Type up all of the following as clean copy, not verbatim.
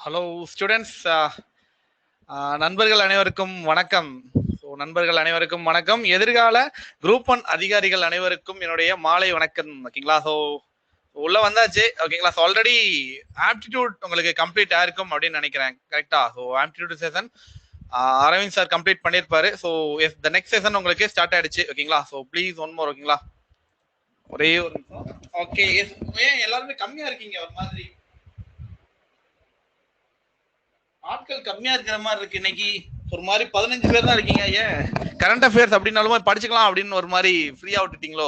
Hello students, நண்பர்கள் அனைவருக்கும் வணக்கம். நண்பர்கள் அனைவருக்கும் வணக்கம். எதிர்கால குரூப் 1 அதிகாரிகள் அனைவருக்கும் என்னுடைய மாலை வணக்கம். ஓகேங்களா? ஸோ உள்ள வந்தாச்சு. ஓகேங்களா? ஸோ ஆல்ரெடி ஆப்டிடியூட் உங்களுக்கு கம்ப்ளீட் ஆயிருக்கும் அப்படின்னு நினைக்கிறேன். கரெக்டா? So aptitude session Aravind sir complete பண்ணியிருப்பாரு. So yes the next session உங்களுக்கு ஸ்டார்ட் ஆயிடுச்சு. ஓகேங்களா? So please one more. ஓகேங்களா? ஒரே ஒரு நிமிஷம். ஓகே, ஏன் எல்லாருமே கம்மியா இருக்கீங்க? ஒரு மாதிரி ஆட்கள் கம்மியா இருக்கிற மாதிரி இருக்கு இன்னைக்கு. ஒரு மாதிரி 15 பேர் தான் இருக்கீங்க. ஏன் கரண்ட் அஃபேர்ஸ் அப்படின்னாலும் படிச்சுக்கலாம் அப்படின்னு ஒரு மாதிரி ஃப்ரீயா விட்டுட்டீங்களோ?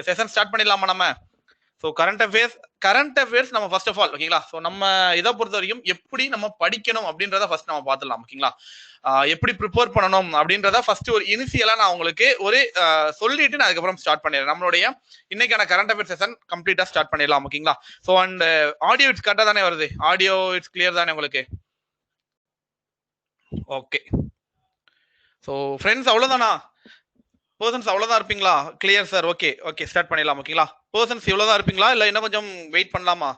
செஷன் ஸ்டார்ட் பண்ணிடலாமா நம்ம? ஸோ கரண்ட் அஃபேர்ஸ் நம்ம ஃபர்ஸ்ட் ஆஃப் ஆல் ஓகேங்களா? ஸோ நம்ம இதை பொறுத்த வரைக்கும் எப்படி நம்ம படிக்கணும் அப்படின்றத ஃபர்ஸ்ட் நம்ம பார்த்துடலாம். ஓகேங்களா? எப்படி ப்ரிப்பேர் பண்ணணும் அப்படின்றத ஃபர்ஸ்ட் ஒரு இனிஷியலா நான் உங்களுக்கு ஒரு சொல்லிட்டு நான் அதுக்கப்புறம் ஸ்டார்ட் பண்ணிடுறேன். நம்மளுடைய இன்னைக்கான கரண்ட் அஃபேர்ஸ் செஷன் கம்ப்ளீட்டா ஸ்டார்ட் பண்ணிடலாம். ஓகேங்களா? ஸோ அண்ட் ஆடியோ இட்ஸ் கரெக்டா தானே வருது? ஆடியோ இட்ஸ் கிளியர் தானே உங்களுக்கு? ஓகே. ஸோ ஃப்ரெண்ட்ஸ் அவ்வளோதானா? பர்சன்ஸ் அவ்வளோதான் இருப்பீங்களா? Clear sir. Okay okay, start பண்ணிடலாம். ஓகேங்களா? பர்சன்ஸ் இவ்வளோதான் இருப்பீங்களா இல்லை இன்னும் கொஞ்சம் வெயிட் பண்ணலாமா?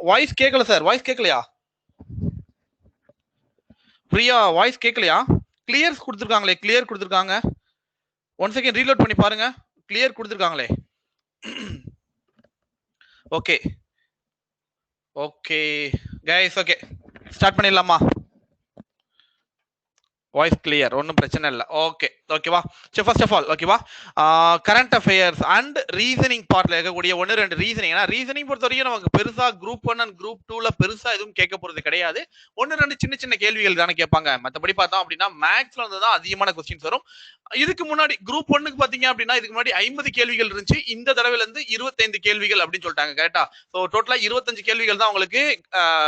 வாய்ஸ் கேட்கல சார். வாய்ஸ் கேட்கலையா? பிரியா வாய்ஸ் கேட்கலையா? கிளியர்ஸ் கொடுத்துருக்காங்களே, கிளியர் கொடுத்துருக்காங்க. ஒன் செகண்ட் ரீலோட் பண்ணி பாருங்க. கிளியர் கொடுத்துருக்காங்களே. Okay okay guys, okay start பண்ணிடலாமா? வாய்ஸ் கிளியர், ஒன்றும் பிரச்சனை இல்லை. ஓகே ஓகேவா? சரி, ஃபர்ஸ்ட் ஆஃப் ஆல் ஓகேவா, கரண்ட் அஃபேர்ஸ் அண்ட் ரீசனிங் பார்ட்ல இருக்கக்கூடிய ஒன்று ரெண்டு ரீசனிங். ஏன்னா ரீசனிங் பொறுத்த வரைக்கும் நமக்கு பெருசா குரூப் 1 அண்ட் குரூப் 2ல பெருசா எதுவும் கேட்க போறது கிடையாது. ஒன்று ரெண்டு சின்ன சின்ன கேள்விகள் தானே கேட்பாங்க. மற்றபடி பார்த்தோம் அப்படின்னா மேக்ஸ்ல இருந்து தான் அதிகமான கொஸ்டின்ஸ் வரும். இதுக்கு முன்னாடி குரூப் 1க்கு பாத்தீங்க அப்படின்னா இதுக்கு முன்னாடி 50 கேள்விகள் இருந்துச்சு. இந்த தடவைல இருந்து 25 கேள்விகள் அப்படின்னு சொல்லிட்டாங்க. கரெக்டா? ஸோ டோட்டலா 25 கேள்விகள் தான் உங்களுக்கு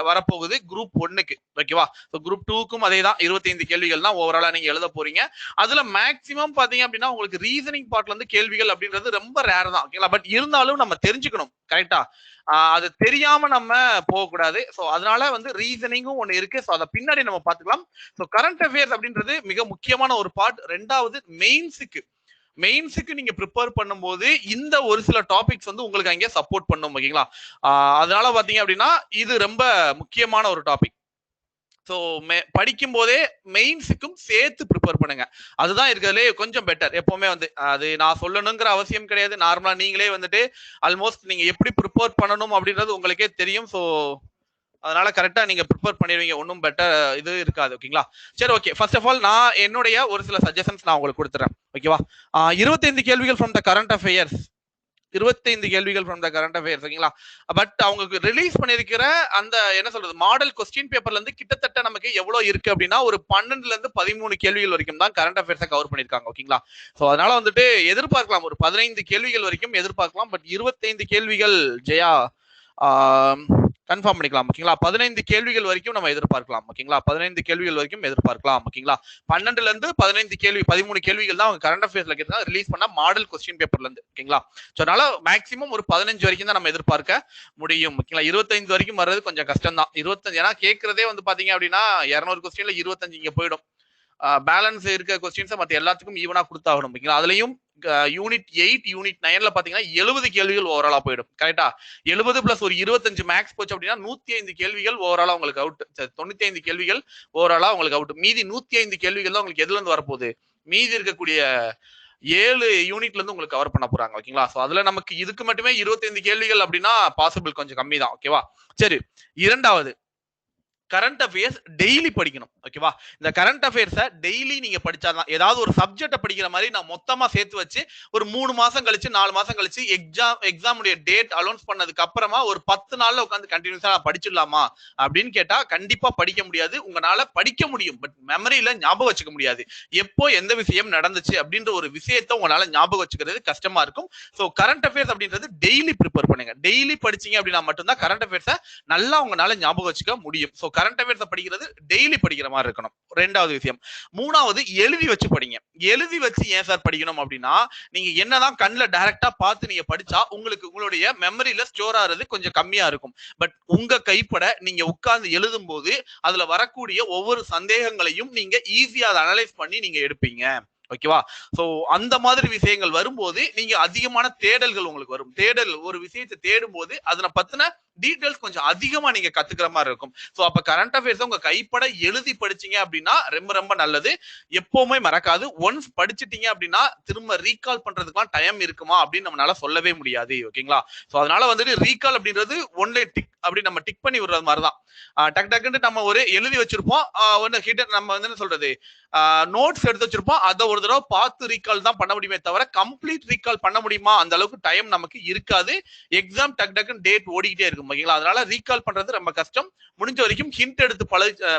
வரப்போகுது குரூப் 1க்கு. ஓகேவா? ஸோ குரூப் 2க்கும் அதே தான், 25 கேள்விகள் தான் ஓவராலா நீங்க எழுத போறீங்க. அதுல மேக்ஸிமம் பாத்தீங்க அப்படின்னா உங்களுக்கு ரீசனிங் பார்ட்ல இருந்து கேள்விகள் அப்படின்றது ரொம்ப ரேர் தான். ஓகேங்களா? பட் இருந்தாலும் நம்ம தெரிஞ்சுக்கணும். கரெக்டா? அது தெரியாம நம்ம போகக்கூடாது. ஸோ அதனால வந்து ரீசனிங்கும் ஒன்று இருக்கு. ஸோ அதை பின்னாடி நம்ம பார்த்துக்கலாம். ஸோ கரண்ட் அஃபேர்ஸ் அப்படின்றது மிக முக்கியமான ஒரு பார்ட். ரெண்டாவது மெயின்ஸுக்கு நீங்க ப்ரிப்பேர் பண்ணும்போது இந்த ஒரு சில டாபிக்ஸ் வந்து உங்களுக்கு அங்கே சப்போர்ட் பண்ணும். ஓகேங்களா? அதனால பாத்தீங்க அப்படின்னா இது ரொம்ப முக்கியமான ஒரு டாபிக். ஸோ படிக்கும் போதே மெயின்ஸுக்கும் சேர்த்து ப்ரிப்பேர் பண்ணுங்க. அதுதான் இருக்கிறதுலே கொஞ்சம் பெட்டர். எப்பவுமே வந்து அது நான் சொல்லணுங்கிற அவசியம் கிடையாது. நார்மலா நீங்களே வந்துட்டு ஆல்மோஸ்ட் நீங்க எப்படி ப்ரிப்பேர் பண்ணணும் அப்படின்றது உங்களுக்கே தெரியும். ஸோ அதனால கரெக்டா நீங்க ப்ரிப்பேர் பண்ணிடுவீங்க. ஒன்றும் பெட்டர் இது இருக்காது. ஓகேங்களா? சரி, ஓகே. ஃபர்ஸ்ட் ஆஃப் ஆல் நான் என்னுடைய ஒரு சில சஜஷன்ஸ் நான் உங்களுக்கு கொடுத்துறேன். ஓகேவா? 25 கேள்விகள் ஃப்ரம் த கரண்ட் அஃபேர்ஸ். 25 கேள்விகள் ஃப்ரம் த கரண்ட் அஃபேர்ஸ். ஓகேங்களா? பட் அவங்க ரிலீஸ் பண்ணிருக்கிற அந்த என்ன சொல்றது மாடல் கொஸ்டின் பேப்பர்ல இருந்து கிட்டத்தட்ட நமக்கு எவ்வளவு இருக்கு அப்படின்னா ஒரு 12ல இருந்து 13 கேள்விகள் வரைக்கும் தான் கரண்ட் அஃபேர்ஸை கவர் பண்ணிருக்காங்க. ஓகேங்களா? ஸோ அதனால வந்துட்டு எதிர்பார்க்கலாம் ஒரு 15 கேள்விகள் வரைக்கும் எதிர்பார்க்கலாம். பட் 25 கேள்விகள் ஜெயா கன்ஃபார்ம் பண்ணிக்கலாம். ஓகேங்களா? 15 கேள்விகள் வரைக்கும் நம்ம எதிர்பார்க்கலாம். ஓகேங்களா? 15 கேள்விகள் வரைக்கும் எதிர்பார்க்கலாம். ஓகேங்களா? 12ல இருந்து 15 கேள்வி 13 கேள்விகள் தான் அவங்க கரண்ட் அஃபேர்ஸ்ல கேட்டாங்க ரிலீஸ் பண்ண மாடல் கொஸ்டின் பேப்பர்ல இருந்து. ஓகேங்களா? ஸோ அதனால மேக்ஸிமம் ஒரு 15 வரைக்கும் தான் நம்ம எதிர்பார்க்க முடியும். ஓகேங்களா? 25 வரைக்கும் வர்றது கொஞ்சம் கஷ்டம் தான். 25 ஏன்னா கேட்கறதே வந்து பாத்தீங்க அப்படின்னா 200 கொஸ்டின்ல 25 இங்க போயிடும். பேலன்ஸ் இருக்க கொஸ்டின்ஸை மற்ற எல்லாத்துக்கும் ஈவனா கொடுத்தாகணும். ஓகேங்களா? அதுலயும் யூனிட் 8 யூனிட் 9ல பாத்தீங்கன்னா 70 கேள்விகள் ஓவராலா போயிடும். கரெக்டா? 70 பிளஸ் ஒரு 25 மேக்ஸ் போச்சு அப்படின்னா 105 கேள்விகள் ஓவராலா உங்களுக்கு அவுட். 95 கேள்விகள் ஓவராலா உங்களுக்கு அவுட். மீதி 105 கேள்விகள் தான் உங்களுக்கு எதுல இருந்து வரப்போகுது? மீதி இருக்கக்கூடிய 7 யூனிட்ல இருந்து உங்களுக்கு கவர் பண்ண போறாங்க. ஓகேங்களா? ஸோ அதுல நமக்கு இதுக்கு மட்டுமே 25 கேள்விகள் அப்படின்னா பாசிபிள் கொஞ்சம் கம்மி தான். ஓகேவா? சரி, இரண்டாவது கரண்ட் அஃபேர்ஸ் டெய்லி படிக்கணும். ஓகேவா? இந்த கரண்ட் அஃபேர்ஸை டெய்லி நீங்க படிச்சாதான் ஏதாவது ஒரு சப்ஜெக்டை படிக்கிற மாதிரி நான் மொத்தமா சேர்த்து வச்சு ஒரு 3 மாசம் கழிச்சு 4 மாசம் கழிச்சு எக்ஸாமுடைய டேட் அலௌன்ஸ் பண்ணதுக்கு அப்புறமா ஒரு 10 நாள்ல உட்காந்து கண்டினியூஸா நான் படிச்சிடலாமா அப்படின்னு கேட்டா கண்டிப்பா படிக்க முடியாது. உங்களால படிக்க முடியும், பட் மெமரியில ஞாபகம் வச்சுக்க முடியாது. எப்போ எந்த விஷயம் நடந்துச்சு அப்படின்ற ஒரு விஷயத்தை உங்களால ஞாபகம் வச்சுக்கிறது கஷ்டமா இருக்கும். ஸோ கரண்ட் அஃபேர்ஸ் அப்படின்றது டெய்லி ப்ரிப்பேர் பண்ணுங்க. டெய்லி படிச்சீங்க அப்படின்னா மட்டும்தான் கரண்ட் அஃபேர்ஸை நல்லா உங்களால ஞாபகம் வச்சுக்க முடியும். ஸோ கரண்ட் அஃபேர்ஸ் படிக்கிறது டெய்லி படிக்கிற மாதிரி இருக்கணும். ரெண்டாவது விஷயம். மூணாவது எழுதி வச்சு படிங்க. எழுதி வச்சு ஏன் சார் படிக்கணும் அப்படின்னா நீங்க என்னதான் கண்ணில் டைரக்டா பார்த்து நீங்க படிச்சா உங்களுக்கு உங்களுடைய மெமரியில ஸ்டோர் ஆகிறது கொஞ்சம் கம்மியா இருக்கும். பட் உங்க கைப்பட நீங்க உட்கார்ந்து எழுதும் போது அதுல வரக்கூடிய ஒவ்வொரு சந்தேகங்களையும் நீங்க ஈஸியா அதை அனலைஸ் பண்ணி நீங்க எடுப்பீங்க. ஓகேவா? சோ அந்த மாதிரி விஷயங்கள் வரும்போது நீங்க அதிகமான தேடல்கள் உங்களுக்கு வரும். தேடல் ஒரு விஷயத்தை தேடும் போது அதனை பத்தின டீடைல்ஸ் கொஞ்சம் அதிகமா நீங்க கத்துக்கிற மாதிரி இருக்கும். சோ அப்ப கரண்ட் அஃபேர்ஸ் உங்க கைப்பட எழுதி படிச்சீங்க அப்படின்னா ரொம்ப ரொம்ப நல்லது. எப்பவுமே மறக்காது. ஒன்ஸ் படிச்சிட்டீங்க அப்படின்னா திரும்ப ரீகால் பண்றதுக்குலாம் டைம் இருக்குமா அப்படின்னு நம்மளால சொல்லவே முடியாது. ஓகேங்களா? சோ அதனால வந்துட்டு ரீகால் அப்படின்றது ஒன்லே டிக் அப்படி நம்ம டிக் பண்ணி விடுறது மாதிரி தான். டக் டக்குன்னு நம்ம ஒரு எழுதி வச்சிருப்போம். ஒன்னு ஹிடன் நம்ம வந்து என்ன சொல்றது, நோட்ஸ் எடுத்து வச்சிருப்போம். அதை ஒரு தடவை பார்த்து ரீகால் தான் பண்ண முடியுமே தவிர கம்ப்ளீட் ரீகால் பண்ண முடியுமா அந்த அளவுக்கு டைம் நமக்கு இருக்காது. எக்ஸாம் டக் டக்குன்னு டேட் ஓடிக்கிட்டே இருக்கும். ஓகேங்களா? அதனால ரீகால் பண்றது ரொம்ப கஷ்டம். முடிஞ்ச வரைக்கும் ஹிண்ட் எடுத்து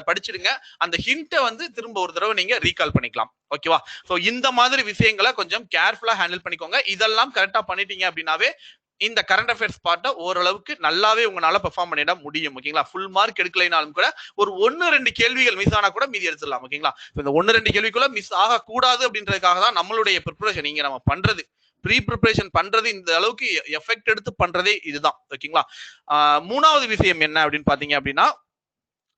படிச்சிடுங்க. அந்த ஹிண்ட்டை வந்து திரும்ப ஒரு தடவை நீங்க ரீகால் பண்ணிக்கலாம். ஓகேவா? சோ இந்த மாதிரி விஷயங்களை கொஞ்சம் கேர்ஃபுல்லா ஹேண்டில் பண்ணிக்கோங்க. இதெல்லாம் கரெக்டா பண்ணிட்டீங்க அப்படின்னாவே இந்த கரண்ட் அஃபேர்ஸ் பார்ட்ட ஓரளவுக்கு நல்லாவே உங்களால பெர்ஃபார்ம் பண்ணிட முடியும். ஓகேங்களா? ஃபுல் மார்க் எடுக்கலைனாலும் கூட ஒரு 1-2 கேள்விகள் மிஸ் ஆனா கூட மீதி எடுத்துடலாம். ஓகேங்களா? இந்த 1-2 கேள்விக்குள்ள மிஸ் ஆகக்கூடாது அப்படின்றதுக்காக தான் நம்மளுடைய ப்ரிப்பரேஷன் இங்க நம்ம பண்றது. ப்ரீ ப்ரிப்பரேஷன் பண்றது இந்த அளவுக்கு எஃபெக்ட் எடுத்து பண்றதே இதுதான். ஓகேங்களா? மூணாவது விஷயம் என்ன அப்படின்னு பாத்தீங்க அப்படின்னா,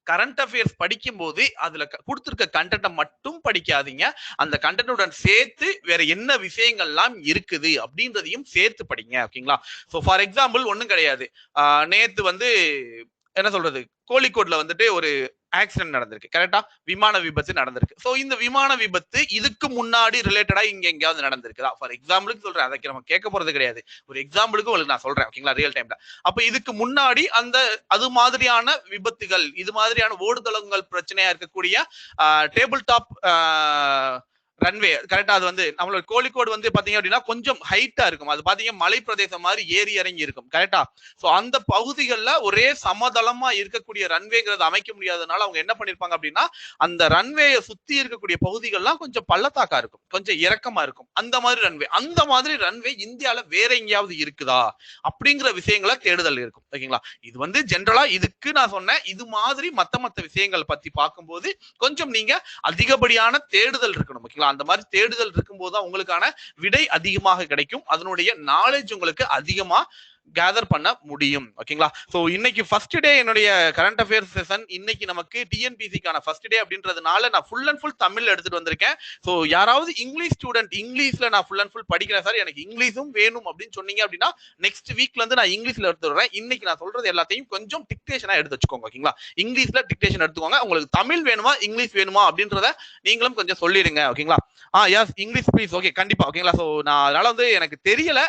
கரண்ட் அஃபேர்ஸ் படிக்கும் போது அதுல கொடுத்திருக்க கண்டென்ட்டை மட்டும் படிக்காதீங்க. அந்த கண்டென்ட்டுடன் சேர்த்து வேற என்ன விஷயங்கள்லாம் இருக்குது அப்படின்றதையும் சேர்த்து படிங்க. ஓகேங்களா? சோ ஃபார் எக்ஸாம்பிள் ஒண்ணும் கிடையாது. நேத்து வந்து என்ன சொல்றது, கோழிக்கோட்ல வந்துட்டு ஒரு ஆக்சிடென்ட் நடந்திருக்கு. கரெக்டா? விமான விபத்து நடந்திருக்கு. சோ இந்த விமான விபத்து இதுக்கு முன்னாடி ரிலேட்டடா இங்க எங்கேயாவது நடந்திருக்குதா? ஃபார் எக்ஸாம்பிளுக்கு சொல்றேன். அதுக்கு நம்ம கேட்க போறது கிடையாது. ஒரு எக்ஸாம்பிளுக்கு உங்களுக்கு நான் சொல்றேன். ஓகேங்களா? ரியல் டைம்ல. அப்ப இதுக்கு முன்னாடி அந்த அது மாதிரியான விபத்துகள், இது மாதிரியான ஓடுதளங்கள் பிரச்சனையா இருக்கக்கூடிய டேபிள் டாப் ரன்வே கரெக்டா, அது வந்து நம்மளோட கோழிக்கோடு வந்து பாத்தீங்க அப்படின்னா கொஞ்சம் ஹைட்டா இருக்கும். அது பாத்தீங்க மலை பிரதேசம் மாதிரி ஏறி இறங்கி இருக்கும். கரெக்டா? சோ அந்த பகுதிகளில் ஒரே சமதளமா இருக்கக்கூடிய ரன்வேங்கிறது அமைக்க முடியாதனால அவங்க என்ன பண்ணிருப்பாங்க அப்படின்னா அந்த ரன்வேயை சுத்தி இருக்கக்கூடிய பகுதிகள்லாம் கொஞ்சம் பள்ளத்தாக்கா இருக்கும், கொஞ்சம் இறக்கமா இருக்கும். அந்த மாதிரி ரன்வே இந்தியால வேற எங்கேயாவது இருக்குதா அப்படிங்கிற விஷயங்களை தேடுதல் இருக்கும். ஓகேங்களா? இது வந்து ஜென்ரலா இதுக்கு நான் சொன்னேன். இது மாதிரி மத்த விஷயங்கள் பத்தி பார்க்கும்போது கொஞ்சம் நீங்க அதிகப்படியான தேடுதல் இருக்கணும். ஓகேங்களா? அந்த மாதிரி தேடுதல் இருக்கும்போது தான் உங்களுக்கான விடை அதிகமாக கிடைக்கும். அதனுடைய நாலேஜ் உங்களுக்கு அதிகமா கேதர் பண்ண முடியும். ஓகேங்களா? சோ இன்னைக்கு ஃபர்ஸ்ட் டே என்னுடைய கரண்ட் அஃபேர்ஸ் செஷன். இன்னைக்கு நமக்கு டிஎன்பிசிக்கான ஃபர்ஸ்ட் டே அப்படின்றதுனால நான் ஃபுல் அண்ட் ஃபுல் தமிழ் எடுத்துட்டு வந்திருக்கேன். சோ யாராவது இங்கிலீஷ் ஸ்டூடெண்ட் இங்கிலீஷ்ல நான் ஃபுல் அண்ட் ஃபுல் படிக்கிறேன் சார், எனக்கு இங்கிலீஷும் வேணும் அப்படின்னு சொன்னீங்க அப்படின்னா நெக்ஸ்ட் வீக்ல இருந்து நான் இங்கிலீஷ்ல எடுத்துடுறேன். இன்னைக்கு நான் சொல்றது எல்லாத்தையும் கொஞ்சம் டிக்டேஷனா எடுத்து வச்சுக்கோங்க. ஓகேங்களா? இங்கிலீஷ்ல டிக்டேஷன் எடுத்துக்கோங்க. உங்களுக்கு தமிழ் வேணுமா இங்கிலீஷ் வேணுமா அப்படின்றத நீங்களும் கொஞ்சம் சொல்லிடுங்க. ஓகேங்களா? S English please. ஓகே கண்டிப்பா. ஓகேங்களா? சோ நான் அதனால வந்து எனக்கு தெரியல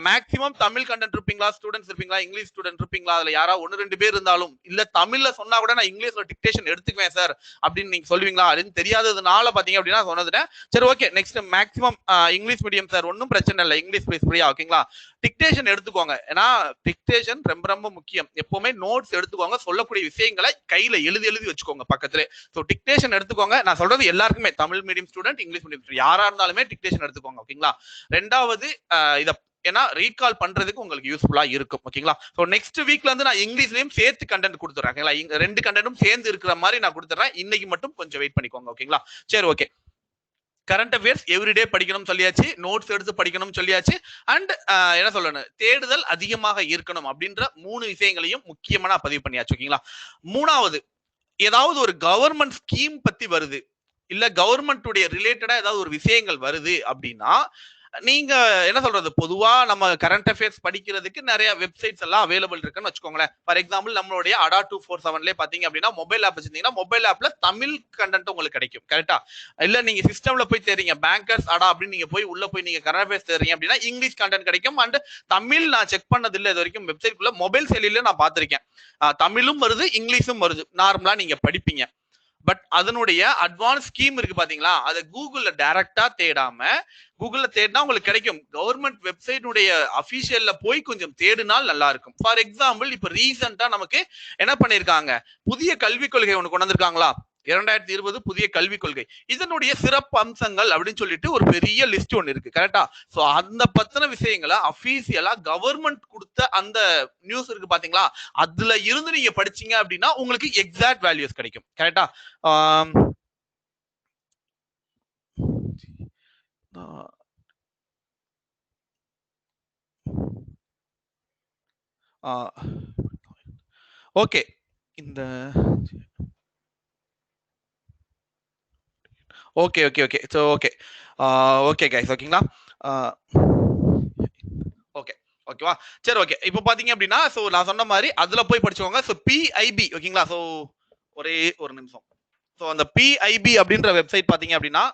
மேக்ஸிமம் தமிழ் கண்டென்ட் இருப்பீங்களா, ஸ்டூடெண்ட்ஸ் இருப்பீங்களா, இங்கிலீஷ் ஸ்டூடெண்ட் இருப்பீங்களா, அதுல யாராவது 1-2 பேர் இருந்தாலும் இல்ல தமிழ்ல சொன்னா கூட நான் இங்கிலீஷ்ல டிக்டேஷன் எடுத்துக்குவேன் சார் அப்படின்னு நீங்க சொல்லுவீங்களா அப்படின்னு தெரியாததுனால பாத்தீங்க அப்படின்னா சொன்னதுட்டேன். சரி okay next maximum English medium sir, ஒன்றும் பிரச்சனை இல்லை, இங்கிலீஷ் பேஸ் ஃப்ரீயா. ஓகேங்களா? டிக்டேஷன் எடுத்துக்கோங்க. ஏன்னா டிக்டேஷன் ரொம்ப ரொம்ப முக்கியம். எப்பவுமே நோட்ஸ் எடுத்துக்கோங்க. சொல்லக்கூடிய விஷயங்களை கையில எழுதி எழுதி வச்சுக்கோங்க பக்கத்துல. ஸோ டிக்டேஷன் எடுத்துக்கோங்க. நான் சொல்றது எல்லாருக்குமே Tamil medium student English medium student யாரா இருந்தாலுமே டிக்டேஷன் எடுத்துக்கோங்க. ஓகேங்களா? ரெண்டாவது இத ஏன்னா ரீகால் பண்றதுக்கு உங்களுக்கு யூஸ்ஃபுல்லா இருக்கும். ஓகேங்களா? சோ நெக்ஸ்ட் வீக்ல இருந்து நான் இங்கிலீஷ்லயும் சேர்த்து கண்டென்ட் கொடுத்துறேன். ஓகேங்களா? ரெண்டு கண்டென்ட்டும் சேர்ந்து இருக்கிற மாதிரி நான் கொடுத்துறேன். இன்னைக்கு மட்டும் கொஞ்சம் வெயிட் பண்ணிக்கோங்க. ஓகேங்களா? சரி ஓகே. கரண்ட் அஃபேர்ஸ் எவ்ரிடே படிக்கணும் சொல்லியாச்சு, நோட்ஸ் எடுத்து படிக்கணும் சொல்லியாச்சு, அண்ட் என்ன சொல்லணும், தேடுதல் அதிகமாக இருக்கணும் அப்படின்ற 3 விஷயங்களையும் முக்கியமா நான் பதிவு பண்ணியாச்சு. ஓகேங்களா? மூணாவது, ஏதாவது ஒரு கவர்மெண்ட் ஸ்கீம் பத்தி வருது, இல்ல கவர்மெண்ட் உடைய ரிலேட்டடா ஏதாவது ஒரு விஷயங்கள் வருது அப்படின்னா நீங்க என்ன சொல்றது, பொதுவா நம்ம கரண்ட் அஃபேர்ஸ் படிக்கிறதுக்கு நிறைய வெப்சைட்ஸ் எல்லாம் அவைலபிள் இருக்குன்னு வச்சுக்கோங்களேன். ஃபார் எக்ஸாம்பிள் நம்மளுடைய அடா 247 பாத்தீங்க அப்படின்னா மொபைல் ஆப் வச்சிருந்தீங்கன்னா மொபைல் ஆப்ல தமிழ் கண்டென்ட் உங்களுக்கு கிடைக்கும். கரெக்டா? இல்ல நீங்க சிஸ்டம்ல போய் தேடுறீங்க பேங்கர்ஸ் அடா அப்படின்னு நீங்க போய் உள்ள போய் நீங்க கரண்ட் அஃபேர்ஸ் தேடுறீங்க அப்படின்னா இங்கிலீஷ் கண்டென்ட் கிடைக்கும். அண்ட் தமிழ் நான் செக் பண்ணது இல்லை இது வரைக்கும் வெப்சைட்குள்ள. மொபைல் செயலியில நான் பார்த்திருக்கேன். தமிழும் வருது இங்கிலீஷும் வருது. நார்மலா நீங்க படிப்பீங்க. பட் அதனுடைய அட்வான்ஸ் ஸ்கீம் இருக்கு பாத்தீங்களா, அதை கூகுள்ல டைரக்டா தேடாம கூகுள்ல தேடினா உங்களுக்கு கிடைக்கும். கவர்மெண்ட் வெப்சைட்டுடைய அபிஷியல்ல போய் கொஞ்சம் தேடினால் நல்லா இருக்கும். ஃபார் எக்ஸாம்பிள் இப்ப ரீசெண்டா நமக்கு என்ன பண்ணிருக்காங்க, புதிய கல்விக் கொள்கை ஒண்ணு கொண்டு வந்திருக்காங்களா, 2020 புதிய கல்விக் கொள்கை. இதனுடைய சிறப்பு அம்சங்கள் அப்படின்னு சொல்லிட்டு ஒரு பெரிய லிஸ்ட் ஒன்று இருக்கு. கரெக்டா? சோ அந்த பத்தின விஷயங்களை அபிஷியலா கவர்மெண்ட் கொடுத்த அந்த நியூஸ் இருக்கு பாத்தீங்களா, அதுல இருந்து நீங்க படிச்சீங்க அப்படின்னா உங்களுக்கு எக்ஸாக்ட் வேல்யூஸ் கிடைக்கும். கரெக்டா? ஓகே. இந்த okay okay okay so okay okay guys ஓகேங்களா ஓகே ஓகேவா சரி ஓகே இப்போ பாத்தீங்க அப்படின்னா ஸோ நான் சொன்ன மாதிரி அதுல போய் படிச்சுக்கோங்க ஸோ பிஐபி ஓகேங்களா ஸோ ஒரே ஒரு நிமிஷம் ஸோ அந்த பிஐபி அப்படின்ற வெப்சைட் பாத்தீங்க அப்படின்னா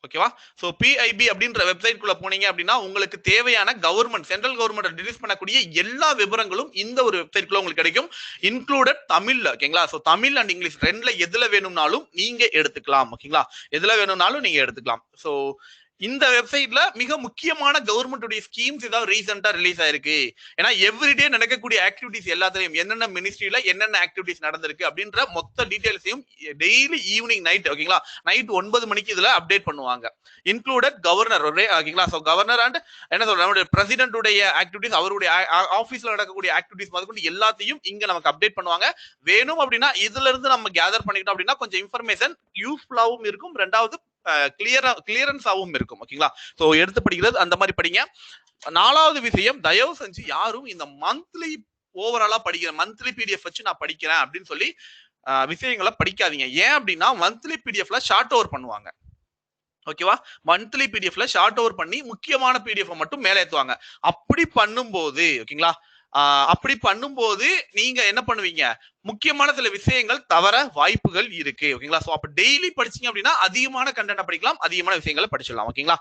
ஓகேவா சோ பிஐபி அப்படின்ற வெப்சைட் குள்ள போனீங்க அப்படின்னா உங்களுக்கு தேவையான கவர்மெண்ட் சென்ட்ரல் கவர்மெண்ட் ரிலீஸ் பண்ணக்கூடிய எல்லா விவரங்களும் இந்த ஒரு வெப்சைட் குள்ள உங்களுக்கு கிடைக்கும் இன்க்ளூடட் தமிழ்ல ஓகேங்களா சோ தமிழ் அண்ட் இங்கிலீஷ் ரெண்டுல எதுல வேணும்னாலும் நீங்க எடுத்துக்கலாம் ஓகேங்களா எதுல வேணும்னாலும் நீங்க எடுத்துக்கலாம் சோ இந்த வெப்சைட்ல மிக முக்கியமான கவர்மெண்ட் ஸ்கீம்ஸ் ஏதாவது ரீசெண்டா ரிலீஸ் ஆயிருக்கு ஏன்னா எவ்ரிடே நடக்கக்கூடிய ஆக்டிவிட்டிஸ் எல்லாத்திலையும் என்னென்ன மினிஸ்ட்ரியில என்னென்ன ஆக்டிவிட்டிஸ் நடந்திருக்கு அப்படின்ற மொத்த டீடைல்ஸையும் டெய்லி ஈவினிங் நைட் ஓகேங்களா நைட் 9 மணிக்கு இதுல அப்டேட் பண்ணுவாங்க இன்க்ளூடட் கவர்னர் ஓகேங்களா சோ கவர்னர் அண்ட் என்ன சொல்ற பிரசிடென்ட் உடைய ஆக்டிவிட்டிஸ் அவருடைய ஆபீஸ்ல நடக்கக்கூடிய ஆக்டிவிட்டிஸ் முதற்கொண்டு எல்லாத்தையும் இங்க நமக்கு அப்டேட் பண்ணுவாங்க வேணும் அப்படின்னா இதுல இருந்து நம்ம கேதர் பண்ணிக்கிட்டோம் அப்படின்னா கொஞ்சம் இன்ஃபர்மேஷன் யூஸ்ஃபுல்லாவும் இருக்கும் ரெண்டாவது கிளியரன்ஸாவும் இருக்கும் ஓகேங்களா சோ எடுத்து படிக்கிறது அந்த மாதிரி படிங்க நாலாவது விஷயம் தயவு செஞ்சு யாரும் இந்த மந்த்லி ஓவராலா படிக்கிற மந்த்லி பிடிஎஃப் வச்சு நான் படிக்கிறேன் அப்படின்னு சொல்லி விஷயங்களை படிக்காதீங்க ஏன் அப்படின்னா மந்த்லி பிடிஎஃப்ல ஷார்ட் ஓவர் பண்ணுவாங்க ஓகேவா மந்த்லி பிடிஎஃப்ல ஷார்ட் ஓவர் பண்ணி முக்கியமான பிடிஎஃப் மட்டும் மேலே ஏத்துவாங்க அப்படி பண்ணும்போது ஓகேங்களா அப்படி பண்ணும்போது நீங்க என்ன பண்ணுவீங்க முக்கியமான சில விஷயங்கள் தவற வாய்ப்புகள் இருக்கு ஓகேங்களா சோ அப்ப டெய்லி படிச்சீங்க அப்படின்னா அதிகமான கண்டென்ட் படிக்கலாம் அதிகமான விஷயங்களை படிச்சிடலாம் ஓகேங்களா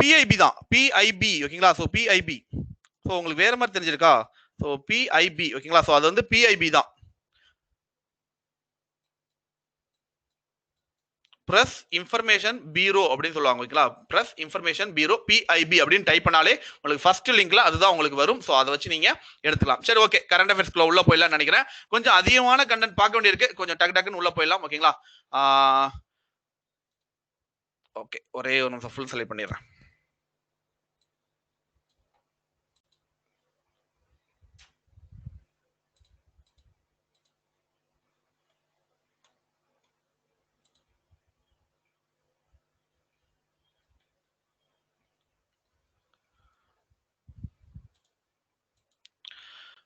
பிஐபி தான் பிஐபி ஓகேங்களா சோ பிஐபி சோ உங்களுக்கு வேற மாதிரி தெரிஞ்சிருக்கா சோ பிஐபி ஓகேங்களா சோ அது வந்து பிஐபி தான் பிரஸ் இன்ஃபர்மேஷன் பீரோ அப்படின்னு சொல்லுவாங்க ஓகேங்களா பிரஸ் இன்ஃபர்மேஷன் பீரோ பிஐபி அப்படின்னு டைப் பண்ணாலே உங்களுக்கு ஃபர்ஸ்ட் லிங்க்ல அதுதான் உங்களுக்கு வரும் ஸோ அதை வச்சு நீங்க எடுத்துக்கலாம் சரி ஓகே கரண்ட் அஃபேர்ஸ்க்குள்ள உள்ள போயிடலாம் நினைக்கிறேன் கொஞ்சம் அதிகமான கண்டென்ட் பார்க்க வேண்டியிருக்கு கொஞ்சம் டக்கு டக்குன்னு உள்ள போயிடலாம் ஓகேங்களா ஓகே ஒரே ஒரு நிமிஷம் ஃபுல் செலக்ட் பண்ணிடுறேன்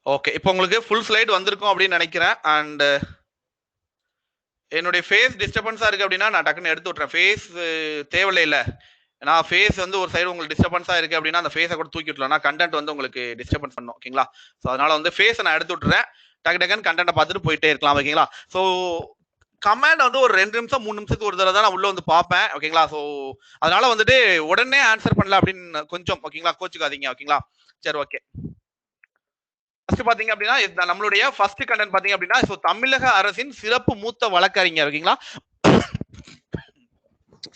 ஓகே இப்போ உங்களுக்கு ஃபுல் ஸ்லைட் வந்திருக்கும் அப்படின்னு நினைக்கிறேன் அண்ட் என்னுடைய ஃபேஸ் டிஸ்டர்பன்ஸா இருக்கு அப்படின்னா நான் டக்குன்னு எடுத்து விட்டுறேன் ஃபேஸ் தேவையில்லை இல்லை ஏன்னா ஃபேஸ் வந்து ஒரு சைடு உங்களுக்கு டிஸ்டர்பன்ஸா இருக்கு அப்படின்னா அந்த ஃபேஸை கூட தூக்கி விட்டுலாம் கண்டென்ட் வந்து உங்களுக்கு டிஸ்டர்பன்ஸ் பண்ணும் ஓகேங்களா ஸோ அதனால வந்து ஃபேஸை நான் எடுத்து விட்டுறேன் டக்கு டக்குன்னு கண்டென்ட்டை பார்த்துட்டு போயிட்டே இருக்கலாம் ஓகேங்களா ஸோ கமெண்ட் வந்து ஒரு 2 நிமிஷம் 3 நிமிஷத்துக்கு ஒரு தடவை தான் நான் உள்ள வந்து பார்ப்பேன் ஓகேங்களா ஸோ அதனால வந்துட்டு உடனே ஆன்சர் பண்ணல அப்படின்னு கொஞ்சம் ஓகேங்களா கோச்சுக்காதீங்க ஓகேங்களா சரி ஓகே ஃபர்ஸ்ட் பாத்தீங்க அப்படின்னா நம்மளுடைய ஃபர்ஸ்ட் கண்டென்ட் பாத்தீங்க அப்படின்னா சோ தமிழக அரசின் சிறப்பு மூத்த வழக்கறிஞர் ஓகேங்களா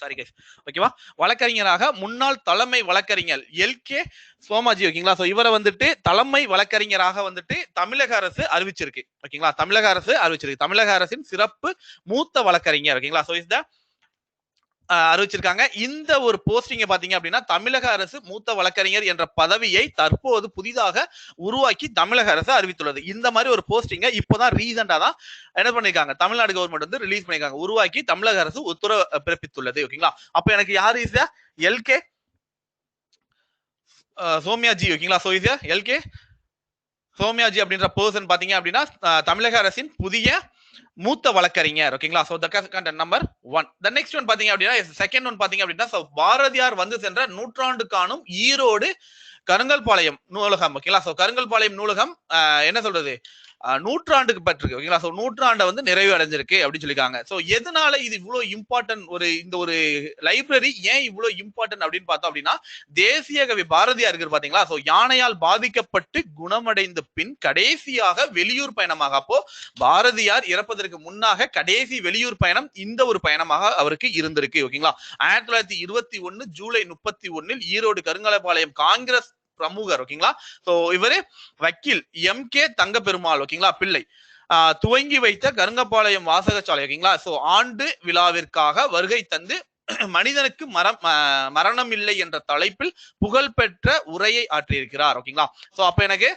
சாரி கைஸ் ஓகேவா வழக்கறிஞராக முன்னாள் தலைமை வழக்கறிஞர் எல்கே சோமாஜி ஓகேங்களா சோ இவரை வந்துட்டு தலைமை வழக்கறிஞராக வந்துட்டு தமிழக அரசு அறிவிச்சிருக்கு ஓகேங்களா தமிழக அரசு அறிவிச்சிருக்கு தமிழக அரசின் சிறப்பு மூத்த வழக்கறிஞர் ஓகேங்களா சோ இஸ் த அறிவிச்சிருக்காங்க இந்த ஒரு போஸ்டிங்க பாத்தீங்க அப்படின்னா தமிழக அரசு மூத்த வழக்கறிஞர் என்ற பதவியை தற்போது புதிதாக உருவாக்கி தமிழக அரசு அறிவித்துள்ளது இந்த மாதிரி ஒரு போஸ்டிங்க இப்போதான் ரீசெண்டா தான் என்ன பண்ணிருக்காங்க தமிழ்நாடு கவர்மெண்ட் வந்து ரிலீஸ் பண்ணிருக்காங்க உருவாக்கி தமிழக அரசு உத்தரவு பிறப்பித்துள்ளது ஓகேங்களா அப்ப எனக்கு யாரு இஸ் எல்கே சோமியாஜி ஓகேங்களா சோ இஸ் எல்கே சோமியாஜி அப்படின்ற பர்சன் பாத்தீங்க அப்படின்னா தமிழக அரசின் புதிய மூத்த வழக்கறிஞர் ஓகேங்களா so the content number 1 the next one பாத்தீங்க அப்படின்னா செகண்ட் ஒன் பாத்தீங்க அப்படின்னா சோ பாரதியார் வந்து சென்ற நூற்றாண்டு காணும் ஈரோடு கருங்கல்பாளையம் நூலகம் ஓகேங்களா சோ கருங்கல்பாளையம் நூலகம் என்ன சொல்றது நூற்றாண்டுக்கு பட்டிருக்கு ஓகேங்களா சோ நூற்றாண்டை வந்து நிறைவு அடைஞ்சிருக்கு அப்படின்னு சொல்லியிருக்காங்க சோ எதனால இது இவ்வளவு இம்பார்ட்டன்ட் ஒரு இந்த ஒரு லைப்ரரி ஏன் இவ்வளவு இம்பார்ட்டன்ட் அப்படின்னு பார்த்தோம் அப்படின்னா தேசிய கவி பாரதியார் இருக்கு பாத்தீங்களா சோ யானையால் பாதிக்கப்பட்டு குணமடைந்த பின் கடைசியாக வெளியூர் பயணமாக அப்போ பாரதியார் இறப்பதற்கு முன்னாக கடைசி வெளியூர் பயணம் இந்த ஒரு பயணமாக அவருக்கு இருந்திருக்கு ஓகேங்களா 1921 ஜூலை 31 ஈரோடு கருங்கல்பாளையம் காங்கிரஸ் பிரமுகர் ஓகேங்களா சோ இவரு வக்கீல் எம்.கே. தங்க பெருமாள் ஓகேங்களா பிள்ளை துவங்கி வைத்த கருங்கப்பாளையம் வாசகசாலை ஓகேங்களா சோ ஆண்டு விழாவிற்காக வருகை தந்து மனிதனுக்கு மரணம் இல்லை என்ற தலைப்பில் புகழ்பெற்ற உரையை ஆற்றியிருக்கிறார் ஓகேங்களா சோ அப்ப எனக்கு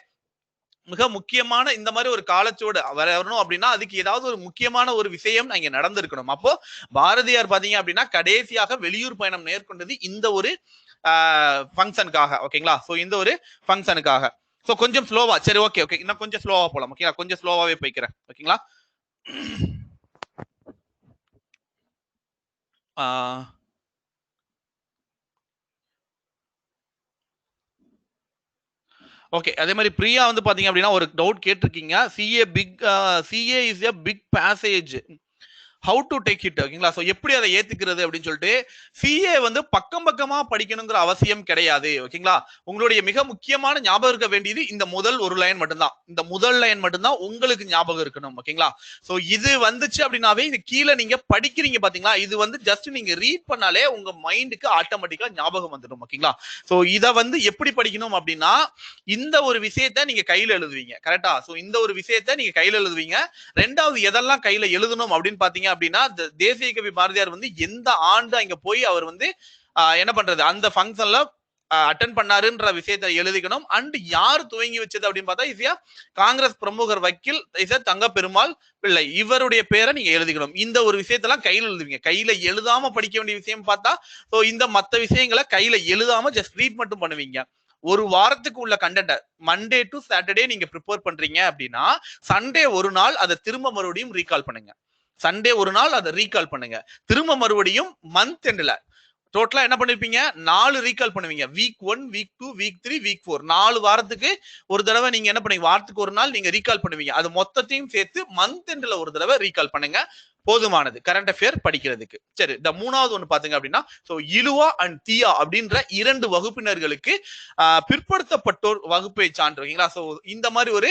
மிக முக்கியமான இந்த மாதிரி ஒரு காலச்சோடு வரணும் அப்படின்னா அதுக்கு ஏதாவது ஒரு முக்கியமான ஒரு விஷயம் இங்க நடந்திருக்கணும் அப்போ பாரதியார் பாத்தீங்க அப்படின்னா கடைசியாக வெளியூர் பயணம் மேற்கொண்டது இந்த ஒரு ஃபங்க்ஷனுக்காக ஓகேங்களா சோ இந்த ஒரு ஃபங்க்ஷனுக்காக சோ கொஞ்சம் ஸ்லோவா, சரி ஓகே ஓகே, இன்னும் கொஞ்சம் ஸ்லோவா போலாம். ஓகேங்களா, கொஞ்சம் ஸ்லோவாவே போய்க்கிறேன். ஓகேங்களா. ஓகே, அதே மாதிரி பிரியா வந்து பாத்தீங்க அப்படின்னா ஒரு டவுட் கேட்டிருக்கீங்க. CA is a big passage, how to take it. ஓகேங்களா, சோ எப்படி அதை ஏத்துக்கிறது அப்படின்னு சொல்லிட்டு. சிஏ வந்து பக்கம் பக்கமா படிக்கணுங்கிற அவசியம் கிடையாது. ஓகேங்களா, உங்களுடைய மிக முக்கியமான ஞாபகம் இருக்க வேண்டியது இந்த முதல் ஒரு லைன் மட்டும்தான். இந்த முதல் லைன் மட்டும்தான் உங்களுக்கு ஞாபகம் இருக்கணும். ஓகேங்களா, சோ இது வந்துச்சு அப்படின்னாவே இது கீழே நீங்க படிக்கிறீங்க பாத்தீங்களா, இது வந்து ஜஸ்ட் நீங்க ரீட் பண்ணாலே உங்க மைண்டுக்கு ஆட்டோமேட்டிக்கா ஞாபகம் வந்துடும். ஓகேங்களா, சோ இத வந்து எப்படி படிக்கணும் அப்படின்னா, இந்த ஒரு விஷயத்த நீங்க கையில எழுதுவீங்க. கரெக்டா, சோ இந்த ஒரு விஷயத்த நீங்க கையில எழுதுவீங்க. ரெண்டாவது எதெல்லாம் கையில எழுதணும் அப்படின்னு பாத்தீங்க அப்படின்னா, தேசிய கவி பாரதியார் வந்து எந்த ஆண்டு அங்க போய் அவர் வந்து என்ன பண்றது அந்த ஃபங்க்ஷன்ல அட்டன் பண்ணாருன்ற விஷயத்தை எழுதிக்கணும். அண்ட் யார் துவங்கி வச்சது அப்படின்னு பார்த்தா இசியா காங்கிரஸ் பிரமுகர் வக்கீல் இசா தங்க பெருமாள் பிள்ளை, இவருடைய பேரை நீங்க எழுதிக்கணும். இந்த ஒரு விஷயத்தெல்லாம் கையில எழுதுவீங்க. கையில எழுதாம படிக்க வேண்டிய விஷயம் பார்த்தா இந்த மத்த விஷயங்களை கையில எழுதாம ஜஸ்ட் ரீட் மட்டும் பண்ணுவீங்க. ஒரு வாரத்துக்கு உள்ள கண்டென்ட் மண்டே டு சாட்டர்டே நீங்க ப்ரிப்பேர் பண்றீங்க அப்படின்னா, சண்டே ஒரு நாள் அதை திரும்ப மறுபடியும் ரீகால் பண்ணுங்க. சண்டே ஒரு நாள் அதை ரீகால் பண்ணுங்க. திரும்ப மறுபடியும் மந்த் எண்ட்ல டோட்டலா என்ன பண்ணிருப்பீங்க, 4 ரீகால் பண்ணுவீங்க. வீக் 1, வீக் 2, வீக் 3, வீக் 4, 4 வாரத்துக்கு ஒரு தடவை நீங்க என்ன பண்ணுவீங்க, வாரத்துக்கு ஒரு நாள் நீங்க ரீகால் பண்ணுவீங்க. அது மொத்தத்தையும் சேர்த்து மந்த் எண்ட்ல ஒரு தடவை ரீகால் பண்ணுங்க. போதுமானது கரண்ட் அஃபேர் படிக்கிறதுக்கு. சரி, இந்த மூணாவது ஒண்ணு பாத்தீங்க அப்படின்னா, இலுவா அண்ட் தீயா அப்படின்ற 2 வகுப்பினர்களுக்கு பிற்படுத்தப்பட்டோர் வகுப்பை சான்று. ஓகேங்களா, சோ இந்த மாதிரி ஒரு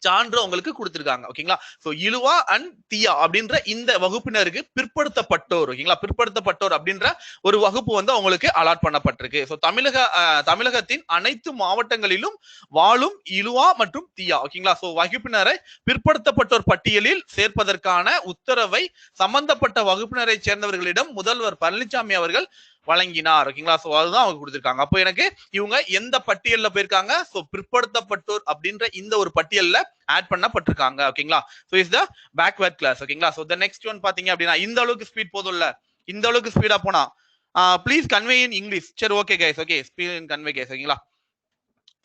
சான்று உங்களுக்கு கொடுத்திருக்காங்க. ஓகேங்களா, சோ இலுவா அண்ட் தியா அப்படின்ற இந்த வகுப்பினருக்கு பிற்படுத்தப்பட்டோர். ஓகேங்களா, பிற்படுத்தப்பட்டோர் அப்படின்ற ஒரு வகுப்பு வந்து அவங்களுக்கு அலாட் பண்ணப்பட்டிருக்கு. சோ தமிழகத்தின் அனைத்து மாவட்டங்களிலும் வாழும் இலுவா மற்றும் தியா. ஓகேங்களா, சோ வகுப்பினரை பிற்படுத்தப்பட்டோர் பட்டியலில் சேர்ப்பதற்கான உத்தரவை சம்பந்தப்பட்ட வகுப்பினரை சேர்ந்தவர்களிடம் முதல்வர் பழனிசாமி அவர்கள் வழங்கினார். ஓகேங்களா, சோ அதுதான் அவங்க கொடுத்திருக்காங்க. அப்போ எனக்கு இவங்க எந்த பட்டியல்ல போயிருக்காங்க, சோ பிற்படுத்தப்பட்டோர் அப்படின்ற இந்த ஒரு பட்டியல்ல ஆட் பண்ணப்பட்டிருக்காங்க. ஓகேங்களா, so is the backward class. ஓகேங்களா, சோ த நெக்ஸ்ட் ஒன் பாத்தீங்க அப்படின்னா, இந்த அளவுக்கு ஸ்பீட் போதும்ல, இந்த அளவுக்கு ஸ்பீடா போனா ப்ளீஸ் கன்வே இன் இங்கிலீஷ். சரி ஓகே கைஸ், ஓகே ஸ்பீட் இன் கன்வே கைஸ். ஓகேங்களா,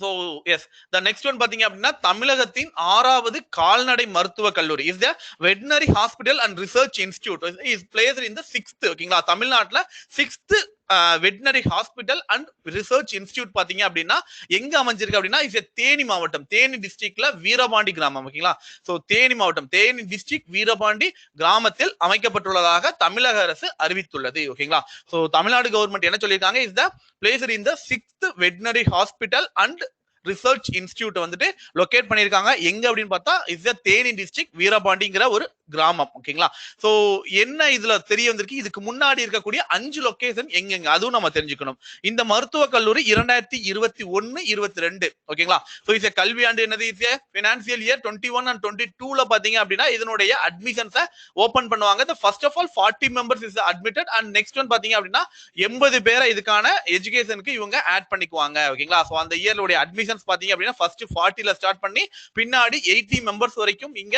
so yes, the next one பாத்தீங்க அப்படின்னா, தமிழகத்தின் 6வது கால்நடை மருத்துவ கல்லூரி is the veterinary hospital and research institute is placed in the 6th. ஓகேங்களா, தமிழ்நாட்டுல 6th veterinary hospital and research institute பாத்தீங்க அப்படின்னா எங்க அமைஞ்சிருக்கு அப்படின்னா, தேனி மாவட்டம், தேனி டிஸ்ட்ரிக்ட்ல வீரபாண்டி கிராமம். ஓகேங்களா, சோ தேனி மாவட்டம், தேனி டிஸ்ட்ரிக்ட் வீரபாண்டி கிராமத்தில் அமைக்கப்பட்டுள்ளதாக தமிழக அரசு அறிவித்துள்ளது. ஓகேங்களா, சோ தமிழ்நாடு கவர்மெண்ட் என்ன சொல்லியிருக்காங்க, is the placed in the 6th veterinary hospital and research institute வந்துட்டு லொகேட் பண்ணிருக்காங்க. எங்க அப்படின்னு பார்த்தா இஸ் தேனி டிஸ்ட்ரிக்ட் வீரபாண்டிங்கிற ஒரு கிராமம். ஓகேங்களா, சோ என்ன இதுல தெரிய வந்திருக்கு, இதுக்கு முன்னாடி இருக்கக்கூடிய 5 லொகேஷன் எங்கெங்க அதுவும் நம்ம தெரிஞ்சுக்கணும். இந்த மருத்துவக் கல்லூரி 2021-22. ஓகேங்களா, சோ இது கல்வியாண்டு என்னது, இது பினான்சியல் இயர் 21 and 22ல பாத்தீங்க அப்படின்னா இதனுடைய அட்மிஷன்ஸை ஓபன் பண்ணுவாங்க. First of all 40 members is admitted and next one பாத்தீங்க அப்படின்னா 80 பேரை இதுக்கான எஜுகேஷனுக்கு இவங்க ஆட் பண்ணிக்குவாங்க. ஓகேங்களா, சோ அந்த இயர்லோட அட்மிஷன்ஸ் பாத்தீங்க அப்படின்னா ஃபர்ஸ்ட் 40ல ஸ்டார்ட் பண்ணி பின்னாடி 80 மெம்பர்ஸ் வரைக்கும் இங்க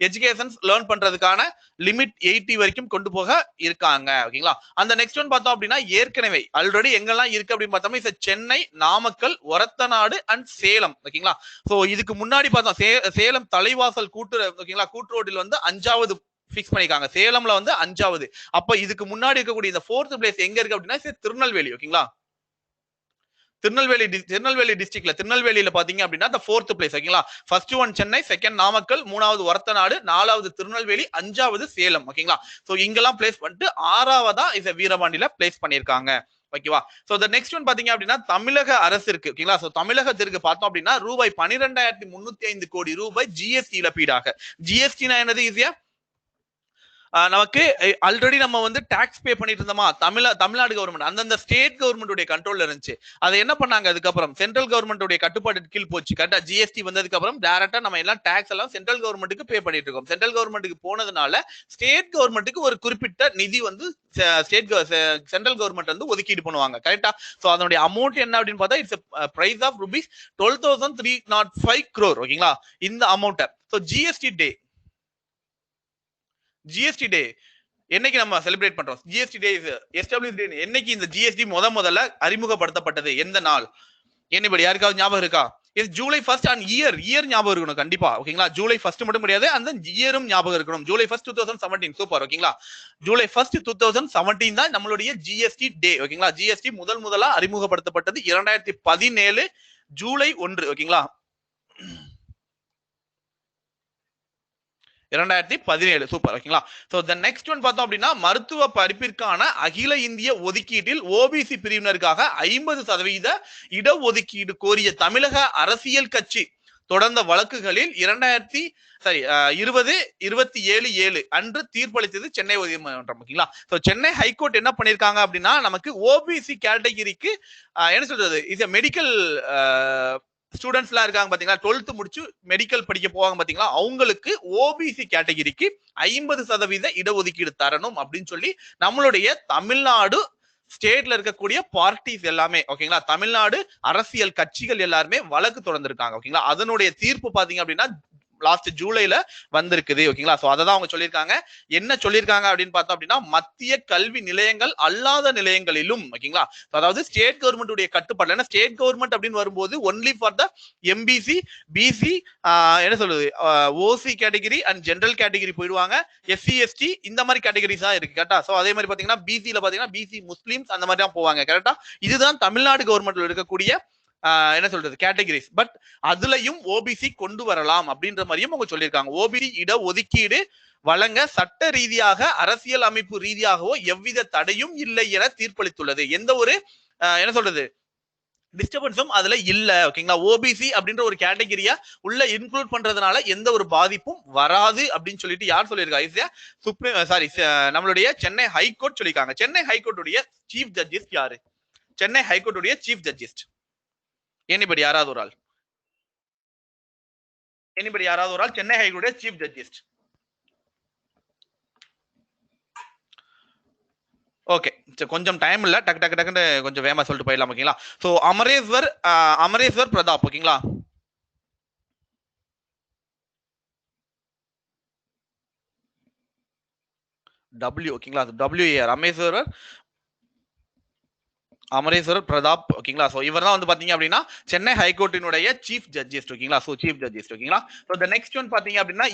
எஜுகேஷன்ஸ் லேர்ன் பண்றதுக்கான லிமிட் 80 வரைக்கும் கொண்டு போக இருக்காங்க. ஓகேங்களா, அந்த நெக்ஸ்ட் ஒன் பார்த்தோம் அப்படின்னா ஏற்கனவே ஆல்ரெடி எங்கெல்லாம் இருக்கு அப்படின்னு பார்த்தோம்னா சென்னை, நாமக்கல், ஒரத்தநாடு அண்ட் சேலம். ஓகேங்களா, சோ இதுக்கு முன்னாடி பார்த்தோம் சேலம் தலைவாசல் ஓகேங்களா கூட்டுரோட்டில் வந்து 5வது பிக்ஸ் பண்ணிருக்காங்க. சேலம்ல வந்து 5வது. அப்ப இதுக்கு முன்னாடி இருக்கக்கூடிய இந்த 4th பிளேஸ் எங்க இருக்கு அப்படின்னா திருநெல்வேலி. ஓகேங்களா, திருநெல்வேலி டிஸ்ட்ரிக்ட்ல திருநெல்வேலியில பாத்தீங்க அப்படின்னா 4th பிளேஸ். ஓகேங்களா, first one Chennai, second Namakkal, 3வது ஒரத்தநாடு, 4வது திருநெல்வேலி, 5வது சேலம். ஓகேங்களா, சோ இங்கெல்லாம் பிளேஸ் பண்ணிட்டு 6வதா இத வீரபாண்டியில பிளேஸ் பண்ணிருக்காங்க. ஓகேவா, சோ த நெக்ஸ்ட் ஒன் பாத்தீங்க அப்படின்னா தமிழக அரசு இருக்கு. ஓகேங்களா, சோ தமிழகத்திற்கு பார்த்தோம் அப்படின்னா ரூபாய் 12,305 கோடி ரூபாய் ஜிஎஸ்டி இழப்பீடாக. ஜிஎஸ்டினா என்னது, ஈஸியா நமக்கு ஆல்ரெடி நம்ம வந்து டாக்ஸ் பே பண்ணிட்டு இருந்தோமா, தமிழ்நாடு கவர்மெண்ட் அந்தந்த ஸ்டேட் கவர்மெண்ட் கண்ட்ரோல்ல இருந்துச்சு. அதை என்ன பண்ணாங்க, அதுக்கப்புறம் சென்ட்ரல் கவர்மெண்ட் கட்டுப்பாட்டு கீழ் போச்சு. கரெக்டா, ஜிஎஸ்டி வந்ததுக்கு அப்புறம் டைரக்டா நம்ம எல்லாம் டாக்ஸ் எல்லாம் சென்ட்ரல் கவர்மெண்ட்டுக்கு பே பண்ணிட்டு இருக்கோம். சென்ட்ரல் கவர்மெண்ட்டுக்கு போனதுனால ஸ்டேட் கவர்மெண்ட்டுக்கு ஒரு குறிப்பிட்ட நிதி வந்து சென்ட்ரல் கவர்மெண்ட் வந்து ஒதுக்கீடு பண்ணுவாங்க. கரெக்டா, சோ அதனுடைய அமௌண்ட் என்ன அப்படின்னு பார்த்தா it's price of rupees 12,305 crore. ஓகேங்களா, இந்த அமௌண்ட். சோ ஜிஎஸ்டி டே என்னைக்கு நம்ம செலிப்ரேட் பண்றோம், ஜிஎஸ்டி டே எஸ்டாப்ளிஷ்ட் டே. என்னைக்கு இந்த ஜிஎஸ்டி முதல்ல அறிமுகப்படுத்தப்பட்டது, எந்த நாள், என்னபடி யாருக்காவது ஞாபகம் இருக்கா? இஸ் ஜூலை 1 அண்ட் இயர் ஞாபகம் இருக்கணும் கண்டிப்பா. ஓகேங்களா, ஜூலை 1 மட்டும் முடியாது, அந்த இயரும் ஞாபகம் இருக்கணும். ஜூலை 1 2017. சூப்பர். ஓகேங்களா, ஜூலை 1 2017 தான் நம்மளுடைய ஜிஎஸ்டி டே. ஓகேங்களா, ஜிஎஸ்டி முதலா அறிமுகப்படுத்தப்பட்டது 2017 ஜூலை 1. ஓகேங்களா, 2017. சூப்பர். ஓகேங்களா, சோ தி நெக்ஸ்ட் ஒன் பார்த்தோம் அப்படின்னா மருத்துவ படிப்பிற்கான அகில இந்திய ஒதுக்கீட்டில் ஓபிசி பிரிவினருக்காக 50% இடஒதுக்கீடு கோரிய தமிழக அரசியல் கட்சி தொடர்ந்த வழக்குகளில் 2027 அன்று தீர்ப்பளித்தது சென்னை உயர்நீதிமன்றம். ஓகேங்களா, சோ சென்னை ஹைகோர்ட் என்ன பண்ணிருக்காங்க அப்படின்னா நமக்கு ஓபிசி கேட்டகரிக்கு என்ன சொல்றது, இது மெடிக்கல் ஸ்டூடெண்ட்ஸ் எல்லாம் இருக்காங்க பாத்தீங்களா, 12th முடிச்சு மெடிக்கல் படிக்க போவாங்க பாத்தீங்களா, அவங்களுக்கு ஓபிசி கேட்டகரிக்கு 50% இடஒதுக்கீடு தரணும் அப்படின்னு சொல்லி நம்மளுடைய தமிழ்நாடு ஸ்டேட்ல இருக்கக்கூடிய பார்ட்டிஸ் எல்லாமே, ஓகேங்களா, தமிழ்நாடு அரசியல் கட்சிகள் எல்லாருமே வழக்கு தொடர்ந்திருக்காங்க. ஓகேங்களா, அதனுடைய தீர்ப்பு பாத்தீங்க அப்படின்னா லாஸ்ட் ஜூலைல வந்திருக்குது. ஓகேங்களா, சோ அததான் அவங்க சொல்லியிருக்காங்க. என்ன சொல்லியிருக்காங்க அப்படின்னு பார்த்தோம் அப்படின்னா மத்திய கல்வி நிலையங்கள் அல்லாத நிலையங்களிலும், ஓகேங்களா, அதாவது ஸ்டேட் கவர்மெண்ட் உடைய கட்டுப்பாடு. ஏன்னா ஸ்டேட் கவர்மெண்ட் அப்படின்னு வரும்போது only for the MBC, BC, என்ன சொல்றது, OC category and general category போயிடுவாங்க. எஸ்சி எஸ்டி இந்த மாதிரி கேட்டகரிஸ் தான் இருக்கு. கரெக்டா, சோ அதே மாதிரி பாத்தீங்கன்னா பிசில பாத்தீங்கன்னா பிசி முஸ்லிம்ஸ் அந்த மாதிரி தான் போவாங்க. கரெக்டா, இதுதான் தமிழ்நாடு கவர்மெண்ட்ல இருக்கக்கூடிய என்ன சொல்றது கேட்டகரிஸ். பட் அதுலயும் ஓபிசி கொண்டு வரலாம் அப்படின்ற மாதிரியும் அவங்க சொல்லியிருக்காங்க. ஓபிசி இட ஒதுக்கீடு வழங்க சட்ட ரீதியாக அரசியல் அமைப்பு ரீதியாகவோ எவ்வித தடையும் இல்லை என தீர்ப்பளித்துள்ளது. எந்த ஒரு என்ன சொல்றது டிஸ்டர்பன்ஸும் அதுல இல்ல. ஓகேங்களா, ஓபிசி அப்படின்ற ஒரு கேட்டகரியா உள்ள இன்க்ளூட் பண்றதுனால எந்த ஒரு பாதிப்பும் வராது அப்படின்னு சொல்லிட்டு யார் சொல்லியிருக்காங்க, நம்மளுடைய சென்னை ஹைகோர்ட் சொல்லியிருக்காங்க. சென்னை ஹைகோர்ட்டுடைய சீஃப் ஜஸ்டிஸ் யாரு? சென்னை ஹைகோர்ட்டுடைய சீஃப் ஜஸ்டிஸ் எனிபடி யாராவது ஒரு ஆள்? Chennai high court chief justice. Okay, கொஞ்சம் டைம் இல்ல, டக்கு டக்கு டக்குன்னு கொஞ்சம் வேகமா சொல்லிட்டு போயிடலாம். ஓகேங்களா, சோ அமரேஸ்வர் பிரதாப். ஓகேங்களா, டபிள்யூ. ஓகேங்களா, WAR அமரேஸ்வர் பிரதாப். ஓகேங்களா, சோ இவர் தான் வந்து பாத்தீங்க அப்படின்னா சென்னை ஹைகோர்ட்டினுடைய சீஃப் ஜஸ்டிஸ். ஓகேங்களா, சோ சீஃப் ஜஸ்டிஸ். ஓகேங்களா, சோ தி நெக்ஸ்ட் ஒன் பாத்தீங்க அப்படின்னா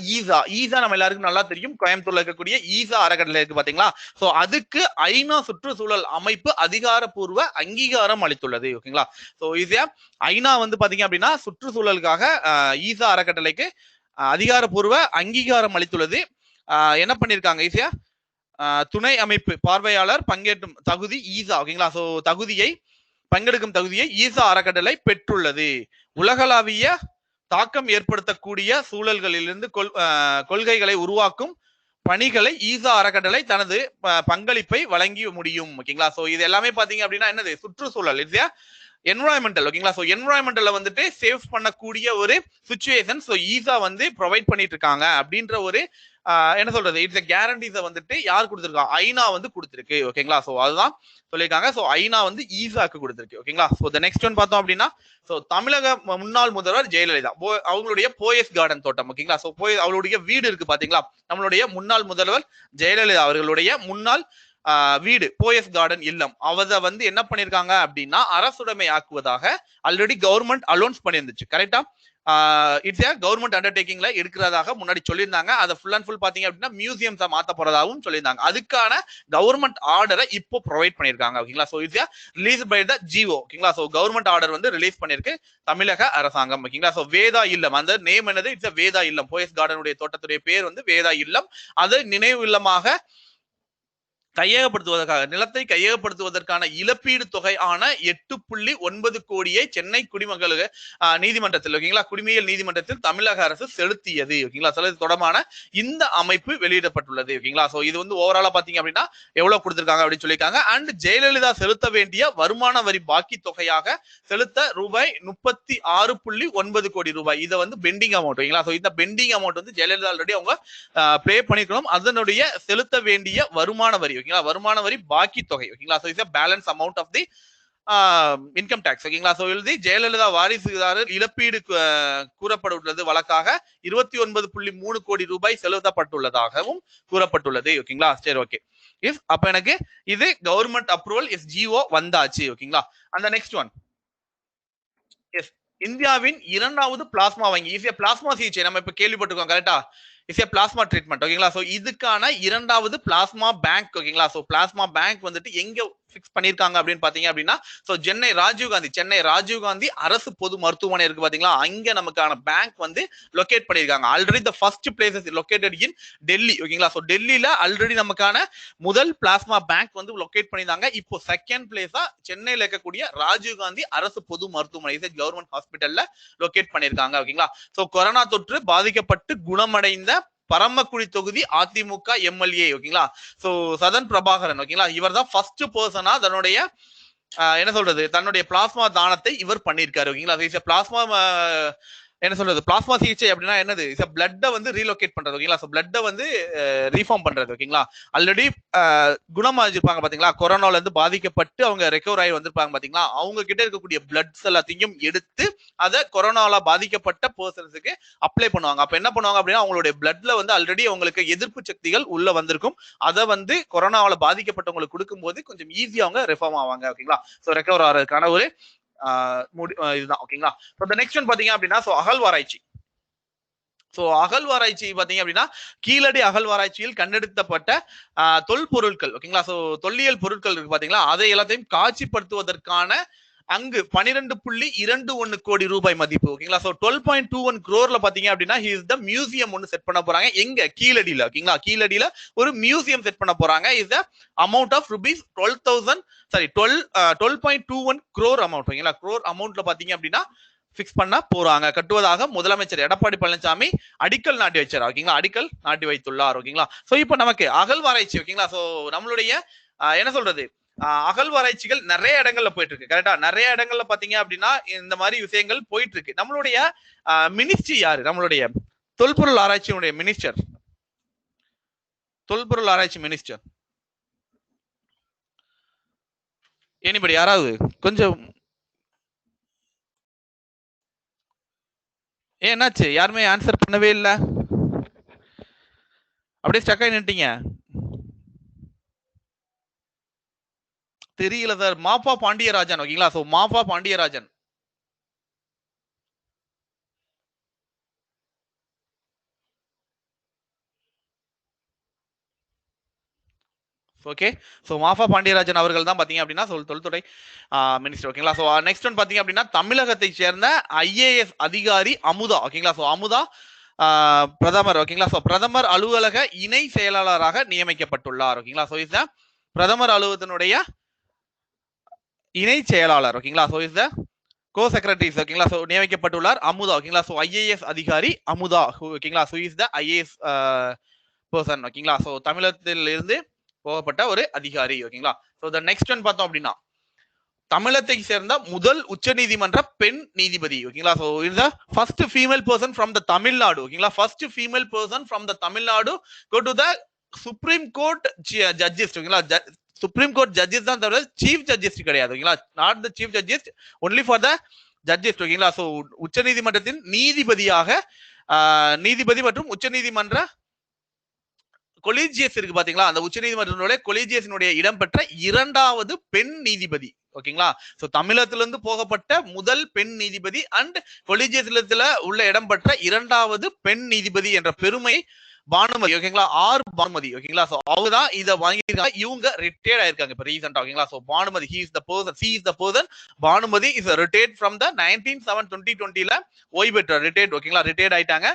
ஈசா நம்ம எல்லாருக்கும் நல்லா தெரியும். கோயம்புத்தூர்ல இருக்கக்கூடிய ஈசா அறக்கட்டளை இருக்கு பாத்தீங்களா, சோ அதுக்கு ஐநா சுற்றுச்சூழல் அமைப்பு அதிகாரப்பூர்வ அங்கீகாரம் அளித்துள்ளது. ஓகேங்களா, சோ இது ஐநா வந்து பாத்தீங்க அப்படின்னா சுற்றுச்சூழலுக்காக ஈசா அறக்கட்டளைக்கு அதிகாரப்பூர்வ அங்கீகாரம் அளித்துள்ளது. என்ன பண்ணிருக்காங்க ஈஸியா துணை அமைப்பு பார்வையாளர் பங்கேற்றும் தகுதி ஈசா. ஓகேங்களா, சோ பங்கெடுக்கும் தகுதியை ஈசா அறக்கட்டளை பெற்றுள்ளது. உலகளாவிய தாக்கம் ஏற்படுத்தக்கூடிய சூழல்களிலிருந்து கொள்கைகளை உருவாக்கும் பணிகளை ஈசா அறக்கட்டளை தனது பங்களிப்பை வழங்கி முடியும். ஓகேங்களா, சோ இது எல்லாமே பாத்தீங்க அப்படின்னா என்னது சுற்றுச்சூழல் இல்லையா, என்வரான்மெண்டல். ஓகேங்களா, சோ என்வரான்மெண்டல்ல வந்துட்டு சேவ் பண்ணக்கூடிய ஒரு சிச்சுவேஷன் சோ ஈசா வந்து ப்ரொவைட் பண்ணிட்டு இருக்காங்க அப்படின்ற ஒரு என்ன சொல்றது இட்ஸ் கேரண்டிஸை வந்துட்டு யார் கொடுத்திருக்கா, ஐநா வந்து கொடுத்திருக்கு. ஓகேங்களா, சோ அதுதான் சொல்லியிருக்காங்க. சோ ஐநா வந்து ஈசாக்கு கொடுத்திருக்கு. ஓகேங்களா, சோ தி நெக்ஸ்ட் ஒன் பார்த்தோம் அப்படின்னா சோ தமிழக முன்னாள் முதல்வர் ஜெயலலிதா அவங்களுடைய போயஸ் கார்டன் தோட்டம். ஓகேங்களா, சோ அவளுடைய வீடு இருக்கு பாத்தீங்களா, நம்மளுடைய முன்னாள் முதல்வர் ஜெயலலிதா அவர்களுடைய முன்னாள் வீடு போயஸ் கார்டன் இல்லம் அவத வந்து என்ன பண்ணிருக்காங்க அப்படின்னா அரசுடைமை ஆக்குவதாக ஆல்ரெடி கவர்மெண்ட் அலோன்ஸ் பண்ணிருந்துச்சு. கரெக்டா, இட்ஸ் கவர்மெண்ட் அண்டர்டேக்கிங்ல இருக்கிறதாக முன்னாடி சொல்லியிருந்தாங்க. அதை ஃபுல் அண்ட் ஃபுல் பாத்தீங்க அப்படின்னா மியூசியம்ஸா மாத்த போறதாகவும் சொல்லியிருந்தாங்க. அதுக்கான கவர்மெண்ட் ஆர்டரை இப்போ ப்ரொவைட் பண்ணிருக்காங்க. ஓகேங்களா, so it's release by the GO. ஓகேங்களா, சோ கவர்மெண்ட் ஆர்டர் வந்து ரிலீஸ் பண்ணிருக்கு தமிழக அரசாங்கம். ஓகேங்களா, சோ வேதா இல்லம் அந்த நேம் என்னது, இட்ஸ் வேதா இல்லம். போயஸ் கார்டனுடைய தோட்டத்துடைய பேர் வந்து வேதா இல்லம். அது நினைவு இல்லமாக கையகப்படுத்துவதற்காக நிலத்தை கையகப்படுத்துவதற்கான இழப்பீடு தொகை ஆன 8.9 கோடியை சென்னை குடிமக்கள் நீதிமன்றத்தில் ஓகேங்களா குடிமையியல் நீதிமன்றத்தில் தமிழக அரசு செலுத்தியது. ஓகேங்களா, செலுத்து தொடர்பான இந்த அமைப்பு வெளியிடப்பட்டுள்ளது. ஓகேங்களா, சோ இது வந்து ஓவராலா பாத்தீங்க அப்படின்னா எவ்வளவு கொடுத்திருக்காங்க அப்படின்னு சொல்லியிருக்காங்க. அண்ட் ஜெயலலிதா செலுத்த வேண்டிய வருமான வரி பாக்கி தொகையாக செலுத்த ரூபாய் 36.9 கோடி ரூபாய். இதை வந்து பெண்டிங் அமௌண்ட். ஓகேங்களா, சோ இந்த பெண்டிங் அமௌண்ட் வந்து ஜெயலலிதா ஆல்ரெடி அவங்க பே பண்ணிருக்கணும். அதனுடைய செலுத்த வேண்டிய வருமான வரி ஓகேங்களா வருமான வரி பாக்கி தொகை. ஓகேங்களா, so it's balance amount of the income tax. ஓகேங்களா, சோ எழுதி ஜெயலலிதா வாரிசுதாரர் இழப்பீடு கூறப்பட்டுள்ளது வழக்காக 29.3 கோடி ரூபாய் செலுத்தப்பட்டுள்ளதாகவும் கூறப்பட்டுள்ளது. ஓகேங்களா, சரி ஓகே. அப்ப எனக்கு இது கவர்மெண்ட் அப்ரூவல் ஜிஓ வந்தாச்சு. ஓகேங்களா, அந்த நெக்ஸ்ட் ஒன் இந்தியாவின் இரண்டாவது பிளாஸ்மா வங்கி. ஈஸியா பிளாஸ்மா சிகிச்சை நம்ம இப்ப கேள்விப்பட்டிருக்கோம், கரெக்டா? Is plasma treatment. ஓகேங்களா? சோ இதுக்கான இரண்டாவது பிளாஸ்மா பேங்க். ஓகேங்களா? சோ பிளாஸ்மா பேங்க் வந்துட்டு எங்க பிக்ஸ் பண்ணிருக்காங்க அப்படின்னு பாத்தீங்க அப்படின்னா, சோ சென்னை ராஜீவ்காந்தி அரசு பொது மருத்துவமனை இருக்கு பாத்தீங்களா, அங்க நமக்கான பேங்க் வந்து லொகேட் பண்ணிருக்காங்க. Already the first place is located இன் டெல்லி. ஓகேங்களா? சோ டெல்லியில ஆல்ரெடி நமக்கான முதல் பிளாஸ்மா பேங்க் வந்து லொகேட் பண்ணிருந்தாங்க. இப்போ செகண்ட் பிளேஸா சென்னையில இருக்கக்கூடிய ராஜீவ்காந்தி அரசு பொது மருத்துவமனை கவர்மெண்ட் ஹாஸ்பிட்டல்ல லொகேட் பண்ணிருக்காங்க. ஓகேங்களா? சோ கொரோனா தொற்று பாதிக்கப்பட்டு குணமடைந்த பரமக்குடி தொகுதி அதிமுக எம்எல்ஏ. ஓகேங்களா? சோ சதன் பிரபாகரன். ஓகேங்களா? இவர் தான் ஃபர்ஸ்ட் பர்சனா தன்னுடைய என்ன சொல்றது தன்னுடைய பிளாஸ்மா தானத்தை இவர் பண்ணியிருக்காரு. ஓகேங்களா? பிளாஸ்மா என்ன சொல்றது பிளாஸ்மா சிகிச்சை அப்படின்னா என்னது? பிளட்டை வந்து ரீலோகேட் பண்றது. ஓகேங்களா? சோ பிளட்டை வந்து ரீஃபார்ம் பண்றது. ஓகேங்களா? ஆல்ரெடி குணமாயிருப்பாங்க பாத்தீங்களா, கொரோனால இருந்து பாதிக்கப்பட்டு அவங்க ரெக்கவர் ஆகி வந்திருப்பாங்க பாத்தீங்களா, அவங்க கிட்ட இருக்கக்கூடிய பிளட்ஸ் எல்லாத்தையும் எடுத்து அதை கொரோனால பாதிக்கப்பட்ட பர்சன்ஸுக்கு அப்ளை பண்ணுவாங்க. அப்ப என்ன பண்ணுவாங்க அப்படின்னா, அவங்களுடைய பிளட்ல வந்து ஆல்ரெடி அவங்களுக்கு எதிர்ப்பு சக்திகள் உள்ள வந்திருக்கும். அதை வந்து கொரோனாவால பாதிக்கப்பட்டவங்களுக்கு கொடுக்கும்போது கொஞ்சம் ஈஸியா அவங்க ரெஃபார்ம் ஆவாங்க. ஓகேங்களா? சோ ரெக்கவர் ஆகிறதுக்கான ஒரு இதுதான். ஓகேங்களா? நெக்ஸ்ட் ஒன் பாத்தீங்க அப்படின்னா அகழ்வாராய்ச்சி. சோ அகழ்வாராய்ச்சி பாத்தீங்க அப்படின்னா, கீழடி அகழ்வாராய்ச்சியில் கண்டெடுக்கப்பட்ட தொல்பொருட்கள். ஓகேங்களா? சோ தொல்லியல் பொருட்கள் இருக்கு பாத்தீங்களா, அதை எல்லாத்தையும் காட்சிப்படுத்துவதற்கான அங்கு 12.21 கோடி ரூபாய் மதிப்பு. ஓகேங்களா? சோ 12.21 crore பாத்தீங்க அப்படின்னா இஸ் த மியூசியம் ஒன்னு செட் பண்ண போறாங்க. எங்க? கீழடியில. ஓகேங்களா? கீழடியில ஒரு மியூசியம் செட் பண்ண போறாங்க. Is the amount of rupees 12.21 crore amount. ஓகேங்களா? crore அமௌண்ட்ல பாத்தீங்க அப்படின்னா பிக்ஸ் பண்ண போறாங்க. கட்டுவதாக முதலமைச்சர் எடப்பாடி பழனிசாமி அடிக்கல் நாட்டி வச்சார். ஓகேங்களா? அடிக்கல் நாட்டி வைத்துள்ளார். ஓகேங்களா? சோ இப்போ நமக்கு அகழ்வாராய்ச்சி. ஓகேங்களா? சோ நம்மளுடைய என்ன சொல்றது அகழ்வாராய்ச்சிகள் நிறைய இடங்கள்ல போயிட்டு இருக்கு. கரெக்டா? நிறைய இடங்கள்ல பாத்தீங்க அப்படின்னா இந்த மாதிரி விஷயங்கள் போயிட்டு இருக்கு. நம்மளுடைய மினிஸ்ட்ரி யாரு? நம்மளுடைய தொல்பொருள் ஆராய்ச்சியினுடைய மினிஸ்டர், தொல்பொருள் ஆராய்ச்சி மினிஸ்டர் எனிபடி யாராவது கொஞ்சம் என்னாச்சு? யாருமே ஆன்சர் பண்ணவே இல்ல, அப்படியே ஸ்டக் ஆகி நின்ட்டீங்க. தெரியல சார். மாஃபா பாண்டியராஜன். ஓகேங்களா? So Mafoi Pandiarajan. Okay. So Mafoi Pandiarajan அவர்கள் தான் பாத்தீங்க அப்படின்னா தொல்துறை மினிஸ்டர். ஓகேங்களா? சோ நெக்ஸ்ட் ஒன் பாத்தீங்க அப்படின்னா தமிழகத்தை சேர்ந்த ஐஏஎஸ் அதிகாரி அமுதா. ஓகேங்களா? சோ அமுதா பிரதமர். ஓகேங்களா? சோ பிரதமர் அலுவலக இணை செயலாளராக நியமிக்கப்பட்டுள்ளார். ஓகேங்களா? சோ இஸ் பிரதமர் அலுவலகத்தினுடைய இணை செயலாளர். ஓகேங்களா? So is co secretaries. ஓகேங்களா? சோ நியமிக்கப்பட்டுள்ளார் அமுதா. ஓகேங்களா? சோ ஐஏஎஸ் அதிகாரி அமுதா. ஓகேங்களா? So is the IAS person. ஓகேங்களா? சோ தமிழகத்தில் இருந்து போகப்பட்ட ஒரு அதிகாரி. ஓகேங்களா? சோ த நெக்ஸ்ட் ஒன் பார்த்தோம் அப்படின்னா தமிழகத்தை சேர்ந்த முதல் உச்ச நீதிமன்ற பெண் நீதிபதி. ஓகேங்களா? So is first female person from the Tamil Nadu. ஓகேங்களா? First female person from the Tamil Nadu go to the supreme court judges. ஓகேங்களா? சுப்ரீம் கோர்ட் ஜட்ஜஸ் தான் தவிர சீஃப் ஜட்ஜஸ் கிடையாது. ஓகேங்களா? Not the chief judges, only for the judges. ஓகேங்களா? So உச்ச நீதிமன்றத்தின் நீதிபதியாக நீதிபதி மற்றும் உச்ச நீதிமன்ற கொலிஜியஸ் இருக்கு பாத்தீங்களா, அந்த உச்ச நீதிமன்றத்தினுடைய கொலிஜியஸினுடைய இடம்பெற்ற இரண்டாவது பெண் நீதிபதி. ஓகேங்களா? சோ தமிழகத்திலிருந்து போகப்பட்ட முதல் பெண் நீதிபதி அண்ட் கொலிஜியஸ்ல உள்ள இடம்பெற்ற இரண்டாவது பெண் நீதிபதி என்ற பெருமை பானுமதி. ஓகேங்களா? ஆர் பானுமதி. ஓகேங்களா? சோ அவங்கதான் இத வாங்கியிருக்காங்க. இவங்க ரிட்டையர்ட் ஆயிருக்காங்க இப்ப ரீசெண்டா. ஓகேங்களா? So Banumathi he is the person, she is the person. Banumathi is retired from the 19/7/2020ல ஓய்வு பெற்றார். ரிட்டையர்ட். ஓகேங்களா? ரிட்டையர்ட் ஆயிட்டாங்க.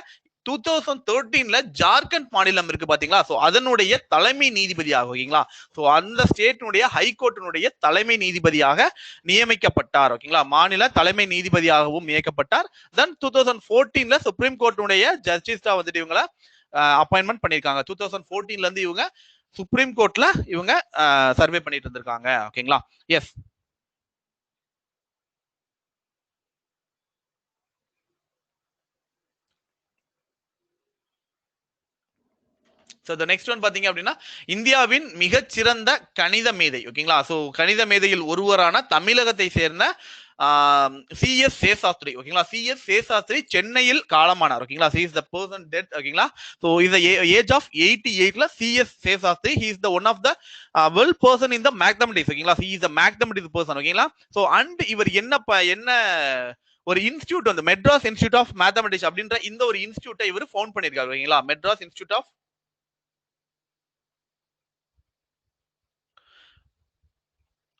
2013ல ஜார்க்கண்ட் மாநிலம் இருக்கு பாத்தீங்களா, சோ அதனுடைய தலைமை நீதிபதியாக. ஓகேங்களா? சோ அந்த ஸ்டேட்டினுடைய ஹைகோர்ட்டினுடைய தலைமை நீதிபதியாக நியமிக்கப்பட்டார். ஓகேங்களா? மாநில தலைமை நீதிபதியாகவும் நியமிக்கப்பட்டார். தென் 2014ல சுப்ரீம் கோர்ட்டினுடைய ஜஸ்டிஸா வந்துட்டு இவங்களை அப்பாயின்மெண்ட் பண்ணிருக்காங்க. 2014ல இருந்து இவங்க சுப்ரீம் கோர்ட்ல இவங்க சர்வே பண்ணிட்டு இருந்திருக்காங்க. ஓகேங்களா? S. So the next one பாத்தீங்க அப்படின்னா இந்தியாவின் மிகச்சிறந்த கணித மேதை. ஓகேங்களா? சோ கணித மேதையில் ஒருவரான தமிழகத்தை சேர்ந்த CS சேஷாஸ்திரி. ஓகேங்களா? CS சேஷாஸ்திரி சென்னையில் காலமானார். ஓகேங்களா? he is the person dead. ஓகேங்களா? so is the age of 88ல CS Sesha Sastri he is the one of the well person in the mathematics. ஓகேங்களா? he is the mathematics person. ஓகேங்களா? so and இவர் என்ன ஒரு இன்ஸ்டியூட் வந்து மெட்ராஸ் இன்ஸ்டியூட் ஆஃப் மேத்தமெட்டிக்ஸ் அப்படின்ற இந்த ஒரு இன்ஸ்டியூட்டை இவர் ஃபவுண்ட் பண்ணிருக்காரு ஓகேங்களா. மெட்ராஸ் இன்ஸ்டியூட் ஆஃப்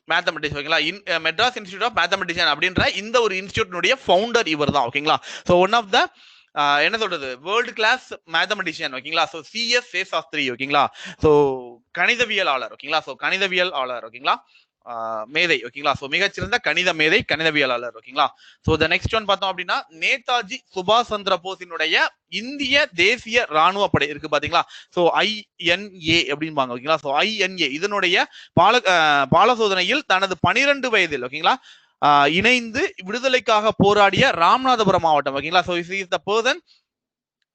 மேத்தமெட்டிக்ஸ் ஓகேங்களா. மெட்ராஸ் இன்ஸ்டியூட் ஆஃப் மேத்தமெட்டிஷியன் அப்படின்ற இந்த ஒரு இன்ஸ்டியூட்னுடைய ஃபவுண்டர் இவர் தான் ஓகேங்களா. ஸோ ஒன் ஆஃப் த என்ன சொல்றது வேர்ல்டு கிளாஸ் மேத்தமெட்டிஷியன் ஓகேங்களா. ஸோ சிஎஸ் சேஷாஸ்திரி ஓகேங்களா. ஸோ கணிதவியலாளர் ஓகேங்களா. ஸோ கணிதவியலாளர் ஓகேங்களா, மேதை ஓகேங்களா. சோ மிகச்சிறந்த கணித மேதை, கணிதவியலாளர் ஓகேங்களா. சோ த நெக்ஸ்ட் ஒன் பார்த்தோம் அப்படின்னா நேதாஜி சுபாஷ் சந்திர போஸினுடைய இந்திய தேசிய ராணுவ படை இருக்கு பாத்தீங்களா. சோ INA அப்படின்பாங்க ஓகேங்களா. சோ INA இதனுடைய பால சோதனையில் தனது 12 வயதில் ஓகேங்களா இணைந்து விடுதலைக்காக போராடிய ராமநாதபுரம் மாவட்டம் ஓகேங்களா. So is the person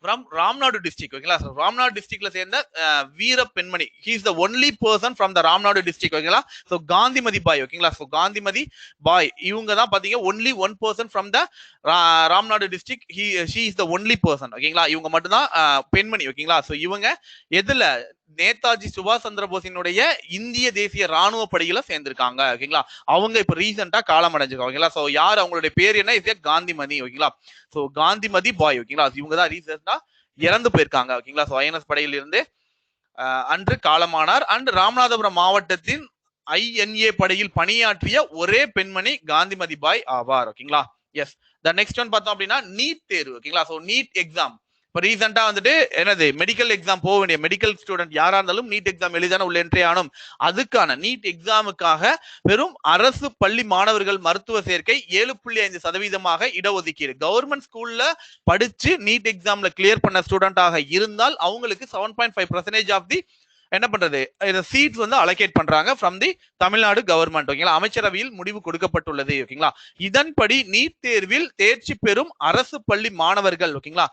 from Ramnadu district ஓகேங்களா. So Ramnadu districtல சேர்ந்த வீர பெண்மணி. He is the only person from the Ramnadu district ஓகேங்களா. So காந்திமதி பாய் ஓகேங்களா. So காந்திமதி பாய் இவங்க தான் பாத்தீங்க only one person from the Ramnadu district. She is the only person ஓகேங்களா. இவங்க மட்டும் தான் பெண்மணி ஓகேங்களா. So இவங்க எதுல நேதாஜி சுபாஷ் சந்திர போஸினுடைய இந்திய தேசிய ராணுவ படையில சேர்ந்திருக்காங்க ஓகேங்களா. அவங்க இப்ப ரீசெண்டா காலம் அடைஞ்சிருக்காங்க ஓகேங்களா. சோ யார் அவங்களுடைய பேர் என்ன இஸ் காந்திமதி ஓகேங்களா. சோ காந்திமதி பாய் ஓகேங்களா. இவங்க தான் ரீசெண்டா இறந்து போயிருக்காங்க ஓகேங்களா. சோ INS படையில இருந்து அன்று காலமானார். அண்ட் ராமநாதபுரம் மாவட்டத்தின் INA படையில் பணியாற்றிய ஒரே பெண்மணி காந்திமதி பாய் ஆவார் ஓகேங்களா. எஸ் த நெக்ஸ்ட் ஒன் பார்த்தோம் அப்படின்னா நீட் தேர்வு ஓகேங்களா. சோ நீட் எக்ஸாம் இப்போ ரீசெண்டா வந்துட்டு என்னது மெடிக்கல் எக்ஸாம் போக வேண்டிய மெடிக்கல் ஸ்டூடெண்ட் யாரா இருந்தாலும் நீட் எக்ஸாம் எழுதான உள்ள என்ட்ரி ஆனும். அதுக்கான நீட் எக்ஸாமுக்காக வெறும் அரசு பள்ளி மாணவர்கள் மருத்துவ சேர்க்கை 7.5% இடஒதுக்கீடு. கவர்மெண்ட் ஸ்கூல்ல படிச்சு நீட் எக்ஸாம்ல கிளியர் பண்ண ஸ்டூடெண்டாக இருந்தால் அவங்களுக்கு 7.5% ஆஃப் தி என்ன பண்றது சீட்ஸ் வந்து அலோகேட் பண்றாங்க ஃப்ரம் தி தமிழ்நாடு கவர்மெண்ட் ஓகேங்களா. அமைச்சரவையில் முடிவு கொடுக்கப்பட்டுள்ளது ஓகேங்களா. இதன்படி நீட் தேர்வில் தேர்ச்சி பெறும் அரசு பள்ளி மாணவர்கள் ஓகேங்களா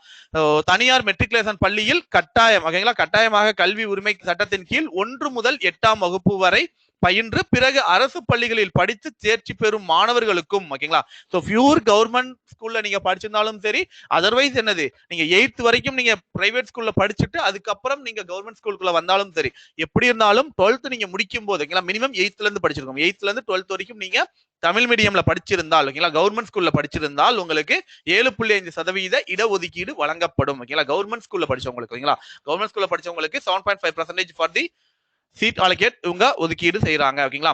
தனியார் மெட்ரிகுலேஷன் பள்ளியில் கட்டாயம் ஓகேங்களா கட்டாயமாக கல்வி உரிமை சட்டத்தின் கீழ் 1 முதல் 8ஆம் வகுப்பு வரை பயின்று பிறகு அரசு பள்ளிகளில் படித்து தேர்ச்சி பெறும் மாணவர்களுக்கும் ஓகேங்களா. சோ பியூர் கவர்மெண்ட் ஸ்கூல்ல நீங்க படிச்சிருந்தாலும் சரி, அதர்வைஸ் என்னது நீங்க 8th வரைக்கும் நீங்க பிரைவேட் ஸ்கூல்ல படிச்சுட்டு அதுக்கப்புறம் நீங்க கவர்மெண்ட் ஸ்கூலுக்குள்ள வந்தாலும் சரி, எப்படி இருந்தாலும் 12th நீங்க முடிக்கும் போது ஓகேங்களா மினிமம் 8th இருந்து படிச்சிருக்கோம். 8th இருந்து 12th வரைக்கும் நீங்க தமிழ் மீடியம்ல படிச்சிருந்தால் ஓகேங்களா கவர்மெண்ட் ஸ்கூல்ல படிச்சிருந்தால் உங்களுக்கு 7.5% இடஒதுக்கீடு வழங்கப்படும் ஓகேங்களா. கவர்மெண்ட் ஸ்கூல்ல படிச்சவங்களுக்கு ஓகேங்களா. கவர்மெண்ட் ஸ்கூல்ல படிச்சவங்களுக்கு 7.5% ஃபார் தி சீட் அலோகேட் இவங்க ஒதுக்கீடு செய்யறாங்க ஓகேங்களா.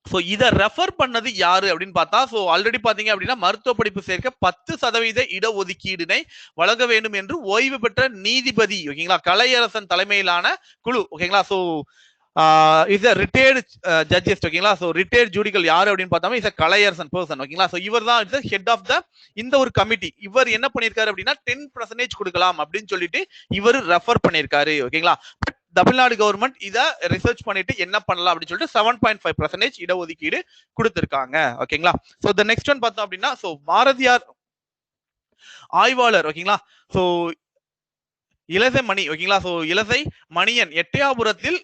சோ இத ரெஃபர் பண்ணது யாரு அப்படின்னு பார்த்தா சோ ஆல்ரெடி பாத்தீங்க அப்படின்னா மருத்துவ படிப்பு சேர்க்க 10% இடஒதுக்கீடினை வழங்க வேண்டும் என்று ஓய்வு பெற்ற நீதிபதி ஓகேங்களா கலையரசன் தலைமையிலான குழு ஓகேங்களா. So is a retired judges ஓகேங்களா. சோ ரிட்டையர்ட் ஜுடிஷியல் யாரு அப்படின்னு பார்த்தா இஸ் a கலையரசன் பர்சன் ஓகேங்களா. சோ இவர் தான் இஸ் ஹெட் ஆஃப் த இந்த ஒரு கமிட்டி. இவர் என்ன பண்ணிருக்காரு அப்படின்னா 10% கொடுக்கலாம் அப்படின்னு சொல்லிட்டு இவர் ரெஃபர் பண்ணிருக்காரு ஓகேங்களா. தமிழ்நாடு கவர்மெண்ட் இத ரிசர்ச் பண்ணிட்டு என்ன பண்ணலாம் அப்படின்னு சொல்லிட்டு 7.5% இடஒதுக்கீடு கொடுத்திருக்காங்க ஓகேங்களா. சோ தி நெக்ஸ்ட் ஒன் பார்த்தோம் அப்படின்னா சோ பாரதியார் ஆய்வாளர் ஓகேங்களா. சோ இலசை மணி ஓகேங்களா. சோ இலசை மணியன் எட்டயாபுரத்தில்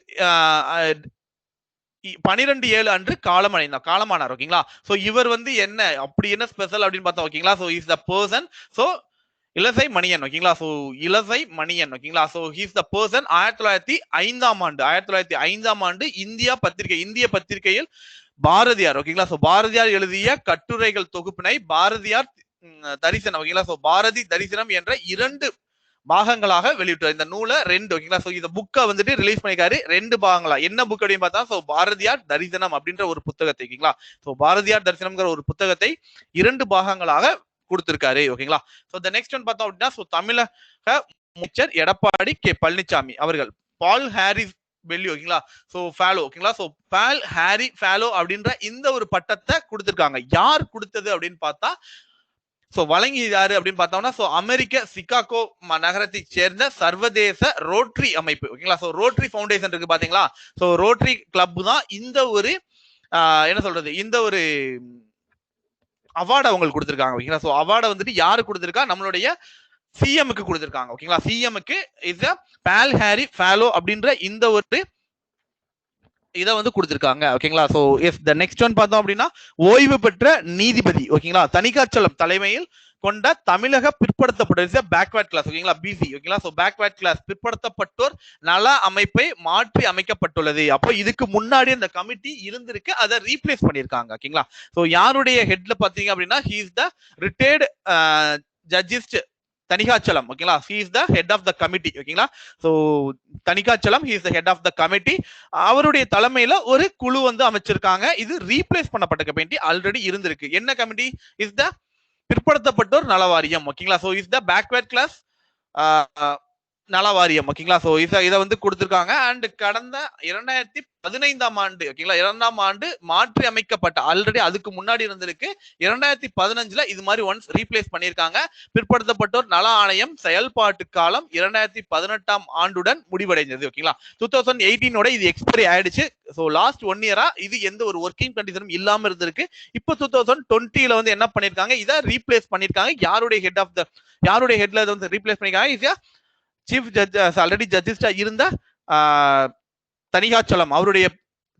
12/7 அன்று காலமானார் ஓகேங்களா. சோ இவர் வந்து என்ன அப்படி என்ன ஸ்பெஷல் அப்படின்னு பார்த்தோம் ஓகேங்களா. So is the person so Ilasai Maniyan ஓகேங்களா. சோ இலசை மணியன் ஓகேங்களா. So he is the person 1905ஆம் ஆண்டு இந்திய பத்திரிகையில் பாரதியார் ஓகேங்களா. சோ பாரதியார் எழுதிய கட்டுரைகள் தொகுப்பினை பாரதியார் தரிசனம் ஓகேங்களா. சோ பாரதி தரிசனம் என்ற 2 பாகங்களாக வெளியிட்டார். இந்த நூலை 2 ஓகேங்களா. சோ இந்த புக்கை வந்துட்டு ரிலீஸ் பண்ணிருக்காரு 2 பாகங்களா. என்ன புக் அப்படின்னு பார்த்தா சோ பாரதியார் தரிசனம் அப்படின்ற ஒரு புத்தகத்தை ஓகேங்களா. சோ பாரதியார் தரிசனம்ங்கிற ஒரு புத்தகத்தை 2 பாகங்களாக கொடுத்திருக்காரு ஓகேங்களா. சோ தி நெக்ஸ்ட் ஒன் பார்த்தோம் அப்படின்னா சோ தமிழக முதலமைச்சர் எடப்பாடி கே பழனிசாமி அவர்கள் பால் ஹாரிஸ் பெல்லி ஓகேங்களா. சோ ஃபேலோ ஓகேங்களா. சோ பால் ஹாரி ஃபேலோ அப்படின்ற இந்த ஒரு பட்டத்தை கொடுத்திருக்காங்க. யார் கொடுத்தது அப்படின்னு பார்த்தா சோ வழங்கி யாரு அப்படின்னு பார்த்தோம்னா சோ அமெரிக்க சிகாகோ நகரத்தை சேர்ந்த சர்வதேச ரோட்டரி அமைப்பு ஓகேங்களா. சோ ரோட்டரி ஃபவுண்டேஷன் இருக்கு பாத்தீங்களா. சோ ரோட்டரி கிளப் தான் இந்த ஒரு என்ன சொல்றது இந்த ஒரு அவார்டு அவங்களுக்கு கொடுத்திருக்காங்க ஓகேங்களா. சோ அவார்டை வந்துட்டு யாரு கொடுத்திருக்கா நம்மளுடைய சிஎம்க்கு கொடுத்திருக்காங்க ஓகேங்களா. சிஎம்க்கு இஸ் பால் ஹாரி ஃபேலோ அப்படின்ற இந்த ஒரு இதை வந்து கொடுத்திருக்காங்க ஓகேங்களா. So S the next one பார்த்தோம் அப்படின்னா ஓய்வு பெற்ற நீதிபதி ஓகேங்களா தணிகாச்சலம் தலைமையில் கொண்ட தமிழக பிற்படுத்தப்பட்ட பேக்வர்ட் கிளாஸ் ஓகேங்களா, பிசி ஓகேங்களா. சோ பேக்வர்ட் கிளாஸ் பிற்படுத்தப்பட்டோர் நல அமைப்பை மாற்றி அமைக்கப்பட்டுள்ளது. அப்போ இதுக்கு முன்னாடி அந்த கமிட்டி இருந்திருக்கு, அதை ரீப்ளேஸ் பண்ணிருக்காங்க ஓகேங்களா. சோ யாருடைய ஹெட்ல பாத்தீங்க அப்படின்னா he is the retired ஜட்ஜிஸ்ட் Thanigachalam ஓகேங்களா. he is the head of the committee ஓகேங்களா. So Thanigachalam he is the head of the committee. அவருடைய தலைமையில ஒரு குழு வந்து அமைச்சிருக்காங்க. இது ரீப்ளேஸ் பண்ணப்பட்ட கமிட்டி ஆல்ரெடி இருந்திருக்கு. என்ன கமிட்டி? இஸ் த பிற்படுத்தப்பட்டோர் நல வாரியம் ஓகேங்களா. So is the backward class நல வாரியம் ஓகேங்களா. சோ இதை வந்து கொடுத்திருக்காங்க. அண்ட் கடந்த 2015 ஆண்டு ஓகேங்களா, 2ஆம் ஆண்டு மாற்றி அமைக்கப்பட்ட, ஆல்ரெடி அதுக்கு முன்னாடி இருந்திருக்கு, 2015 இது மாதிரி ஒன்ஸ் ரீப்ளேஸ் பண்ணியிருக்காங்க. பிற்படுத்தப்பட்டோர் நல ஆணையம் செயல்பாட்டு காலம் 2018ஆம் ஆண்டுடன் முடிவடைந்தது ஓகேங்களா. 2018 இது எக்ஸ்பைரி ஆயிடுச்சு. சோ லாஸ்ட் 1 இயரா இது எந்த ஒரு ஒர்க்கிங் கண்டிஷனும் இல்லாம இருந்திருக்கு. இப்போ 2020 வந்து என்ன பண்ணிருக்காங்க, இதை ரீப்ளேஸ் பண்ணிருக்காங்க. யாருடைய ஹெட்ல வந்து ரீப்ளேஸ் பண்ணிருக்காங்க? சீஃப் ஜட்ஜ் ஆல்ரெடி ஜட்ஜிஸ்டா இருந்த தணிகாச்சலம் அவருடைய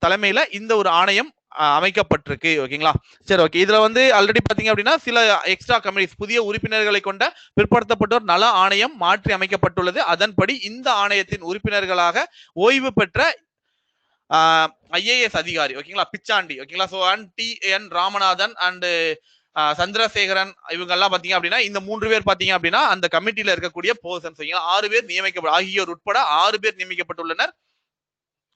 தலைமையில இந்த ஒரு ஆணையம் அமைக்கப்பட்டிருக்கு ஓகேங்களா. சரி ஓகே. இதுல வந்து ஆல்ரெடி பாத்தீங்க அப்படின்னா சில எக்ஸ்ட்ரா கமிட்டிஸ், புதிய உறுப்பினர்களை கொண்ட பிற்படுத்தப்பட்டோர் நல ஆணையம் மாற்றி அமைக்கப்பட்டுள்ளது. அதன்படி இந்த ஆணையத்தின் உறுப்பினர்களாக ஓய்வு பெற்ற ஐஏஎஸ் அதிகாரி ஓகேங்களா, பிச்சாண்டி ஓகேங்களா. So and TN. Ramanathan and Chandrasekaran இவங்க எல்லாம் பாத்தீங்க அப்படின்னா இந்த 3 பேர் பாத்தீங்க அப்படின்னா அந்த கமிட்டியில இருக்கக்கூடிய பர்சன்ஸ் 6 பேர் நியமிக்கப்பட்ட ஆகியோர் உட்பட 6 பேர் நியமிக்கப்பட்டுள்ளனர்.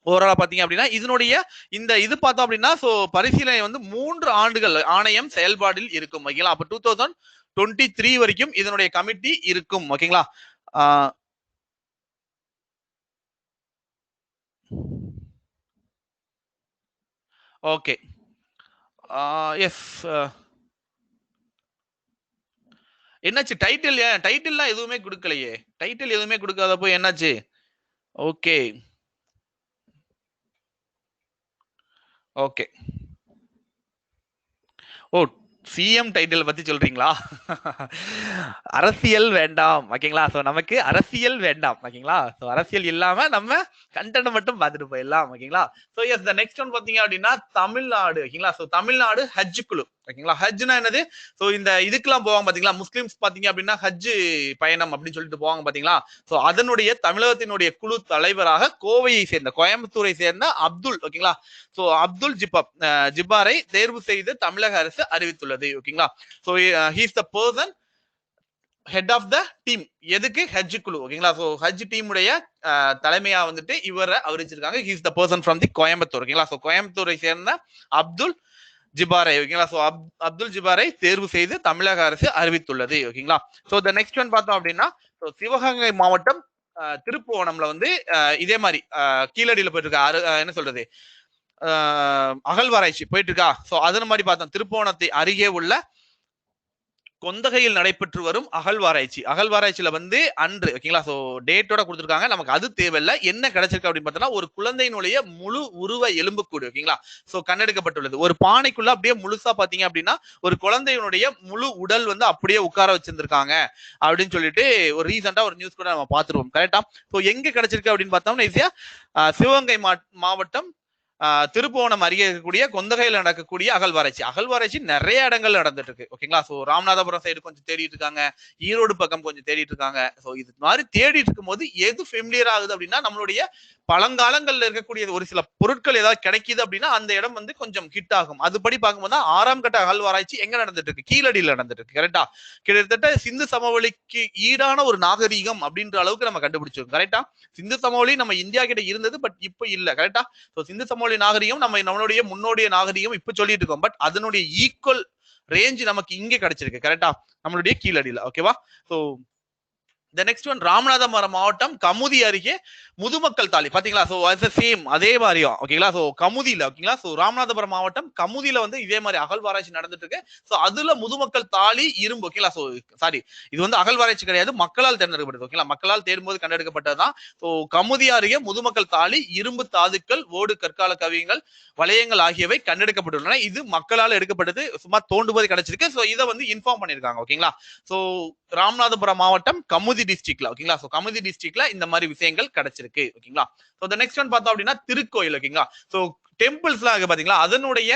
ஓவராலா பாத்தீங்க அப்படின்னா இதனுடைய இந்த இது பார்த்தோம் அப்படின்னா சோ பரிசீலனை வந்து 3 ஆண்டுகள் ஆணையம் செயல்பாடில் இருக்கும் ஓகேங்களா. அப்ப 2023 வரைக்கும் இதனுடைய கமிட்டி இருக்கும் ஓகேங்களா. Okay yes. என்னாச்சு டைட்டில்லாம் எதுவுமே கொடுக்கலையே, டைட்டில் எதுவுமே கொடுக்காதப்போ என்னாச்சு? Okay okay. Oh CM title பத்தி சொல்றீங்களா? அரசியல் வேண்டாம் ஓகேங்களா. சோ நமக்கு அரசியல் வேண்டாம் ஓகேங்களா. சோ அரசியல் இல்லாம நம்ம கண்டென்ட் மட்டும் பார்த்துட்டு போயிடலாம் ஓகேங்களா. So S the next one பாத்தீங்க அப்படின்னா தமிழ்நாடு ஓகேங்களா. சோ தமிழ்நாடு ஹஜ் குழு ஓகேங்களா. ஹஜ்னா என்னது? சோ இந்த இதுக்கெல்லாம் போவாங்க பாத்தீங்களா, முஸ்லிம்ஸ் பாத்தீங்க அப்படின்னா ஹஜ் பயணம் அப்படின்னு சொல்லிட்டு போவாங்க பாத்தீங்களா. சோ அதனுடைய தமிழகத்தினுடைய குழு தலைவராக கோவையை சேர்ந்த, கோயம்புத்தூரை சேர்ந்த அப்துல் ஓகேங்களா. சோ அப்துல் ஜிப்பாரை தேர்வு செய்து தமிழக அரசு அறிவித்துள்ளது ஓகேங்களா. So he is the person head of the team. எதுக்கு? ஹஜ் குழு ஓகேங்களா. சோ ஹஜ் டீம் உடைய தலைமையா வந்துட்டு இவரை அறிவிச்சிருக்காங்க. He is the person from the Coimbatore ஓகேங்களா. சோ கோயம்புத்தூரை சேர்ந்த அப்துல் ஜிபாரை ஓகேங்களா. சோ அப்துல் ஜிபாரை தேர்வு செய்து தமிழக அரசு அறிவித்துள்ளது ஓகேங்களா. சோ த நெக்ஸ்ட் ஒன் பார்த்தோம் அப்படின்னா சிவகங்கை மாவட்டம் திருப்புவனம்ல வந்து இதே மாதிரி கீழடியில போயிட்டு இருக்கா, என்ன சொல்றது, அகழ்வாராய்ச்சி போயிட்டு இருக்கா. சோ அதன் மாதிரி பார்த்தோம் திருப்புவனத்தை அருகே உள்ள கொந்தகையில் நடைபெற்று வரும் அகழ்வாராய்ச்சியில வந்து அன்று ஓகேங்களா. சோ டேட்டோட கொடுத்துருக்காங்க. நமக்கு அது தேவையில்லை. என்ன கிடைச்சிருக்கு அப்படின்னு பார்த்தோம்னா ஒரு குழந்தையினுடைய முழு உருவ எலும்புக்கூடு ஓகேங்களா. சோ கண்டெடுக்கப்பட்டுள்ளது. ஒரு பானைக்குள்ள அப்படியே முழுசா பாத்தீங்க அப்படின்னா ஒரு குழந்தையினுடைய முழு உடல் வந்து அப்படியே உட்கார வச்சிருந்திருக்காங்க அப்படின்னு சொல்லிட்டு ஒரு ரீசெண்டா ஒரு நியூஸ் கூட நம்ம பார்த்துருவோம் கரெக்டா. சோ எங்க கிடைச்சிருக்கு அப்படின்னு பார்த்தோம்னா ஈஸியா சிவகங்கை மாவட்டம் திருப்புவனம் அருகே இருக்கக்கூடிய கொந்தகையில் நடக்கக்கூடிய அகழ்வாராய்ச்சி நிறைய இடங்கள் நடந்துட்டு இருக்கு ஓகேங்களா. சோ ராமநாதபுரம் சைடு கொஞ்சம் தேடிட்டு இருக்காங்க, ஈரோடு பக்கம் கொஞ்சம் தேடிட்டு இருக்காங்க. சோ இது மாதிரி தேடிட்டு இருக்கும் போது எது ஃபெமிலியர் ஆகுது அப்படின்னா நம்மளுடைய பழங்காலங்கள்ல இருக்கக்கூடிய ஒரு சில பொருட்கள் ஏதாவது கிடைக்குது அப்படின்னா அந்த இடம் வந்து கொஞ்சம் ஹிட் ஆகும். அதுபடி பார்க்கும்போது 6ஆம் கட்ட அகழ்வாராய்ச்சி எங்க நடந்துட்டு இருக்கு? கீழடியில் நடந்துட்டு இருக்கு கரெக்டா. கிட்டத்தட்ட சிந்து சமவெளிக்கு ஈடான ஒரு நாகரீகம் அப்படின்ற அளவுக்கு நம்ம கண்டுபிடிச்சிருக்கோம் கரெக்டா. சிந்து சமவெளி நம்ம இந்தியா கிட்ட இருந்தது, பட் இப்ப இல்ல கரெக்டா. சோ சிந்து சமவெளி நாகரிகம் நம்மளுடைய முன்னோடிய நாகரிகம் இப்ப சொல்லிட்டு இருக்கோம். பட் அதனுடைய ஈக்குவல் ரேஞ்ச் நமக்கு இங்க கிடைச்சிருக்கு கரெக்டா, நம்மளுடைய கீழடியில ஓகேவா. So The next one Ramanathapuram மாவட்டம் கமுதி அருகே முதுமக்கள் தாலி பாத்தீங்களா. சோ சேம் அதே மாதிரியும் ஓகேங்களா. சோ கமுதியில ஓகேங்களா. சோ ராமநாதபுரம் மாவட்டம் கமுதியில வந்து இதே மாதிரி அகழ்வாராய்ச்சி நடந்துட்டு இருக்கு. சோ அதுல முதுமக்கள் தாலி இரும்பு ஓகேங்களா. சோ சாரி இது வந்து அகழ்வாராய்ச்சி கிடையாது, மக்களால் தேர்ந்தெடுக்கப்பட்டது ஓகேங்களா. மக்களால் தேடும்போது கண்டெடுக்கப்பட்டதுதான். சோ கமுதி அருகே முதுமக்கள் தாலி இரும்பு தாதுக்கள் ஓடு கற்கால கவியங்கள் வளையங்கள் ஆகியவை கண்டெடுக்கப்பட்டுள்ளன. இது மக்களால் எடுக்கப்பட்டது, சும்மா தோண்டும்போது கிடைச்சிருக்கு. சோ இதை வந்து இன்ஃபார்ம் பண்ணிருக்காங்க ஓகேங்களா. சோ ராமநாதபுரம் மாவட்டம் கமுதி டிஸ்ட்ரிக்ட்ல ஓகேங்களா. சோ கமுதி டிஸ்ட்ரிக்ட்ல இந்த மாதிரி விஷயங்கள் கிடைச்சிருக்கு ஓகேங்களா. சோ தி நெக்ஸ்ட் ஒன் பார்த்தோம் அப்படின்னா திருக்கோயில் ஓகேங்களா. சோ டெம்பிள்ஸ்லாம் இருக்கு பாத்தீங்களா, அதனுடைய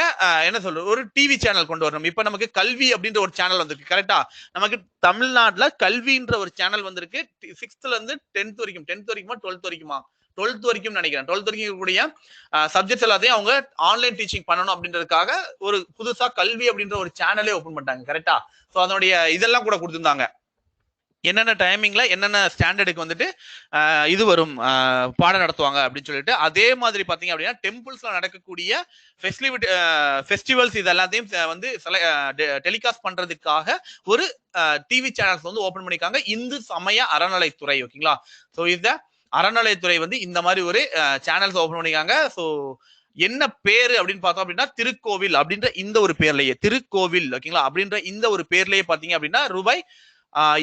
என்ன சொல்றது ஒரு டிவி சேனல் கொண்டு வரணும். இப்ப நமக்கு கல்வி அப்படின்ற ஒரு சேனல் வந்திருக்கு கரெக்டா. நமக்கு தமிழ்நாட்டுல கல்வின்ற ஒரு சேனல் வந்திருக்கு. 6th இருந்து 10th வரைக்கும், 10th வரைக்குமா 12th வரைக்குமா 12th வரைக்கும் நினைக்கிறேன். 12th வரைக்கும் இருக்கக்கூடிய சப்ஜெக்ட்ஸ் எல்லாத்தையும் அவங்க ஆன்லைன் டீச்சிங் பண்ணணும் அப்படின்றதுக்காக ஒரு புதுசா கல்வி அப்படின்ற ஒரு சேனலே ஓபன் பண்ணிட்டாங்க கரெக்டா. சோ அதனுடைய இதெல்லாம் கூட கொடுத்திருந்தாங்க, என்னென்ன டைமிங்ல என்னென்ன ஸ்டாண்டர்டுக்கு வந்துட்டு இது வரும் பாடம் நடத்துவாங்க அப்படின்னு சொல்லிட்டு. அதே மாதிரி பாத்தீங்க அப்படின்னா டெம்பிள்ஸ்ல நடக்கக்கூடிய ஃபெஸ்டிவல்ஸ் இது எல்லாத்தையும் வந்து டெலிகாஸ்ட் பண்றதுக்காக ஒரு டிவி சேனல்ஸ் வந்து ஓபன் பண்ணிருக்காங்க, இந்து சமய அறநிலைத்துறை. ஓகேங்களா. சோ இந்த அறநிலைத்துறை வந்து இந்த மாதிரி ஒரு சேனல்ஸ் ஓபன் பண்ணிருக்காங்க. சோ என்ன பேரு அப்படின்னு பார்த்தோம் அப்படின்னா திருக்கோவில் அப்படின்ற இந்த ஒரு பேர்லயே, திருக்கோவில் ஓகேங்களா அப்படின்ற இந்த ஒரு பேர்லயே பாத்தீங்க அப்படின்னா ரூபாய்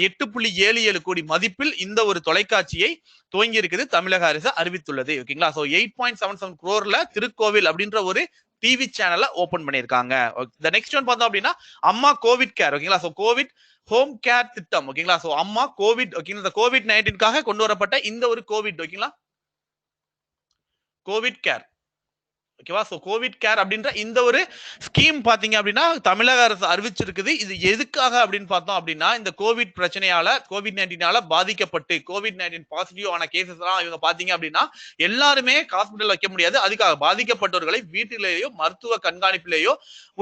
8.77 கோடி மதிப்பில் இந்த ஒரு தொலைக்காட்சியை துவங்கி இருக்குது தமிழக அரசு அறிவித்துள்ளது. ஓகேங்களா. சோ 8.77 crore திருக்கோவில் அப்படின்ற ஒரு டிவி சேனலை ஓபன் பண்ணிருக்காங்க. நெக்ஸ்ட் ஒன் பார்த்தோம் அப்படின்னா அம்மா கோவிட் கேர். ஓகேங்களா. சோ கோவிட் ஹோம் கேர் திட்டம். ஓகேங்களா. சோ அம்மா கோவிட் ஓகேங்களா, இந்த COVID-19க்காக கொண்டு வரப்பட்ட இந்த ஒரு கோவிட் ஓகேங்களா கோவிட் கேர். ஓகேவா. சோ கோவிட் கேர் அப்படின்ற இந்த ஒரு ஸ்கீம் பாத்தீங்க அப்படின்னா தமிழக அரசு அறிவிச்சிருக்குது. இது எதுக்காக அப்படின்னு பார்த்தோம் அப்படின்னா இந்த கோவிட் பிரச்சனையால COVID-19 பாதிக்கப்பட்டு COVID-19 பாசிட்டிவ் ஆன கேசஸ் எல்லாம் இவங்க பாத்தீங்க அப்படின்னா எல்லாருமே ஹாஸ்பிட்டல் வைக்க முடியாது, அதுக்காக பாதிக்கப்பட்டவர்களை வீட்டிலேயோ மருத்துவ கண்காணிப்பிலேயோ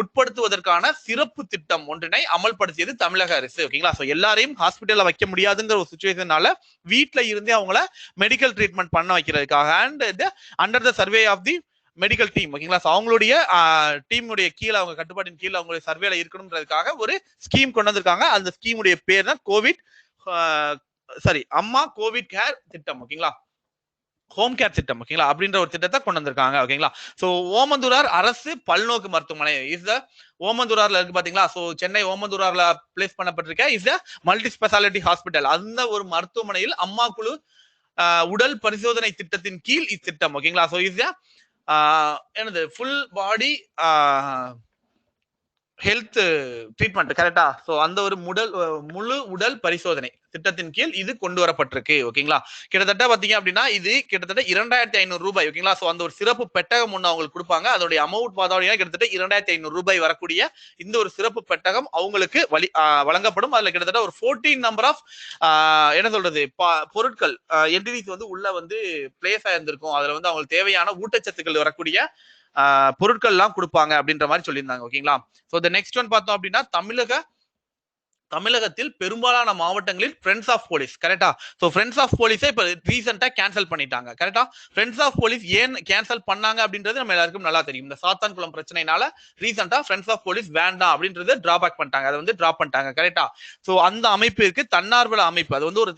உட்படுத்துவதற்கான சிறப்பு திட்டம் ஒன்றினை அமல்படுத்தியது தமிழக அரசு. ஓகேங்களா. சோ எல்லாரையும் ஹாஸ்பிட்டல்ல வைக்க முடியாதுங்கிற ஒரு சுச்சுவேஷனால வீட்டுல இருந்தே அவங்கள மெடிக்கல் ட்ரீட்மெண்ட் பண்ண வைக்கிறதுக்காக and under the survey of the medical team. ஓகேங்களா. அவங்களுடைய டீமுடைய கீழே அவங்க கட்டுப்பாட்டின் கீழே அவங்களுடைய சர்வேல இருக்கணும்ன்றதுக்காக ஒரு ஸ்கீம் கொண்டு வந்திருக்காங்க. அந்த ஸ்கீமுடைய பேர் தான் கோவிட் அம்மா கோவிட் கேர் திட்டம். ஓகேங்களா. ஹோம் கேர் திட்டம். ஓகேங்களா அப்படின்ற ஒரு திட்டத்தை கொண்டு வந்திருக்காங்க. ஓகேங்களா. சோ ஓமந்தூரார் அரசு பல்நோக்கு மருத்துவமனை இஸ் த ஓமந்தூரார்ல இருக்கு பாத்தீங்களா. சோ சென்னை ஓமந்தூரார்ல பிளேஸ் பண்ணப்பட்டிருக்க is the multi speciality hospital. அந்த ஒரு மருத்துவமனையில் அம்மா குழு உடல் பரிசோதனை திட்டத்தின் கீழ் இத்திட்டம். ஓகேங்களா. சோ இஸ் என்னது ஃபுல் பாடி ஹெல்த் ட்ரீட்மெண்ட் கரெக்டா. சோ அந்த ஒரு முழு உடல் பரிசோதனை திட்டத்தின் கீழ் இது கொண்டு வரப்பட்டிருக்கு. ஓகேங்களா. கிட்டத்தட்ட பாத்தீங்க அப்படின்னா இது கிட்டத்தட்ட 2500 ரூபாய். ஓகேங்களா. சோ அந்த ஒரு சிறப்பு பெட்டகம் ஒண்ணு அவங்களுக்கு கொடுப்பாங்க. அதோடைய அமௌண்ட் பார்த்தோம்னா கிட்டத்தட்ட 2500 ரூபாய் வரக்கூடிய இந்த ஒரு சிறப்பு பெட்டகம் அவங்களுக்கு வழங்கப்படும். அதுல கிட்டத்தட்ட ஒரு 14 நம்பர் ஆஃப் என்ன சொல்றது பொருட்கள் என்டிடிஸ் வந்து உள்ள வந்து பிளேஸ் ஆயிருந்திருக்கும். அதுல வந்து அவங்களுக்கு தேவையான ஊட்டச்சத்துக்கள் வரக்கூடிய பொருட்கள் எல்லாம் கொடுப்பாங்க அப்படின்ற மாதிரி சொல்லியிருந்தாங்க. ஓகேங்களா. சோ தி நெக்ஸ்ட் ஒன் பார்த்தோம் அப்படின்னா தமிழகத்தில் பெரும்பாலான மாவட்டங்களில் ஃப்ரெண்ட்ஸ் ஆஃப் போலீஸ் கரெக்டா. சோ ஃப்ரெண்ட்ஸ் ஆஃப் போலீஸை இப்ப ரீசெண்டா கேன்சல் பண்ணிட்டாங்க கரெக்டா. ஃப்ரெண்ட்ஸ் ஆஃப் போலீஸ் ஏன் கேன்சல் பண்ணாங்க அப்படின்றது நம்ம எல்லாருக்கும் நல்லா தெரியும். இந்த சாத்தான்குளம் பிரச்சனைனால ரீசெண்டா ஃப்ரெண்ட்ஸ் ஆஃப் போலீஸ் வேண்டாம் அப்படின்றது டிராபேக் பண்ணிட்டாங்க, அதை வந்து டிராப் பண்ணிட்டாங்க கரெக்டா. சோ அந்த அமைப்பு இருக்கு தன்னார்வல அமைப்பு, அது வந்து ஒரு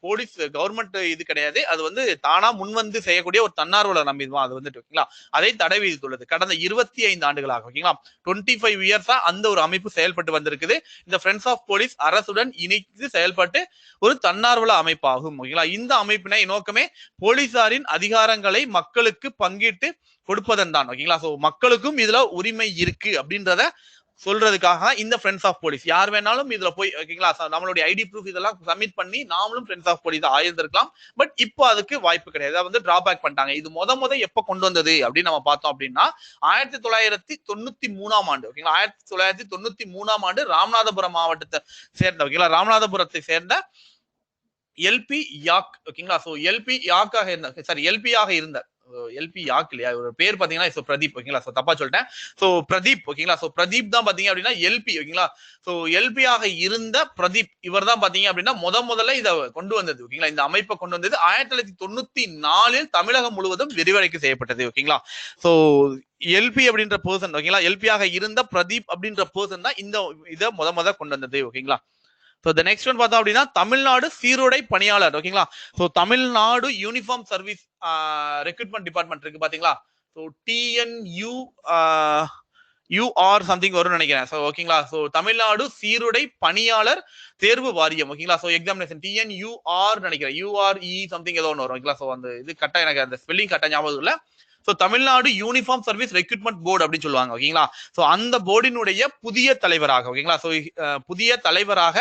போலீஸ் கவர்மெண்ட் இது கிடையாது, அது வந்து தானா முன்வந்து செய்யக்கூடிய ஒரு தன்னார்வலர் அமைப்பு தான் அது வந்துட்டு. ஓகேங்களா. அதை தடை விதித்துள்ளது கடந்த 25 ஆண்டுகளாக. ஓகேங்களா. 25 இயர்ஸா அந்த ஒரு அமைப்பு செயல்பட்டு வந்திருக்குது. இந்த ஃப்ரெண்ட்ஸ் ஆஃப் போலீஸ் அரசுடன் இணைத்து செயல்பட்டு ஒரு தன்னார்வல அமைப்பாகும். ஓகேங்களா. இந்த அமைப்பினை நோக்கமே போலீசாரின் அதிகாரங்களை மக்களுக்கு பங்கிட்டு கொடுப்பதன் தான். ஓகேங்களா. சோ மக்களுக்கும் இதுல உரிமை இருக்கு அப்படின்றத சொல்றதுக்காக இந்த ஃப்ரெண்ட்ஸ் ஆஃப் போலீஸ் யார் வேணாலும் இதுல போய் ஓகேங்களா நம்மளுடைய ஐடி ப்ரூஃப் இதெல்லாம் சப்மிட் பண்ணி நாமளும் ஃப்ரெண்ட்ஸ் ஆஃப் போலீஸ் ஆயிருந்திருக்கலாம். பட் இப்போ அதுக்கு வாய்ப்பு கிடையாது, அதை வந்து டிராபேக் பண்ணிட்டாங்க. இது முத எப்ப கொண்டு வந்தது அப்படின்னு நம்ம பார்த்தோம் அப்படின்னா 1993 ஆண்டு. ஓகேங்களா. 1993 ஆண்டு ராமநாதபுரம் மாவட்டத்தை சேர்ந்த ஓகேங்களா ராமநாதபுரத்தை சேர்ந்த எல்பி யாக். ஓகேங்களா. சோ எல்பி யாக்காக இருந்த எல்பியாக இருந்த எல்பி யாக் இல்லையா ஒரு பேர் பாத்தீங்கன்னா பிரதீப். ஓகேங்களா. சோ தப்பா சொல்லிட்டேன். சோ பிரதீப். ஓகேங்களா. சோ பிரதீப் தான் பாத்தீங்க அப்படின்னா எல்பி. ஓகேங்களா. சோ எல்பியாக இருந்த பிரதீப் இவர் தான் பாத்தீங்க அப்படின்னா முதல்ல இதை கொண்டு வந்தது. ஓகேங்களா. இந்த அமைப்பை கொண்டு வந்தது 1994 தமிழகம் முழுவதும் விரிவடைக்கு செய்யப்பட்டது. ஓகேங்களா. சோ எல்பி அப்படின்ற பர்சன் ஓகேங்களா எல்பியாக இருந்த பிரதீப் அப்படின்ற பர்சன் தான் இந்த இதை முத கொண்டு வந்தது. ஓகேங்களா. So the next one பார்த்தோம் அப்படின்னா தமிழ்நாடு சீருடை பணியாளர். ஓகேங்களா. So Tamil Nadu uniform service recruitment department இருக்கு பாத்தீங்களா. சோ TNU UR சம்திங் வரும்னு நினைக்கிறேன். சோ ஓகேங்களா. சோ தமிழ்நாடு சீருடை பணியாளர் தேர்வு வாரியம். ஓகேங்களா. சோ எக்ஸாமினேஷன் TNUR நினைக்கிறேன், URE சம்திங் ஏதோ ஒன்று வரும். ஓகேங்களா. சோ அந்த இது கரெக்டா எனக்கு அந்த ஸ்பெல்லிங் கரெக்டா ஞாபகம் இல்ல. So Tamil Nadu uniform service recruitment board அப்படின்னு சொல்லுவாங்க. ஓகேங்களா. சோ அந்த போர்டினுடைய புதிய தலைவராக ஓகேங்களா சோ புதிய தலைவராக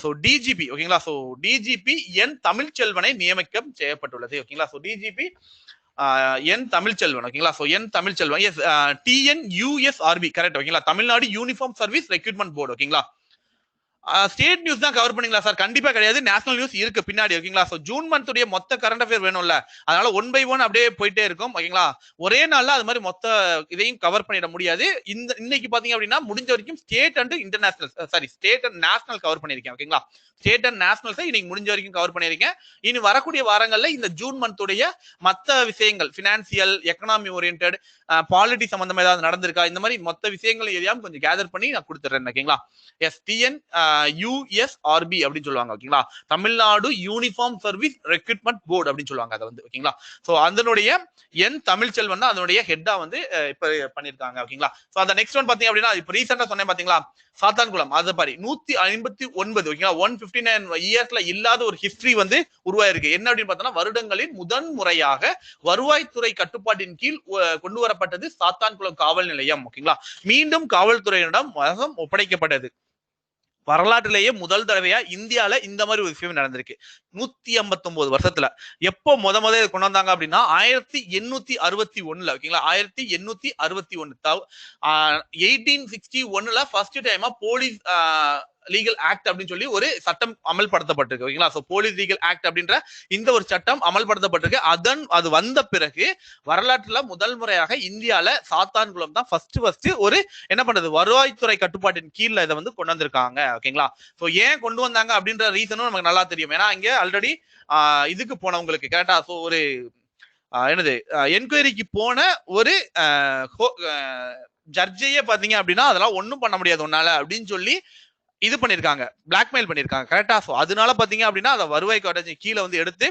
சோ டிஜிபி. ஓகேங்களா. சோ டிஜிபி என் தமிழ்ச்செல்வனை நியமிக்கம் செய்யப்பட்டுள்ளது. ஓகேங்களா. சோ டிஜிபி என் தமிழ்ச்செல்வன் ஓகேங்களா. ஸோ என் தமிழ்ச்செல்வன் எஸ் TNUSRB கரெக்ட் ஓகேங்களா. Tamil Nadu uniform service recruitment board ஓகேங்களா. ஸ்டேட் நியூஸ் தான் கவர் பண்ணீங்களா சார்? கண்டிப்பா கிடையாது, நேஷனல் நியூஸ் இருக்கு பின்னாடி ஓகேங்களா. ஸோ ஜூன் மந்த் உடைய மொத்த கரண்ட் அஃபேர் வேணும்ல, அதனால 1 by 1 அப்படியே போயிட்டே இருக்கும் ஓகேங்களா. ஒரே நாள்ல அது மாதிரி மொத்த இதையும் கவர் பண்ணிட முடியாது. இன்னைக்கு பாத்தீங்க அப்படின்னா முடிஞ்ச வரைக்கும் state and international state and national cover பண்ணிருக்கேன் ஓகேங்களா. ஸ்டேட் அண்ட் நேஷனல்ஸ் இன்னைக்கு முடிஞ்ச வரைக்கும் கவர் பண்ணிருக்கேன். இனி வரக்கூடிய வாரங்கள்ல இந்த ஜூன் மந்த் உடைய மற்ற விஷயங்கள், பினான்சியல், எக்கனாமி ஓரியன்ட், பாலிட்டி சம்பந்தமா ஏதாவது நடந்திருக்கா, இந்த மாதிரி மொத்த விஷயங்கள் எதையாவது கொஞ்சம் கேதர் பண்ணி நான் கொடுத்துறேன் ஓகேங்களா. எஸ் TNUSRB அப்படின்னு சொல்லுவாங்க ஓகேங்களா. Tamil Nadu uniform service recruitment board அப்படின்னு சொல்லுவாங்க அதை வந்து ஓகேங்களா. ஸோ அதனுடைய என் தமிழ்ச்செல்வன் தான் அதனுடைய ஹெட்டா வந்து இப்ப பண்ணிருக்காங்க ஓகேங்களா. ஸோ அந்த நெக்ஸ்ட் ஒன் பாத்தீங்க அப்படின்னா இப்ப ரீசெண்டா சொன்னேன் பாத்தீங்களா, சாத்தான்குளம் அது பாரு 159 ஓகேங்களா. 159 இயர்ஸ்ல இல்லாத ஒரு ஹிஸ்டரி வந்து உருவாயிருக்கு. என்ன அப்படின்னு பார்த்தோம்னா, வருடங்களில் முதன் முறையாக வருவாய்த்துறை கட்டுப்பாட்டின் கீழ் கொண்டு வரப்பட்டது சாத்தான்குளம் காவல் நிலையம் ஓகேங்களா. மீண்டும் காவல்துறையினரிடம் ஒப்படைக்கப்பட்டது. வரலாற்றிலேயே முதல் தடவையா இந்தியால இந்த மாதிரி ஒரு விஷயம் நடந்திருக்கு 159 வருஷத்துல. எப்போ முத கொண்டு வந்தாங்க அப்படின்னா 1861 ஓகேங்களா. 1861 1861 ஃபர்ஸ்ட் டைமா போலீஸ் லீகல் ஆக்ட் அப்படின்னு சொல்லி ஒரு சட்டம் அமல்படுத்தப்பட்டிருக்கு ஓகேங்களா. சோ போலீஸ் லீகல் ஆக்ட் அப்படின்ற இந்த ஒரு சட்டம் அமல்படுத்தப்பட்டிருக்கு. அது வந்த பிறகு வரலாற்றுல முதல் முறையாக இந்தியால சாத்தான்குளம் தான் ஃபர்ஸ்ட் ஒரு என்ன பண்றது வருவாய்த்துறை கட்டுப்பாட்டின் கீழே இதை வந்து கொண்டு வந்திருக்காங்க ஓகேங்களா. சோ ஏன் கொண்டு வந்தாங்க அப்படின்ற ரீசனும் நமக்கு நல்லா தெரியும். ஏன்னா இங்க ஆல்ரெடி இதுக்கு போனவங்களுக்கு கரெக்டா சோ ஒரு என்னது என்கொயரிக்கு போன ஒரு ஜட்ஜையே பாத்தீங்க அப்படின்னா அதெல்லாம் ஒன்னும் பண்ண முடியாது உன்னால அப்படின்னு சொல்லி இது பண்ணிருக்காங்க, பிளாக்மெயில் பண்ணிருக்காங்க கரெக்டா. சோ அதனால பாத்தீங்க அப்படின்னா அதை வருவாய் கோட்டை கீழே வந்து எடுத்து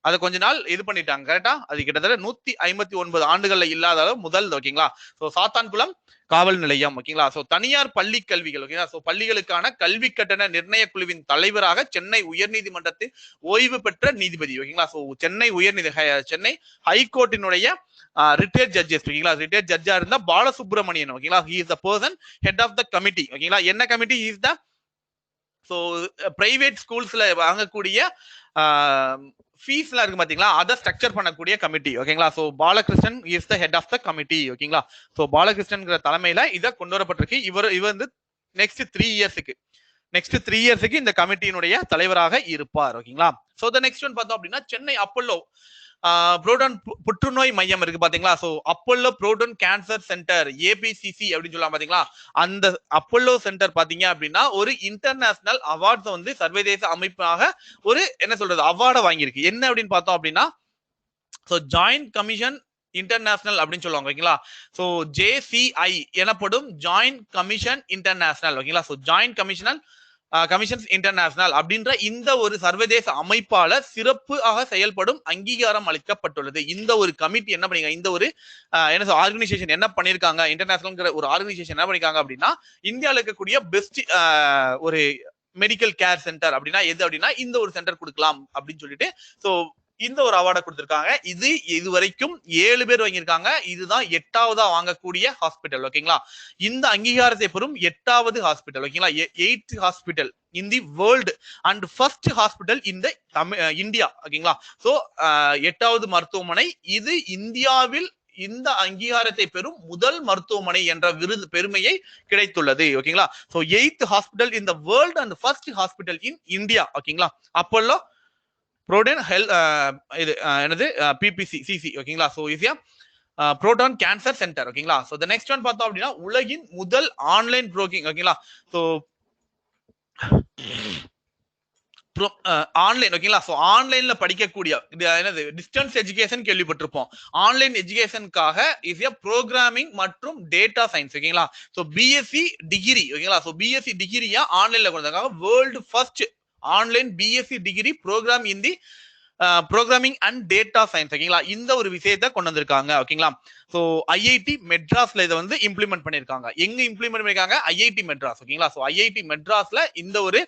அதை கொஞ்ச நாள் இது பண்ணிட்டாங்க கரெக்டா. அது கிட்டத்தட்ட 159 ஆண்டுகள்ல இல்லாத அளவு முதல் ஓகேங்களா. சோ சாத்தான்குளம் காவல் நிலையம் ஓகேங்களா. சோ தனியார் பள்ளி கல்விகள் ஓகேங்களா. சோ பள்ளிகளுக்கான கல்வி கட்டண நிர்ணய குழுவின் தலைவராக சென்னை உயர்நீதிமன்றத்தில் ஓய்வு பெற்ற நீதிபதி ஓகேங்களா. சோ சென்னை ஹைகோர்ட்டினுடைய ரிட்டையர்ட் ஜட்ஜஸ் ஓகேங்களா. ரிட்டையர்ட் ஜட்ஜா இருந்தா பாலசுப்ரமணியன் ஓகேங்களா. He is the person head of the committee ஓகேங்களா. என்ன committee? Is the so private ஸ்கூல்ஸ்ல வாங்கக்கூடிய ஃபீஸ்லாம் இருக்கு பாத்தீங்களா, அதை ஸ்ட்ரக்சர் பண்ணக்கூடிய கமிட்டி ஓகேங்களா. So Balakrishnan is the head of the committee ஓகேங்களா. ஸோ பாலகிருஷ்ணன்ங்கிற தலைமையில இதை கொண்டு வரப்பட்டிருக்கு. இவர் வந்து நெக்ஸ்ட் 3 இயர்ஸுக்கு இந்த கமிட்டியினுடைய தலைவராக இருப்பார் ஓகேங்களா. ஸோ த நெக்ஸ்ட் ஒன் பார்த்தோம் அப்படின்னா சென்னை அப்போலோ புரோடான் புற்றுநோய் மையம் இருக்கு பாத்தீங்களா. So Apollo proton cancer centre APCC அப்படின்னு சொல்லலாம் பாத்தீங்களா. அந்த அப்போலோ சென்டர் பாத்தீங்க அப்படின்னா ஒரு இன்டர்நேஷனல் அவார்ட்ஸ் வந்து சர்வதேச அமைப்பாக ஒரு என்ன சொல்றது அவார்டை வாங்கியிருக்கு. என்ன அப்படின்னு பார்த்தோம் அப்படின்னா சோ ஜாயிண்ட் கமிஷன் இன்டர்நேஷனல் அப்படின்னு சொல்லுவாங்க ஓகேங்களா. சோ JCI எனப்படும் ஜாயிண்ட் கமிஷன் இன்டர்நேஷனல் ஓகேங்களா. சோ ஜாயிண்ட் கமிஷன்ஸ் இன்டர்நேஷனல் அப்படின்ற இந்த ஒரு சர்வதேச அமைப்பால சிறப்பாக செயல்படும் அங்கீகாரம் அளிக்கப்பட்டுள்ளது. இந்த ஒரு கமிட்டி என்ன பண்ணிருக்காங்க, இந்த ஒரு என்ன ஆர்கனைசேஷன் என்ன பண்ணிருக்காங்க, இன்டர்நேஷனல் ஒரு ஆர்கனைசேஷன் என்ன பண்ணிருக்காங்க அப்படின்னா இந்தியாவில் இருக்கக்கூடிய பெஸ்ட் ஒரு மெடிக்கல் கேர் சென்டர் அப்படின்னா எது அப்படின்னா இந்த ஒரு சென்டர் கொடுக்கலாம் அப்படின்னு சொல்லிட்டு சோ இந்த ஒரு அவார்டை கொடுத்திருக்காங்க. இது வரைக்கும் 7 பேர் வாங்கியிருக்காங்க. இதுதான் 8ஆவதா வாங்கக்கூடிய ஹாஸ்பிட்டல் ஓகேங்களா. இந்த அங்கீகாரத்தை பெறும் 8வது ஹாஸ்பிட்டல் ஓகேங்களா. 8th hospital in the world and first hospital in the India ஓகேங்களா. சோ 8வது மருத்துவமனை இது இந்தியாவில் இந்த அங்கீகாரத்தை பெறும் முதல் மருத்துவமனை என்ற விருது பெருமையை கிடைத்துள்ளது ஓகேங்களா. So 8th hospital in the world and first hospital in India ஓகேங்களா. அப்போலோ புரோடான் ஹெல்த் இது என்னது PPCC ஓகேங்களா. சோ இஸ் புரோடான் கேன்சர் சென்டர் ஓகேங்களா. சோ தி நெக்ஸ்ட் ஒன் பார்த்தோம் அப்படின்னா உலகின் முதல் ஆன்லைன் புரோக்கிங் ஓகேங்களா. சோ ஆன்லைன் ஓகேங்களா. சோ ஆன்லைன்ல படிக்கக்கூடிய என்னது டிஸ்டன்ஸ் எஜுகேஷன் கேள்விப்பட்டிருப்போம். ஆன்லைன் எஜுகேஷனுக்காக இஸ் ப்ரோக்ராமிங் மற்றும் டேட்டா சயின்ஸ் ஓகேங்களா. சோ BSc டிகிரி ஓகேங்களா. சோ BSc டிகிரியா ஆன்லைன்ல கொடுத்தாங்க. World first online BSc degree program in the programming and data science ஓகேங்களா. இந்த ஒரு விஷயத்தை கொண்டு வந்திருக்காங்க ஓகேங்களா. ஸோ IIT மெட்ராஸ்ல இதை வந்து இம்ப்ளிமெண்ட் பண்ணிருக்காங்க. எங்க இம்ப்ளிமெண்ட் பண்ணிருக்காங்க? IIT மெட்ராஸ் ஓகேங்களா. ஸோ IIT மெட்ராஸ்ல இந்த ஒரு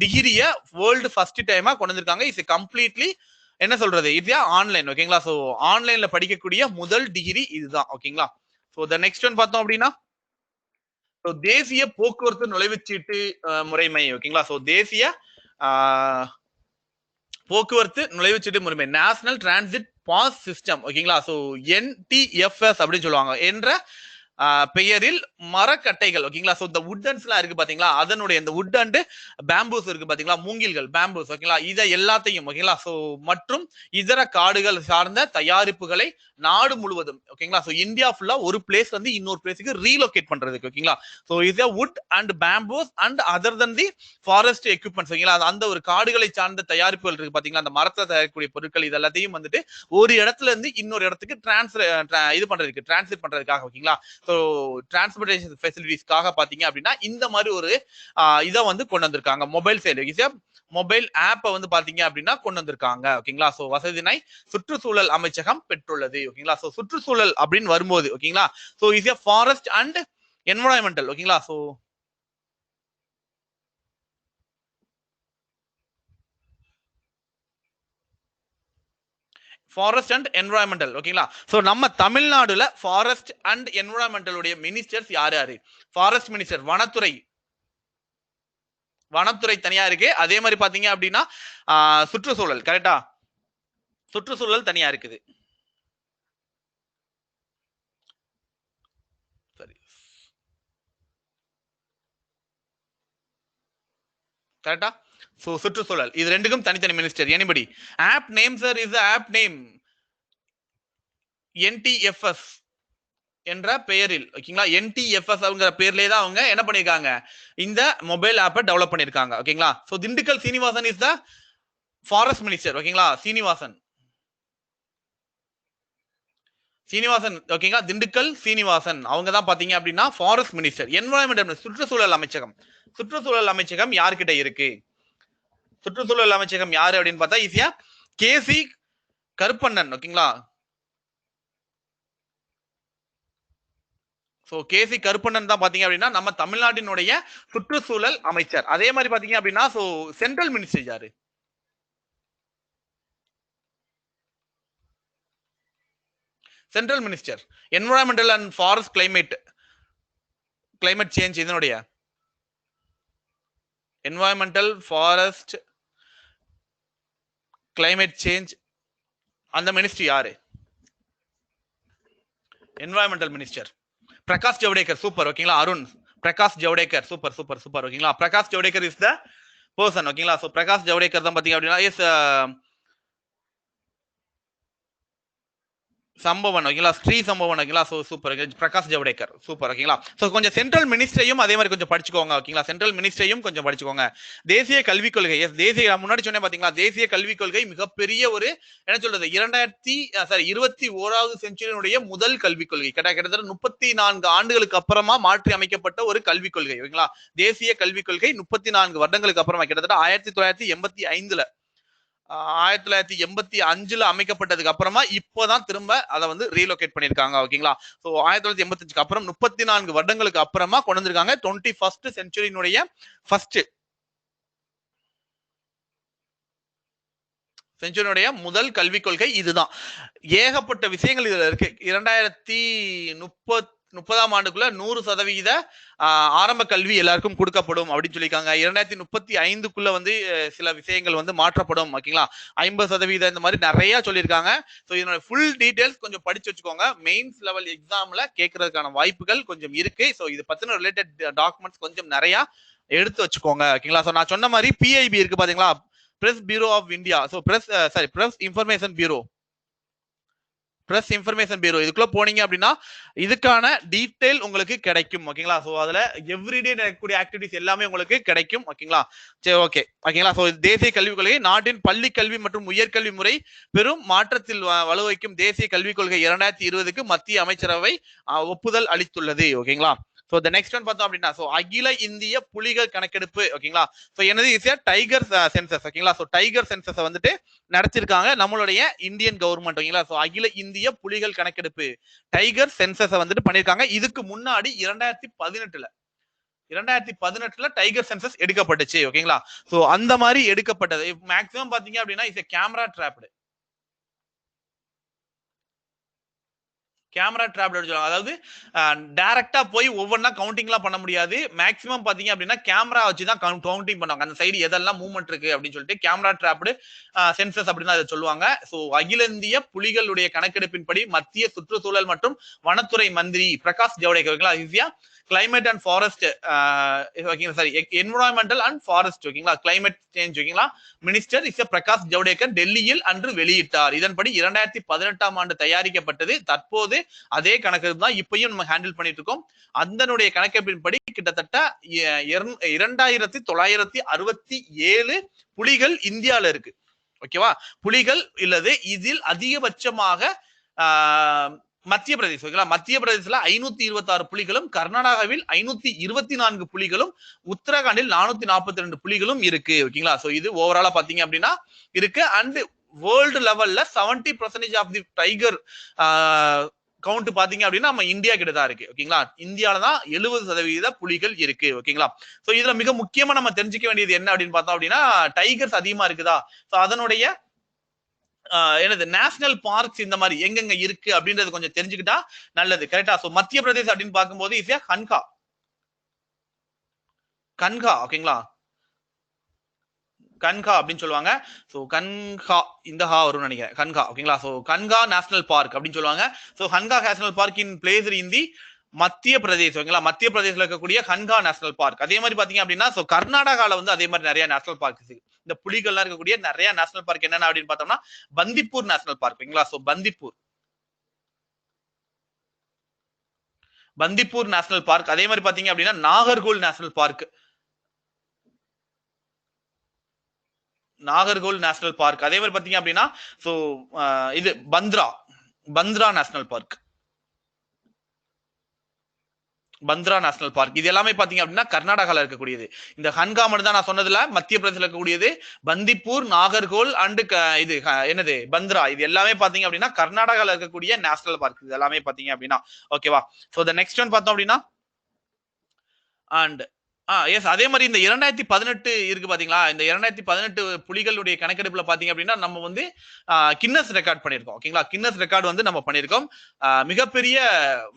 டிகிரியை வேர்ல்டு ஃபர்ஸ்ட் டைமா கொண்டு வந்திருக்காங்க. இட்ஸ் கம்ப்ளீட்லி என்ன சொல்றது இது ஆன்லைன் ஓகேங்களா. ஸோ ஆன்லைன்ல படிக்கக்கூடிய முதல் டிகிரி இதுதான் ஓகேங்களா. ஸோ த நெக்ஸ்ட் ஒன் பார்த்தோம் அப்படின்னா தேசிய போக்குவரத்து நுழைவுச்சீட்டு முறைமை ஓகேங்களா. ஸோ தேசிய போக்குவரத்து நுழைவுச்சீட்டு முறைமை, நேஷனல் டிரான்சிட் பாஸ் சிஸ்டம். ஓகேங்களா? சோ NTFS அப்படின்னு சொல்லுவாங்க என்ற பெயரில் மரக்கட்டைகள். ஓகேங்களா? சோ இந்த வுட்டன்ஸ் எல்லாம் இருக்கு பாத்தீங்களா, அதனுடைய இந்த வுட் அண்ட் பேம்பூஸ் இருக்கு பாத்தீங்களா, மூங்கில்கள் பேம்பூஸ். ஓகேங்களா? இதை எல்லாத்தையும் ஓகேங்களா சோ மற்றும் இதர காடுகள் சார்ந்த தயாரிப்புகளை நாடு முழுவதும் ஓகேங்களா சோ இந்தியா ஃபுல்லா ஒரு பிளேஸ் வந்து இன்னொரு பிளேஸுக்கு ரீலோகேட் பண்றதுக்கு. ஓகேங்களா? சோ இது wood and bamboos and other than the forest equipments. ஓகேங்களா? அந்த ஒரு காடுகளை சார்ந்த தயாரிப்புகள் இருக்கு பாத்தீங்களா, அந்த மரத்தை தயாரிக்கக்கூடிய பொருட்கள் இது எல்லாத்தையும் வந்துட்டு ஒரு இடத்துல இருந்து இன்னொரு இடத்துக்கு இது பண்றதுக்கு டிரான்ஸ்லேட் பண்றதுக்காக. ஓகேங்களா? ஸோ டிரான்ஸ்போர்டேஷன் ஃபெசிலிட்டிஸ்க்காக பாத்தீங்க அப்படின்னா இந்த மாதிரி ஒரு இதை வந்து கொண்டு வந்திருக்காங்க. மொபைல் செயலி மொபைல் ஆப்பை வந்து பாத்தீங்க அப்படின்னா கொண்டு வந்திருக்காங்க. ஓகேங்களா? சோ வசதினை சுற்றுச்சூழல் அமைச்சகம் பெற்றுள்ளது. ஓகேங்களா? சோ சுற்றுச்சூழல் அப்படின்னு வரும்போது ஓகேங்களா so is forest and environmental. ஓகேங்களா? So forest and environmental. ஓகேங்களா? சோ நம்ம தமிழ்நாடுல ஃபாரஸ்ட் அண்ட் என்விரான்மெண்டலுடைய மினிஸ்டர்ஸ் யார் யாரு? ஃபாரஸ்ட் மினிஸ்டர் வனத்துறை, வனத்துறை தனியா இருக்கு. அதே மாதிரி பாத்தீங்க அப்படின்னா சுற்றுச்சூழல் கரெக்டா, சுற்றுச்சூழல் தனியா இருக்குது. சரி கரெக்டா? சோ சுற்றுச்சூழல் இது ரெண்டுக்கும் தனித்தனி minister. Anybody app name sir is app name NTFS என்ற பெயரில். ஓகேங்களா? NTFS அப்படிங்கிற பேர்லயே தான் அவங்க என்ன பண்ணிருக்காங்க, இந்த மொபைல் ஆப்பை டெவலப் பண்ணிருக்காங்க. ஓகேங்களா? So Dindigul Srinivasan is the forest minister. ஓகேங்களா? சீனிவாசன் ஓகேங்களா? திண்டுக்கல் சீனிவாசன் அவங்க தான் பாத்தீங்க அப்படின்னா ஃபாரஸ்ட் மினிஸ்டர். என்விரான்மெண்டல் சுற்றுச்சூழல் அமைச்சகம், சுற்றுச்சூழல் அமைச்சகம் யார்கிட்ட இருக்கு? சுற்றுச்சூழல் அமைச்சகம் யாரு அப்படின்னு பார்த்தா ஈஸியா KC கருப்பண்ணன். ஓகேங்களா? சோ KC கருப்பண்ணன் தான் பாத்தீங்க அப்படின்னா நம்ம தமிழ்நாட்டினுடைய சுற்றுச்சூழல் அமைச்சர். அதே மாதிரி பாத்தீங்க அப்படின்னா சோ சென்ட்ரல் மினிஸ்டர் யாரு? Central minister environmental and forest climate change இதனுடைய என்விரான்மெண்டல் ஃபாரஸ்ட் கிளைமேட் சேஞ்ச் அந்த மினிஸ்ட்ரி யாரு? Environmental minister Prakash Javadekar. Super. ஓகேங்களா? Arun Prakash Javadekar. Super super super. ஓகேங்களா? Prakash Javadekar is the person. ஓகேங்களா? சோ பிரகாஷ் ஜவடேகர் தான் பாத்தீங்க அப்படின்னா எஸ் சம்பவன். ஓகேங்களா? ஸ்ரீ சம்பவன். ஓகேங்களா? So super. Prakash Javadekar. Super. ஓகேங்களா? சோ கொஞ்சம் சென்ட்ரல் மினிஸ்டரையும் அதே மாதிரி கொஞ்சம் படிச்சுக்கோங்க. ஓகேங்களா? சென்ட்ரல் மினிஸ்டரையும் கொஞ்சம் படிச்சுக்கோங்க. தேசிய கல்விக் கொள்கை எஸ் தேசிய முன்னாடி சொன்னேன் பாத்தீங்களா, தேசிய கல்விக் கொள்கை மிகப்பெரிய ஒரு என்ன சொல்றது 21வது செஞ்சுரியினுடைய முதல் கல்விக் கொள்கை. கிட்டத்தட்ட 34 ஆண்டுகளுக்கு அப்புறமா மாற்றி அமைக்கப்பட்ட ஒரு கல்விக் கொள்கை. ஓகேங்களா? தேசிய கல்விக் கொள்கை 34 வருடங்களுக்கு அப்புறமா கிட்டத்தட்ட 1985ல 1985ல அமைக்கப்பட்டதுக்கு அப்புறமா இப்போதான் திரும்ப அதை வந்து ரீலோகேட் பண்ணிருக்காங்க. ஓகேங்களா? சோ 1985க்கு அப்புறம் 34 வருடங்களுக்கு அப்புறமா கொண்டு வந்திருக்காங்க 21st செஞ்சுரியினுடைய ஃபர்ஸ்ட் செஞ்சுரியுடைய முதல் கல்விக் கொள்கை இதுதான். ஏகப்பட்ட விஷயங்கள் இதுல இருக்கு. 2030ஆம் ஆண்டுக்குள்ள 100% ஆரம்ப கல்வி எல்லாருக்கும் கொடுக்கப்படும் அப்படின்னு சொல்லியிருக்காங்க. 2035க்குள்ள வந்து சில விஷயங்கள் வந்து மாற்றப்படும். ஓகேங்களா? 50% இந்த மாதிரி நிறைய சொல்லியிருக்காங்க. ஸோ இதனோட ஃபுல் டீடைல்ஸ் கொஞ்சம் படிச்சு வச்சுக்கோங்க. மெயின்ஸ் லெவல் எக்ஸாம்ல கேட்கறதுக்கான வாய்ப்புகள் கொஞ்சம் இருக்கு. ஸோ இது பத்தின ரிலேட்டட் டாக்குமெண்ட்ஸ் கொஞ்சம் நிறைய எடுத்து வச்சுக்கோங்க. ஓகேங்களா? ஸோ நான் சொன்ன மாதிரி PIB இருக்கு பாத்தீங்களா, press bureau of India. So press information bureau, press information bureau இதுக்குள்ள போனீங்க அப்படின்னா இதுக்கான டீடைல் உங்களுக்கு கிடைக்கும். ஓகேங்களா? சோ அதுல எவ்ரிடே நடக்கக்கூடிய ஆக்டிவிட்டிஸ் எல்லாமே உங்களுக்கு கிடைக்கும். ஓகேங்களா? சரி ஓகே. ஓகேங்களா? சோ தேசிய கல்விக் கொள்கை நாட்டின் பள்ளி கல்வி மற்றும் உயர்கல்வி முறை பெரும் மாற்றத்தில் வலுவைக்கும் தேசிய கல்விக் கொள்கை 2020க்கு மத்திய அமைச்சரவை ஒப்புதல் அளித்துள்ளது. ஓகேங்களா? சோ தி நெக்ஸ்ட் ஒன் பார்த்தோம் அப்படின்னா சோ அகில இந்திய புலிகள் கணக்கெடுப்பு. ஓகேங்களா? சோ என்னது ஈஸியா டைகர் சென்சஸ். ஓகேங்களா? சோ டைகர் சென்சஸ் வந்துட்டு நடத்திருக்காங்க நம்மளுடைய இந்தியன் கவர்மெண்ட். ஓகேங்களா? சோ அகில இந்திய புலிகள் கணக்கெடுப்பு டைகர் சென்சஸ் வந்துட்டு பண்ணிருக்காங்க. இதுக்கு முன்னாடி 2018ல டைகர் சென்சஸ் எடுக்கப்பட்டுச்சு. ஓகேங்களா? சோ அந்த மாதிரி எடுக்கப்பட்டது மேக்ஸிமம் பாத்தீங்க அப்படின்னா கேமரா கேமரா ட்ராப் சொல்லுவாங்க. அதாவது டைரக்டா போய் ஒவ்வொன்றா கவுண்டிங்லாம் பண்ண முடியாது. மேக்ஸிமம் பாத்தீங்க அப்படின்னா கேமரா வச்சு தான் கவுண்டிங் பண்ணுவாங்க. அந்த சைடு எதெல்லாம் மூவ்மெண்ட் இருக்கு அப்படின்னு சொல்லிட்டு கேமரா ட்ராப்டு சென்சஸ் அப்படின்னு அதை சொல்லுவாங்க. ஸோ அகில இந்திய புலிகளுடைய கணக்கெடுப்பின்படி மத்திய சுற்றுச்சூழல் மற்றும் வனத்துறை மந்திரி பிரகாஷ் ஜவடேகர் ஈஸியா கிளைமேட் அண்ட் ஃபாரஸ்ட் ஓகேங்களா, சாரி என்விரான்மெண்டல் அண்ட் ஃபாரஸ்ட் ஓகேங்களா, கிளைமேட் சேஞ்ச் ஓகேங்களா, மினிஸ்டர் இஸ் பிரகாஷ் ஜவடேகர் டெல்லியில் அன்று வெளியிட்டார். இதன்படி 2018ஆம் ஆண்டு தயாரிக்கப்பட்டது. தற்போது அதே கணக்கு தான் இப்பயும் நம்ம ஹேண்டில் பண்ணிட்டு இருக்கோம். அதனுடைய கணக்கெடுப்பின்படி கிட்டத்தட்ட 2967 புலிகள் இந்தியால இருக்கு. ஓகேவா, புலிகள் இல்லது. இதில் அதிகபட்சமாக மத்திய பிரதேச ஓகேங்களா, மத்திய பிரதேசல 526 புலிகளும், கர்நாடகாவில் 524 புலிகளும், உத்தரகாண்டில் 442 புலிகளும் இருக்கு ஓகேங்களா. சோ இது ஓவராலா பாத்தீங்க அப்படின்னா இருக்கு. அண்ட் வேர்ல்டு லெவல்ல 70% ஆஃப் தி டைகர் கவுண்ட் பாத்தீங்க அப்படின்னா நம்ம இந்தியா கிட்ட தான் இருக்கு ஓகேங்களா. இந்தியால தான் 70% புலிகள் இருக்கு ஓகேங்களா. சோ இதுல மிக முக்கியமா நம்ம தெரிஞ்சுக்க வேண்டியது என்ன அப்படின்னு பார்த்தோம் அப்படின்னா டைகர்ஸ் அதிகமா இருக்குதா, சோ அதனுடைய என்னது நேஷனல் பார்க்ஸ் இந்த மாதிரி எங்கெங்க இருக்கு அப்படின்றது கொஞ்சம் தெரிஞ்சுக்கிட்டா நல்லது. கரெக்டா. சோ மத்திய பிரதேஷ் அப்படின்னு பார்க்கும்போது இஸ் கன்கா கன்கா ஓகேங்களா, கன்கா அப்படின்னு சொல்லுவாங்க. ஸோ கன்கா இந்த ஹா வரும்னு நினைக்கிறேன், கன்கா ஓகேங்களா. ஸோ கன்கா நேஷனல் பார்க் அப்படின்னு சொல்லுவாங்க. So Kanha national park in place in the Madhya Pradesh ஓகேங்களா, மத்திய பிரதேசல இருக்கக்கூடிய கன்கா நேஷனல் பார்க். அதே மாதிரி பாத்தீங்க அப்படின்னா ஸோ கர்நாடகால வந்து அதே மாதிரி நிறைய நேஷனல் பார்க் இருக்கு. இந்த புலிகள்லாம் இருக்கக்கூடிய நிறைய நேஷனல் பார்க் என்னென்ன அப்படின்னு பார்த்தோம்னா பந்திப்பூர் நேஷனல் பார்க் ஓகேங்களா. So Bandipur national park. அதே மாதிரி பாத்தீங்க அப்படின்னா Nagercoil national park, Nagercoil national park. அதே மாதிரி பாத்தீங்க அப்படின்னா சோ இது Bandra national park, Bandra national park. இது எல்லாமே பாத்தீங்க அப்படின்னா கர்நாடகால இருக்கக்கூடியது. இந்த கன்கா மட்டும் தான் நான் சொன்னதுல மத்திய பிரதேசல இருக்கக்கூடியது. பந்திப்பூர், நாகர்கோல் அண்ட் இது என்னது பந்த்ரா, இது எல்லாமே பாத்தீங்க அப்படின்னா கர்நாடகால இருக்கக்கூடிய நேஷனல் பார்க். இது எல்லாமே பாத்தீங்க அப்படின்னா ஓகேவா. சோ த நெக்ஸ்ட் ஒன் பார்த்தோம் அப்படின்னா அண்ட் எஸ் அதே மாதிரி இந்த 2018 இருக்கு பாத்தீங்களா, இந்த 2018 புலிகளுடைய கணக்கெடுப்புல பாத்தீங்க அப்படின்னா நம்ம வந்து கின்னஸ் ரெக்கார்ட் பண்ணிருக்கோம் ஓகேங்களா. கின்னஸ் ரெக்கார்டு வந்து நம்ம பண்ணிருக்கோம். மிகப்பெரிய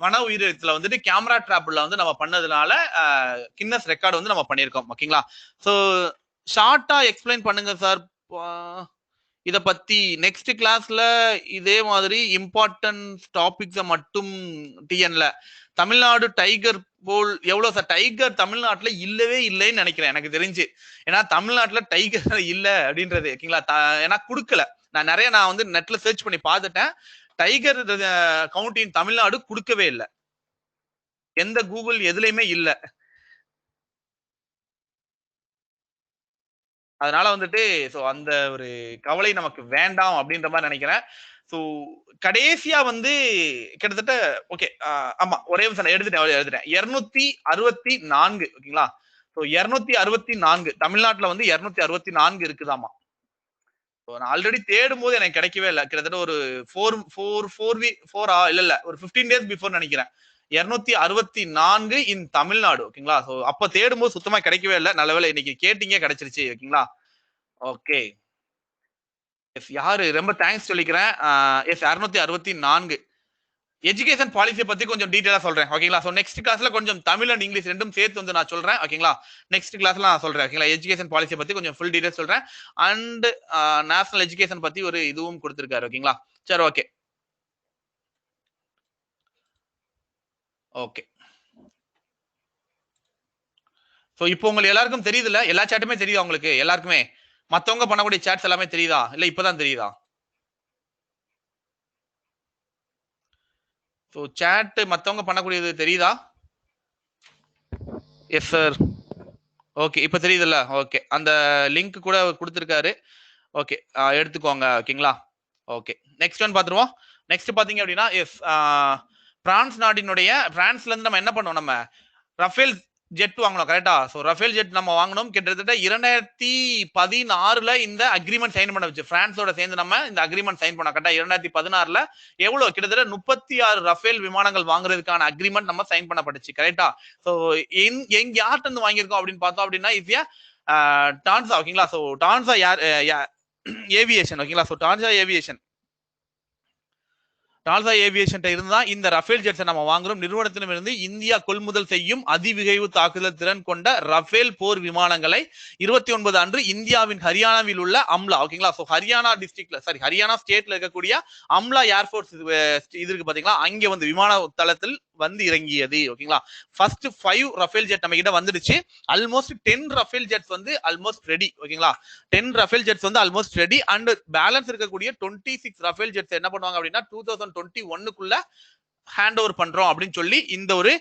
வன உயிரினத்துல வந்துட்டு கேமரா டிராப்ல வந்து நம்ம பண்ணதுனால கின்னஸ் ரெக்கார்டு வந்து நம்ம பண்ணிருக்கோம் ஓகேங்களா. சோ ஷார்ட்டா எக்ஸ்பிளைன் பண்ணுங்க சார் இத பத்தி. நெக்ஸ்ட் கிளாஸ்ல இதே மாதிரி இம்பார்ட்டன்ட் டாபிக்ஸை மட்டும் டிஎன்ல தமிழ்நாடு டைகர் போல் எவ்வளவு சார் டைகர் தமிழ்நாட்டுல இல்லவே இல்லைன்னு நினைக்கிறேன் எனக்கு தெரிஞ்சு. ஏன்னா தமிழ்நாட்டுல டைகர் இல்ல அப்படின்றது ஓகேங்களா. ஏன்னா குடுக்கல. நான் வந்து நெட்ல சர்ச் பண்ணி பார்த்துட்டேன். டைகர் கவுண்டிங் தமிழ்நாடு கொடுக்கவே இல்லை. எந்த கூகுள் எதுலையுமே இல்ல. அதனால வந்துட்டு சோ அந்த ஒரு கவலை நமக்கு வேண்டாம் அப்படின்ற மாதிரி நினைக்கிறேன். சோ கடைசியா வந்து கிட்டத்தட்ட ஓகே ஆமா ஒரே நிமிஷம் எழுதுறேன் 264 ஓகேங்களா. சோ 264 தமிழ்நாட்டுல வந்து 264 இருக்குதாமா. நான் ஆல்ரெடி தேடும் போது எனக்கு கிடைக்கவே இல்லை. கிட்டத்தட்ட ஒரு 4 இல்ல ஒரு 15 டேஸ் பிஃபோர் நினைக்கிறேன். 264 இன் தமிழ்நாடு ஓகேங்களா. சோ அப்ப தேடும் போது சுத்தமா கிடைக்கவே இல்லை. நல்லவேளை இன்னைக்கு கேட்டீங்க கிடைச்சிருச்சு ஓகேங்களா. ஓகே யாரு ரொம்ப தேங்க்ஸ் சொல்லிக்கிறேன். எஸ் 264 எஜுகேஷன் பாலிசியை பத்தி கொஞ்சம் டீடைலா சொல்றேன் ஓகேங்களா. சோ நெக்ஸ்ட் கிளாஸ்ல கொஞ்சம் தமிழ் அண்ட் இங்கிலீஷ் ரெண்டும் சேர்த்து வந்து நான் சொல்றேன் ஓகேங்களா. நெக்ஸ்ட் கிளாஸ்ல நான் சொல்றேன் ஓகேங்களா. எஜுகேஷன் பாலிசியை பத்தி கொஞ்சம் ஃபுல் டீடைல்ஸ் சொல்றேன். அண்ட் நேஷனல் எஜுகேஷன் பத்தி ஒரு இதுவும் கொடுத்திருக்காரு ஓகேங்களா. சரி ஓகே ஓகே. சோ இப்போ உங்களுக்கு எல்லாருக்கும் தெரியுதுல்ல, எல்லா சாட்டுமே தெரியுதா உங்களுக்கு எல்லாருக்குமே? மத்தவங்க பண்ணக்கூடிய சாட்ஸ் எல்லாமே தெரியுதா இல்ல இப்பதான் தெரியுதா? சோ சாட் மத்தவங்க பண்ணக்கூடியது தெரியுதா? எஸ் சார் ஓகே இப்ப தெரியுதுல்ல. ஓகே அந்த லிங்க் கூட கொடுத்திருக்காரு. ஓகே எடுத்துக்கோங்க ஓகேங்களா. ஓகே நெக்ஸ்ட் ஒன் பாத்துருவோம். நெக்ஸ்ட் பாத்தீங்க அப்படின்னா எஸ் பிரான்ஸ் நாட்டினுடைய பிரான்ஸ்ல இருந்து நம்ம என்ன பண்ணோம், நம்ம ரஃபேல் ஜெட் வாங்கணும் கரெக்டா. சோ ரஃபேல் ஜெட் நம்ம வாங்கணும். கிட்டத்தட்ட 2016 இந்த அக்ரிமெண்ட் சைன் பண்ண வச்சு பிரான்ஸோட சேர்ந்து நம்ம இந்த அக்ரிமெண்ட் சைன் பண்ணோம் கரெக்டா. 2016 எவ்வளவு கிட்டத்தட்ட 36 ரஃபேல் விமானங்கள் வாங்குறதுக்கான அக்ரிமெண்ட் நம்ம சைன் பண்ணப்பட்டுச்சு கரெக்டா. சோ எங்க யார்கிட்ட இருந்து வாங்கியிருக்கோம் அப்படின்னு பார்த்தோம் அப்படின்னா இசியா டான்சா ஓகேங்களா. சோ டான்சா ஏவியேஷன் ஓகேங்களா. சோ டான்சா ஏவியேஷன் டால்சா ஏவியேஷன் இருந்தா இந்த ரஃபேல் ஜெட்ஸை நம்ம வாங்குறோம். நிறுவனத்திடமிருந்து இந்தியா கொள்முதல் செய்யும் அதிவிரைவு தாக்குதல் திறன் கொண்ட ரஃபேல் போர் விமானங்களை 29 அன்று இந்தியாவின் ஹரியானாவில் உள்ள அம்லா, ஓகேங்களா, சோ ஹரியானா டிஸ்ட்ரிக்ட்ல, சாரி ஹரியானா ஸ்டேட்ல இருக்கக்கூடிய அம்லா ஏர்போர்ட்ஸ் இது இருக்கு பாத்தீங்களா, அங்க வந்து விமான தளத்தில் வந்து இறங்கியது. ஓகேங்களா, ஃபர்ஸ்ட் 5 ரஃபேல் ஜெட் நம்ம கிட்ட வந்துடுச்சு. ஆல்மோஸ்ட் 10 ரஃபேல் ஜெட்ஸ் வந்து ஆல்மோஸ்ட் ரெடி. ஓகேங்களா, 10 ரஃபேல் ஜெட்ஸ் வந்து ஆல்மோஸ்ட் ரெடி. அண்ட் பேலன்ஸ் இருக்கக்கூடிய 26 ரஃபேல் ஜெட்ஸ் என்ன பண்ணுவாங்க அப்படின்னா 2021க்குள்ள ஹேண்ட் ஓவர் பண்றோம் அப்படின்னு சொல்லி இந்த ஒரு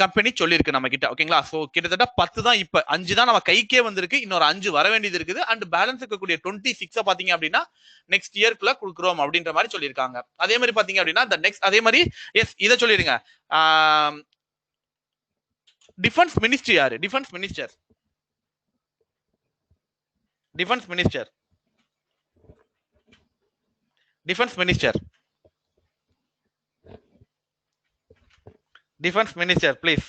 கம்பெனி சொல்லியிருக்கு நம்ம கிட்ட. ஓகேங்களா, சோ கிட்டத்தட்ட 10 தான், இப்ப 5 தான் நம்ம கைக்கே வந்திருக்கு, இன்னொரு 5 வர வேண்டியது இருக்குது. அண்ட் பேலன்ஸ் இருக்கக்கூடிய 26 பாத்தீங்க அப்படின்னா நெக்ஸ்ட் இயர்க்குள்ள கொடுக்குறோம் அப்படின்ற மாதிரி சொல்லியிருக்காங்க. அதே மாதிரி பாத்தீங்க அப்படின்னா நெக்ஸ்ட் அதே மாதிரி எஸ் இதை சொல்லிருங்க. டிஃபென்ஸ் மினிஸ்ட்ரி யாரு? Defence minister, defence minister, defence minister, defence minister please.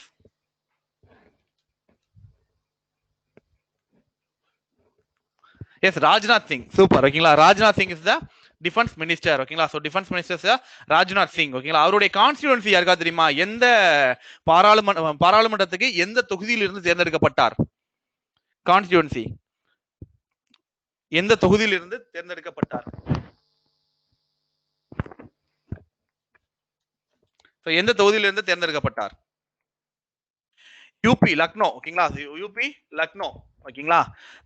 Yes, Rajnath Singh. Super. ஓகேங்களா, Rajnath Singh is the defence minister. ஓகேங்களா, so defence minister Rajnath Singh. ஓகேங்களா, அவருடைய கான்ஸ்டிடுவன்சி யாருக்கா தெரியுமா? எந்த பாராளுமன்றத்துக்கு எந்த தொகுதியில் இருந்து தேர்ந்தெடுக்கப்பட்டார்? கான்ஸ்டிடுவன்சி எந்த தொகுதியில் இருந்து தேர்ந்தெடுக்கப்பட்டார்? எந்த தொகுதியிலிருந்து தேர்ந்தெடுக்கப்பட்டார்? யூபி லக்னோ. ஓகேங்களா, யூபி லக்னோ. ஓகேங்களா,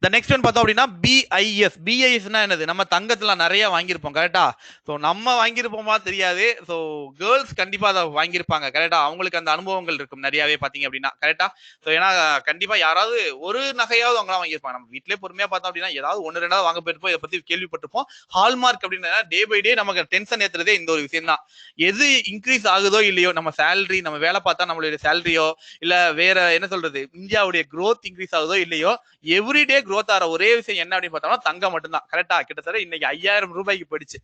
த நெக்ஸ்ட் ஒன் பார்த்தோம் அப்படின்னா பிஐஎஸ். பிஐஎஸ்னா என்னது? நம்ம தங்கத்துல நிறைய வாங்கியிருப்போம், கரெக்டா? ஸோ நம்ம வாங்கியிருப்போமா தெரியாது. ஸோ கேர்ள்ஸ் கண்டிப்பா அதை வாங்கியிருப்பாங்க, கரெக்டா? அவங்களுக்கு அந்த அனுபவங்கள் இருக்கும் நிறையவே பாத்தீங்க அப்படின்னா, கரெக்டா? ஸோ ஏன்னா கண்டிப்பா யாராவது ஒரு நகையாவது அவங்களாம் வாங்கியிருப்பாங்க. நம்ம வீட்டிலே பொறுமையா பார்த்தோம் அப்படின்னா ஏதாவது 1-2 வாங்க போயிருப்போம், இதை பத்தி கேள்விப்பட்டிருப்போம். ஹால்மார்க் அப்படின்னா டே பை டே நமக்கு டென்ஷன் ஏத்துறதே இந்த ஒரு விஷயம் தான். எது இன்க்ரீஸ் ஆகுதோ இல்லையோ, நம்ம சேலரி, நம்ம வேலை பார்த்தா நம்மளுடைய சேலரியோ இல்ல வேற என்ன சொல்றது இந்தியாவுடைய growth இன்க்ரீஸ் ஆகுதோ இல்லையோ, எவ்ரிடே growth ஆற ஒரே விஷயம் என்ன அப்படின்னு பார்த்தோம்னா தங்கம் மட்டும்தான், கரெக்டா? கிட்டத்தட்ட இன்னைக்கு 5000 ரூபாய்க்கு போயிடுச்சு.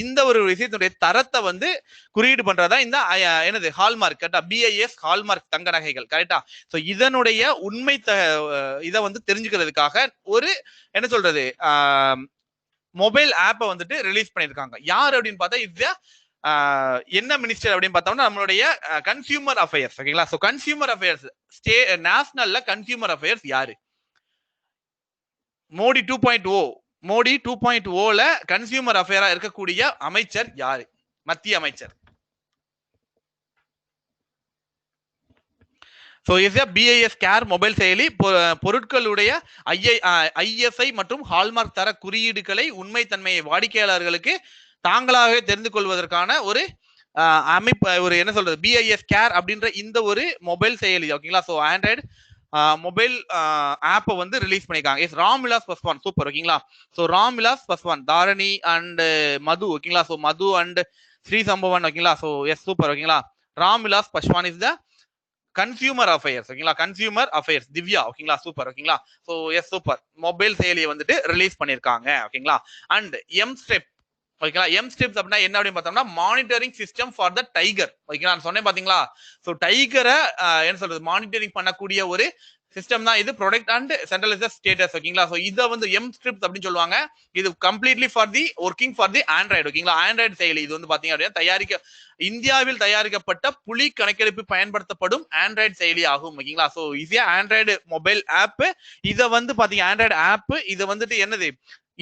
இந்த ஒரு விஷயத்துடைய தரத்தை வந்து குறியீடு பண்றதா இந்த என்னது ஹால்மார்க், கரெக்டா? பிஐஎஸ் ஹால்மார்க் தங்க நகைகள், கரெக்டா? சோ இதனுடைய உண்மை இதை வந்து தெரிஞ்சுக்கிறதுக்காக ஒரு என்ன சொல்றது மொபைல் ஆப்பை வந்துட்டு ரிலீஸ் பண்ணிருக்காங்க. யார் அப்படின்னு பார்த்தா இது என்ன மினிஸ்டர் அப்படின்னு பார்த்தோம்னா நம்மளுடைய கன்சியூமர் அஃபேர்ஸ். ஓகேங்களா, சோ கன்சியூமர் அஃபேர்ஸ் நேஷனல்ல கன்சியூமர் அஃபேர்ஸ் யாரு? மோடி 2.0. மோடி 2.0ல கன்சியூமர் அஃபேரா இருக்கக்கூடிய அமைச்சர் யாரு? மத்திய அமைச்சர். So is BIS care mobile செயலி பொருட்களுடைய ஐஎஸ்ஐ மற்றும் ஹால்மார்க் தர குறியீடுகளை உண்மைத்தன்மையை வாடிக்கையாளர்களுக்கு தாங்களாகவே தெரிந்து கொள்வதற்கான ஒரு அமைப்பு, ஒரு என்ன சொல்றது பிஐஎஸ் கேர் அப்படின்ற இந்த ஒரு மொபைல் செயலி. ஓகேங்களா, சோ ஆண்ட்ராய்டு மொபைல் ஆப்பை வந்து ரிலீஸ் பண்ணிருக்காங்க. எஸ், ராம்விலாஸ் பாஸ்வான். சூப்பர். ஓகேங்களா, சோ ராம்விலாஸ் பாஸ்வான், தாரணி அண்ட் மது. ஓகேங்களா, சோ மது அண்ட் ஸ்ரீ சம்பவன். ஓகேங்களா, சோ எஸ் சூப்பர். ஓகேங்களா, Ram Vilas Paswan is the consumer affairs. ஓகேங்களா, கன்சியூமர் அஃபேர்ஸ் திவ்யா. ஓகேங்களா, சூப்பர். ஓகேங்களா, சோ எஸ் சூப்பர். மொபைல் செயலியை வந்துட்டு ரிலீஸ் பண்ணிருக்காங்க. ஓகேங்களா, அண்ட் எம் ஸ்டெப். ஓகேங்களா, எம் ஸ்டெப்ஸ் அப்படின்னா என்ன அப்படின்னு பார்த்தோம்னா monitoring system for the tiger. ஓகேங்களா, நான் சொன்னேன் பாத்தீங்களா, சோ டைகரை என்ன சொல்றது மானிட்டரிங் பண்ணக்கூடிய ஒரு சிஸ்டம் தான் இது. Product and centraliser status. ஓகேங்களா, சோ இதை வந்து எம் ஸ்கிரிப்ட் அப்படின்னு சொல்லுவாங்க. இது completely for the working for the Android. ஓகேங்களா, ஆண்ட்ராய்டு செயலி இது வந்து பாத்தீங்க அப்படின்னா இந்தியாவில் தயாரிக்கப்பட்ட புலி கணக்கெடுப்பு பயன்படுத்தப்படும் ஆண்ட்ராய்டு செயலி ஆகும். ஓகேங்களா, சோ ஈஸியா ஆண்ட்ராய்டு மொபைல் ஆப். இதை வந்து பாத்தீங்க ஆண்ட்ராய்டு ஆப் இது வந்துட்டு என்னது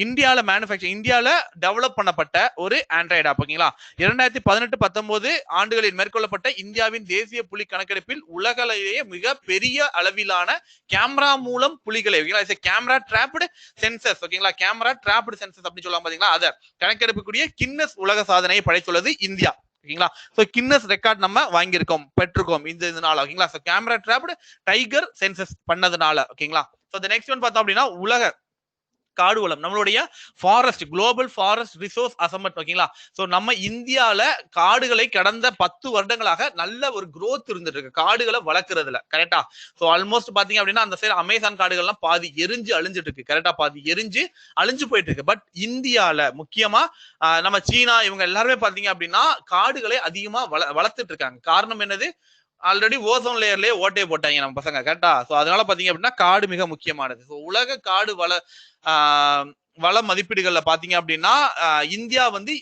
இந்தியால மேனுஃபேக்சர், இந்தியால டெவலப் பண்ணப்பட்ட ஒரு ஆண்ட்ராய்டு ஆப். ஓகேங்களா, 2018-19 ஆண்டுகளில் மேற்கொள்ளப்பட்ட இந்தியாவின் தேசிய புலி கணக்கெடுப்பில் உலகிலேயே மிக பெரிய அளவிலான கேமரா மூலம் புலிகளை, ஓகேங்களா, கேமரா டிராப்டு சென்சஸ். ஓகேங்களா, கேமரா டிராப்டு சென்சஸ் அப்படின்னு சொல்லுவாங்க பாத்தீங்களா, அதை கணக்கெடுப்புக்கூடிய கின்னஸ் உலக சாதனையை படைத்துள்ளது இந்தியா. ஓகேங்களா, சோ கின்னஸ் ரெக்கார்ட் நம்ம வாங்கியிருக்கோம், பெற்றிருக்கோம் இதனால. ஓகேங்களா, so camera trapped tiger census பண்ணதுனால. ஓகேங்களா, சோ நெக்ஸ்ட் ஒன் பார்த்தோம் அப்படின்னா உலக காடு வளம், நம்மளுடைய ஃபாரஸ்ட், குளோபல் ஃபாரஸ்ட் ரிசோர்ஸ் அசம்பட். ஓகேங்களா, சோ நம்ம இந்தியால காடுகளை கடந்த 10 வருடங்களாக நல்ல ஒரு growth இருந்துட்டு இருக்கு காடுகளை வளர்க்கறதுல, கரெக்டா? சோ ஆல்மோஸ்ட் பாத்தீங்க அப்படின்னா அந்த சைடு அமேசான் காடுகள்லாம் பாதி எரிஞ்சு அழிஞ்சிட்டு இருக்கு, கரெக்டா? பாதி எரிஞ்சு அழிஞ்சு போயிட்டு இருக்கு. பட் இந்தியால முக்கியமா நம்ம சீனா இவங்க எல்லாருமே பாத்தீங்க அப்படின்னா காடுகளை அதிகமா வளர்த்துட்டு இருக்காங்க. காரணம் என்னது? ஆல்ரெடி ஓசோன் லேயர்லயே ஓட்டையை போட்டாங்க நம்ம பசங்க, கரெக்டா? சோ அதனால பாத்தீங்க அப்படின்னா காடு மிக முக்கியமானது. சோ உலக காடு வள மதிப்பீடுகள்ல பாத்தீங்க அப்படின்னா இந்தியா வந்து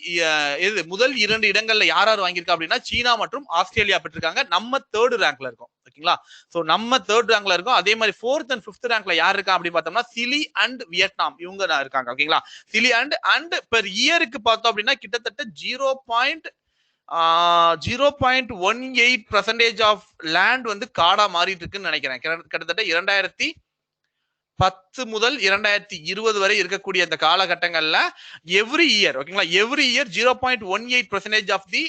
முதல் 2 இடங்கள்ல யார் யார் வாங்கியிருக்கா அப்படின்னா சீனா மற்றும் ஆஸ்திரேலியா பெற்றிருக்காங்க. நம்ம 3rd ரேங்க்ல இருக்கோம். ஓகேங்களா? சோ நம்ம 3rd ரேங்க்ல இருக்கோம். அதே மாதிரி 4th and 5th ரேங்க்ல யார் இருக்கா அப்படின்னு பார்த்தோம்னா சிலி அண்ட் வியட்நாம் இவங்க தான் இருக்காங்க. ஓகேங்களா? சிலி அண்ட் பெர் இயருக்கு பார்த்தோம் அப்படின்னா கிட்டத்தட்ட 0.18% ஆஃப் லேண்ட் வந்து காடா மாறிட்டு இருக்குன்னு நினைக்கிறேன். கிட்டத்தட்ட 2010 முதல் 2020 வரை இருக்கக்கூடிய இந்த காலகட்டங்கள்ல எவ்ரி இயர் ஓகேங்களா, every year 0.18% of the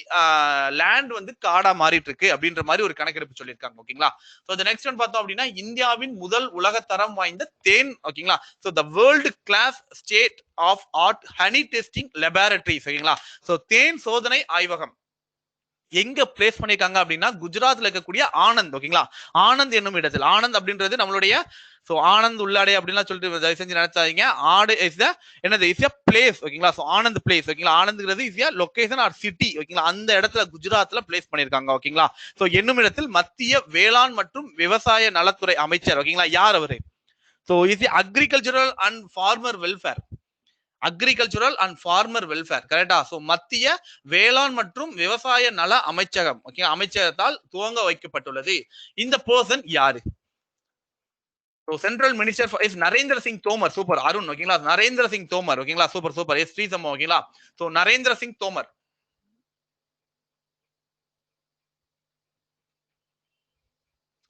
land வந்து காடா மாறிட்டு இருக்கு அப்படின்ற மாதிரி ஒரு கணக்கெடுப்பு சொல்லியிருக்காங்க. ஓகேங்களா? சோ தி நெக்ஸ்ட் ஒன் பார்த்தோம் அப்படின்னா இந்தியாவின் முதல் உலக தரம் வாய்ந்த தேன். ஓகேங்களா? So the world class state of art honey testing laboratories. ஓகேங்களா? சோ தேன் சோதனை ஆய்வகம் எங்க பிளேஸ் பண்ணிருக்காங்க அப்படின்னா குஜராத்ல இருக்கக்கூடிய ஆனந்த். ஓகேங்களா? ஆனந்த் என்னும் இடத்தில். ஆனந்த் அப்படின்றது நம்மளுடைய சோ ஆனந்த் உள்ளாடை அப்படின்லாம் சொல்லிட்டு தயவு செஞ்சு நினைச்சாதீங்க. ஆடு இஸ் த என்னது இஸ் எ பிளேஸ். ஓகேங்களா? So Anand place. ஓகேங்களா? ஆனந்த்ங்கிறது is a location or city. ஓகேங்களா? அந்த இடத்துல குஜராத்ல பிளேஸ் பண்ணிருக்காங்க. ஓகேங்களா? சோ என்னும் இடத்தில் மத்திய வேளாண் மற்றும் விவசாய நலத்துறை அமைச்சர். ஓகேங்களா? யார் அவரு? So is agricultural and farmer welfare. Agricultural and farmer welfare. கரெக்டா? சோ மத்திய வேளாண் மற்றும் விவசாய நல அமைச்சகம். ஓகே, அமைச்சகத்தால் துவங்க வைக்கப்பட்டுள்ளது. இந்த பர்சன் யாரு? Central minister is Narendra Singh Tomar. Super Arun. ஓகேங்களா? நரேந்திர சிங் தோமர். ஓகேங்களா? Super super. எஸ் ஸ்ரீசம்மா. ஓகேங்களா? சோ நரேந்திர சிங் தோமர்.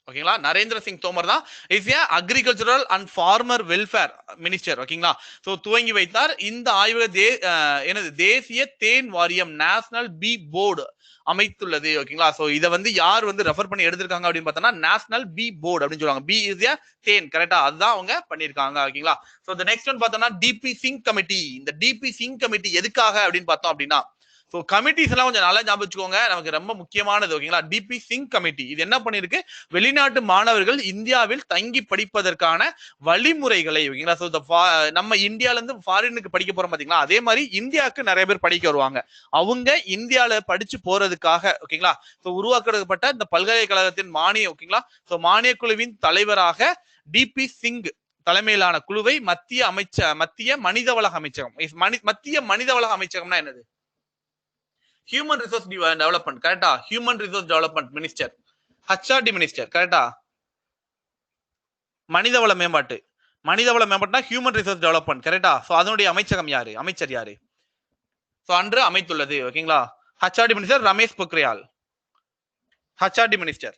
ஓகேங்களா? நரேந்திர சிங் தோமர் தான் is a agricultural and farmer welfare minister. ஓகேங்களா? சோ துவங்கி வைத்தார். இந்த ஆய்வக எனது தேசிய தேன் வாரியம் நேஷனல் பி போர்டு அமைத்துள்ளது. ஓகேங்களா? சோ இத வந்து யார் வந்து ரெஃபர் பண்ணி எடுத்திருக்காங்க அப்படின்னு பார்த்தோம்னா நேஷனல் பி போர்டு அப்படின்னு சொல்லுவாங்க. பி இஸ் ஏ தேன். கரெக்டா? அதுதான் அவங்க பண்ணிருக்காங்க. ஓகேங்களா? சோ தி நெக்ஸ்ட் ஒன் பார்த்தோம்னா டிபி சிங் கமிட்டி. இந்த டிபி சிங் கமிட்டி எதுக்காக அப்படின்னு பார்த்தோம் அப்படின்னா சோ கமிட்டிஸ் எல்லாம் கொஞ்சம் நல்லா ஞாபகம் வச்சுக்கோங்க, நமக்கு ரொம்ப முக்கியமானது. ஓகேங்களா? டிபி சிங் கமிட்டி இது என்ன பண்ணிருக்கு? வெளிநாட்டு மாணவர்கள் இந்தியாவில் தங்கி படிப்பதற்கான வழிமுறைகளை. ஓகேங்களா? சோ நம்ம இந்தியால இருந்து ஃபாரினுக்கு படிக்க போறோம் பாத்தீங்களா, அதே மாதிரி இந்தியாவுக்கு நிறைய பேர் படிக்க வருவாங்க. அவங்க இந்தியால படிச்சு போறதுக்காக ஓகேங்களா சோ உருவாக்கப்பட்ட இந்த பல்கலைக்கழகத்தின் மானிய ஓகேங்களா சோ மானிய குழுவின் தலைவராக டிபி சிங் தலைமையிலான குழுவை மத்திய மனிதவள அமைச்சகம். மத்திய மனிதவள அமைச்சகம்னா என்னது? Human resource development. கரெக்டா? Human resource development minister, HRD minister. கரெக்டா? மனிதவள மேம்பாட்டு. மனிதவள மேம்பாட்டுனா ஹியூமன் ரிசோர்ஸ் டெவலப்மெண்ட். கரெக்டா? சோ அதனுடைய அமைச்சகம் யாரு? அமைச்சர் யாரு? சோ அன்று அமைத்துள்ளது. ஓகேங்களா? HRD minister Ramesh Pokhriyal. HRD minister.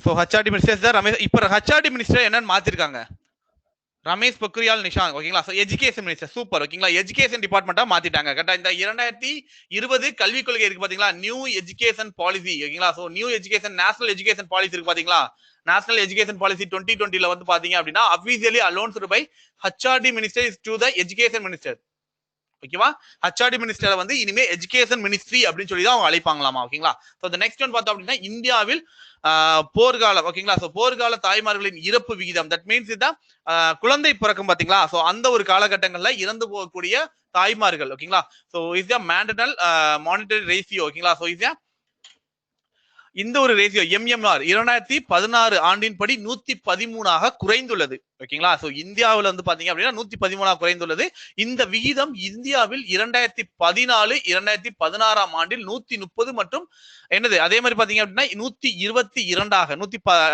So HRD minister Ramesh. இப்ப ஹச்ஆர்டி மினிஸ்டர் என்னன்னு மாத்திருக்காங்க? ரமேஷ் பொக்ரியால் நிஷாங்க். ஓகேங்களா? Education minister. சூப்பர். ஓகேங்களா? எஜுகேஷன் டிபார்ட்மெண்டா மாத்திட்டாங்க. கரெக்டா? இந்த 2020 கல்விக் கொள்கை இருக்கு பாத்தீங்களா, நியூ எஜுகேஷன் பாலிசி. ஓகேங்களா? So new education national education policy இருக்கு பாத்தீங்களா, நேஷனல் எஜுகேஷன் பாலிசி 2020 வந்து பாத்தீங்க அப்படின்னா officially announced by HRD minister is to the education minister. ஓகேவா? ஹச்ஆர்டி மினிஸ்டர் வந்து இனிமே எஜுகேஷன் மினிஸ்ட்ரி அப்படின்னு சொல்லி தான் அவங்க அழைப்பாங்களாமா. ஓகேங்களா? சோ தி நெக்ஸ்ட் ஒன் பார்த்தோம் அப்படின்னா இந்தியாவில் போர்க்காலம். ஓகேங்களா? சோ போர்க்கால தாய்மார்களின் இறப்பு விகிதம். தட் மீன்ஸ் இதான் குழந்தை பிறக்கும் பாத்தீங்களா, சோ அந்த ஒரு காலகட்டங்கள்ல இறந்து போகக்கூடிய தாய்மார்கள். ஓகேங்களா? So is the maternal mortality ratio. ஓகேங்களா? சோ இஸ் இந்த ஒரு ரேஷியோ எம்எம்ஆர் 2016 ஆண்டின் படி 113 குறைந்துள்ளது. ஓகேங்களா? சோ இந்தியாவில் வந்து பாத்தீங்க அப்படின்னா 113 குறைந்துள்ளது. இந்த விகிதம் இந்தியாவில் 2014 2016 ஆண்டில் 130 மற்றும் என்னது அதே மாதிரி பாத்தீங்க அப்படின்னா 122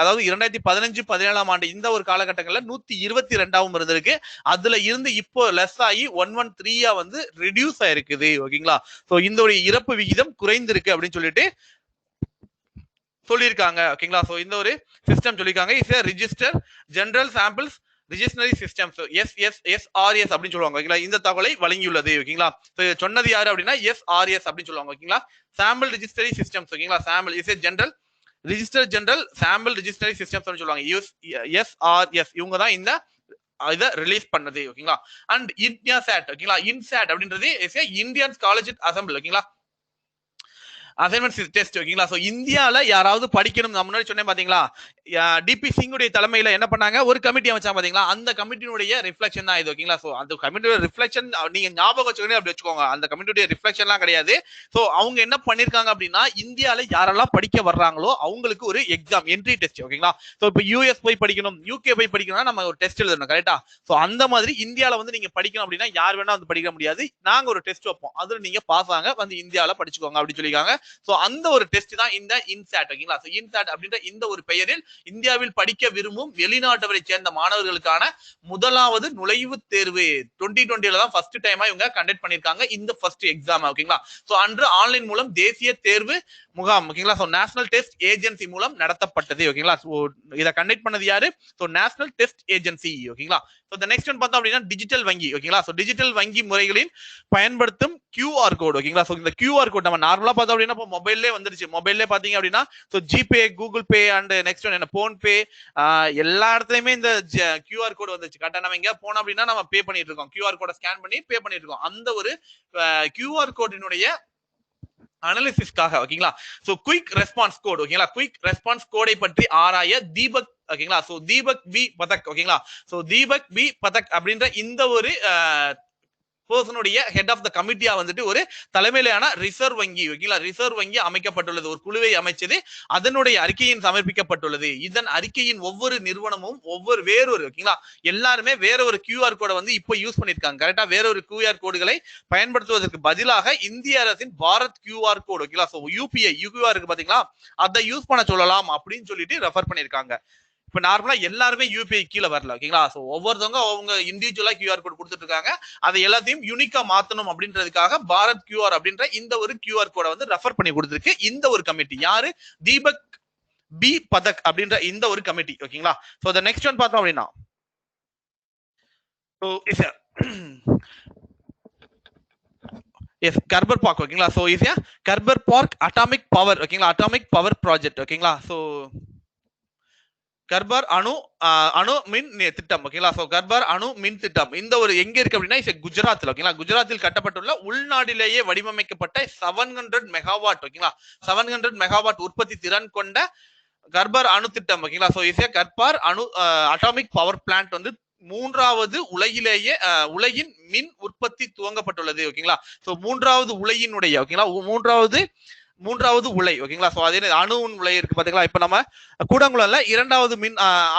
அதாவது 2015 17 ஆண்டு இந்த ஒரு காலகட்டங்கள்ல 122 இருந்திருக்கு. அதுல இருந்து இப்போ லெஸ் ஆகி 113 வந்து ரெடியூஸ் ஆயிருக்குது. ஓகேங்களா? சோ இந்த ஒரு இறப்பு விகிதம் குறைந்திருக்கு அப்படின்னு சொல்லிட்டு சொல்லியிருக்காங்க. ஓகேங்களா? சோ இந்த ஒரு சிஸ்டம் சொல்லியிருக்காங்க. Is register general samples registry system. SRS அப்படின்னு சொல்லுவாங்க. ஓகேங்களா? இந்த தகவலை வழங்கியுள்ளது. ஓகேங்களா? சொன்னது யாரு அப்படின்னா எஸ்ஆர்எஸ் அப்படின்னு சொல்லுவாங்க. ஓகேங்களா? Sample registry systems. ஓகேங்களா? Sample is general register general sample registry systems சொல்லுவாங்க. எஸ்ஆர்எஸ் இவங்க தான் இந்த இதை ரிலீஸ் பண்ணது. ஓகேங்களா? And INSAT. ஓகேங்களா? இன்சாட் அப்படின்றது இந்தியன் ஸ்காலர்ஷிப் அசம்பிள். ஓகேங்களா? அசைன்மெண்ட் டெஸ்ட் ஓகேங்களா. சோ இந்தியால யாராவது படிக்கணும், நான் முன்னாடி சொன்னேன் பாத்தீங்களா, டிபி சிங்குடைய தலைமையில என்ன பண்ணாங்க, ஒரு கமிட்டி அமைச்சாங்க பாத்தீங்களா, அந்த கமிட்டியுடைய ரிஃப்ளெக்ஷன் தான் இது ஓகேங்களா. சோ அந்த கமிட்டியோட ரிஃப்ளெக்ஷன் நீங்க ஞாபகம் வச்சுக்கணும் அப்படி வச்சுக்கோங்க, அந்த கமிட்டியுடைய ரிஃப்ளெக்ஷன்லாம் கிடையாது. சோ அவங்க என்ன பண்ணிருக்காங்க அப்படின்னா, இந்தியால யாரெல்லாம் படிக்க வர்றாங்களோ அவங்களுக்கு ஒரு எக்ஸாம் என்ட்ரி டெஸ்ட் ஓகேங்களா. சோ இப்போ யூஎஸ் போய் படிக்கணும், யூகே போய் படிக்கணும்னா நம்ம ஒரு டெஸ்ட் எழுதணும் கரெக்டா. சோ அந்த மாதிரி இந்தியால வந்து நீங்க படிக்கணும் அப்படின்னா யார் வேணா வந்து படிக்க முடியாது, நாங்க ஒரு டெஸ்ட் வைப்போம், அதுல நீங்க பாஸ் ஆங்க வந்து இந்தியால படிச்சுக்கோங்க அப்படின்னு சொல்லிருக்காங்க. சோ அந்த ஒரு டெஸ்ட் தான் இந்த இன்சாட் ஓகேங்களா. சோ இன்சாட் அப்படின்ற இந்த ஒரு பெயரில் இந்தியாவில் படிக்க விரும்பும் வெளிநாட்டவரை சேர்ந்த மாணவர்களுக்கான முதலாவது நுழைவுத் தேர்வு 2020 தான் ஃபர்ஸ்ட் டைமா இவங்க கண்டக்ட் பண்ணிருக்காங்க இந்த ஃபர்ஸ்ட் எக்ஸாம் ஓகேங்களா. சோ அன்று ஆன்லைன் மூலம் தேசிய தேர்வு முகாம் ஓகேங்களா. சோ நேஷனல் டெஸ்ட் ஏஜென்சி மூலம் நடத்தப்பட்டது ஓகேங்களா. சோ இத கண்டக்ட் பண்ணது யாரு, சோ நேஷனல் டெஸ்ட் ஏஜென்சி ஓகேங்களா. சோ தி நெக்ஸ்ட் ஒன் பார்த்தோம் அப்படின்னா டிஜிட்டல் வங்கி ஓகேங்களா. சோ டிஜிட்டல் வங்கி முறைகளில் பயன்படுத்தும் QR கோட் ஓகேங்களா. சோ இந்த QR கோட் நம்ம நார்மலா பார்த்தோம் அப்படின்னா இப்போ மொபைல்லே வந்துருச்சு, மொபைல்லே பாத்தீங்க அப்படின்னா so GPay, Google pay and next one என்ன போன் பே, எல்லா இடத்துலயுமே இந்த QR கோட் வந்துச்சு கரெக்டா. நம்ம எங்க போனோம் அப்படின்னா நம்ம பே பண்ணிட்டு இருக்கோம், QR கோட ஸ்கேன் பண்ணி பே பண்ணிட்டு இருக்கோம். அந்த ஒரு QR கோடினுடைய அனாலிசிஸ்க்காக ஓகேங்களா. சோ குயிக் ரெஸ்பான்ஸ் கோட் ஓகேங்களா. குயிக் ரெஸ்பான்ஸ் கோடை பற்றி ஆராய தீபக் ஓகேங்களா. சோ தீபக் வி பதக் ஓகேங்களா. சோ தீபக் வி பதக் அப்படின்ற இந்த ஒரு பர்சனுடைய ஹெட் ஆஃப் த கமிட்டியா வந்துட்டு ஒரு தலைமையிலான ரிசர்வ் வங்கி ஓகேங்களா. ரிசர்வ் வங்கி அமைக்கப்பட்டுள்ளது, ஒரு குழுவை அமைச்சது, அதனுடைய அறிக்கையின் சமர்ப்பிக்கப்பட்டுள்ளது. இதன் அறிக்கையின் ஒவ்வொரு நிறுவனமும் வேறொரு ஓகேங்களா, எல்லாருமே வேற ஒரு QR கோடை வந்து இப்போ யூஸ் பண்ணிருக்காங்க கரெக்டா. வேற ஒரு QR கோடுகளை பயன்படுத்துவதற்கு பதிலாக இந்திய அரசின் பாரத் QR கோடு ஓகேங்களா. சோ UPI QR இருக்கு பாத்தீங்களா, அதை யூஸ் பண்ண சொல்லலாம் அப்படின்னு சொல்லிட்டு ரெஃபர் பண்ணிருக்காங்க. இப்ப நார்மலா எல்லாருமே UPI கீழே வரல ஓகேங்களா. சோ ஒவ்வொருத்தவங்க அவங்க இண்டிவிஜுவலா QR கோட் கொடுத்துட்டு இருக்காங்க, அதை எல்லாத்தையும் யூனிக்கா மாத்தணும் அப்படின்றதுக்காக பாரத் QR அப்படின்ற இந்த ஒரு QR கோடை வந்து ரெஃபர் பண்ணி கொடுத்திருக்கு இந்த ஒரு கமிட்டி. யாரு, தீபக் பி பதக் அப்படின்ற இந்த ஒரு கமிட்டி ஓகேங்களா. சோ தி நெக்ஸ்ட் ஒன் பார்த்தோம் அப்படின்னா எஸ் கர்பர் பார்க் ஓகேங்களா. சோ ஈஸியா கர்பர் பார்க் அட்டாமிக் பவர் ஓகேங்களா, அட்டாமிக் பவர் ப்ராஜெக்ட் ஓகேங்களா. சோ கர்பர் அணு மின் திட்டம் ஓகேங்களா. சோ கர்பர் அணு மின் திட்டம் இந்த ஒரு எங்க இருக்கு அப்படின்னா குஜராத்தில் ஓகேங்களா. குஜராத்தில் கட்டப்பட்டுள்ள உள்நாட்டிலேயே வடிவமைக்கப்பட்ட 700 மெகாவாட் ஓகேங்களா, 700 மெகாவாட் உற்பத்தி திறன் கொண்ட கர்பர் அணு திட்டம் ஓகேங்களா. சோ ஈஸியா கர்பர் அணு அட்டாமிக் பவர் பிளான்ட் வந்து மூன்றாவது உலகிலேயே உலகின் மின் உற்பத்தி துவங்கப்பட்டுள்ளது ஓகேங்களா. சோ மூன்றாவது உலகினுடைய ஓகேங்களா, மூன்றாவது உலை ஓகேங்களா. சோ அதே அணு உலை இருக்கு பாத்தீங்களா. இப்ப நம்ம கூடங்குளம்ல இரண்டாவது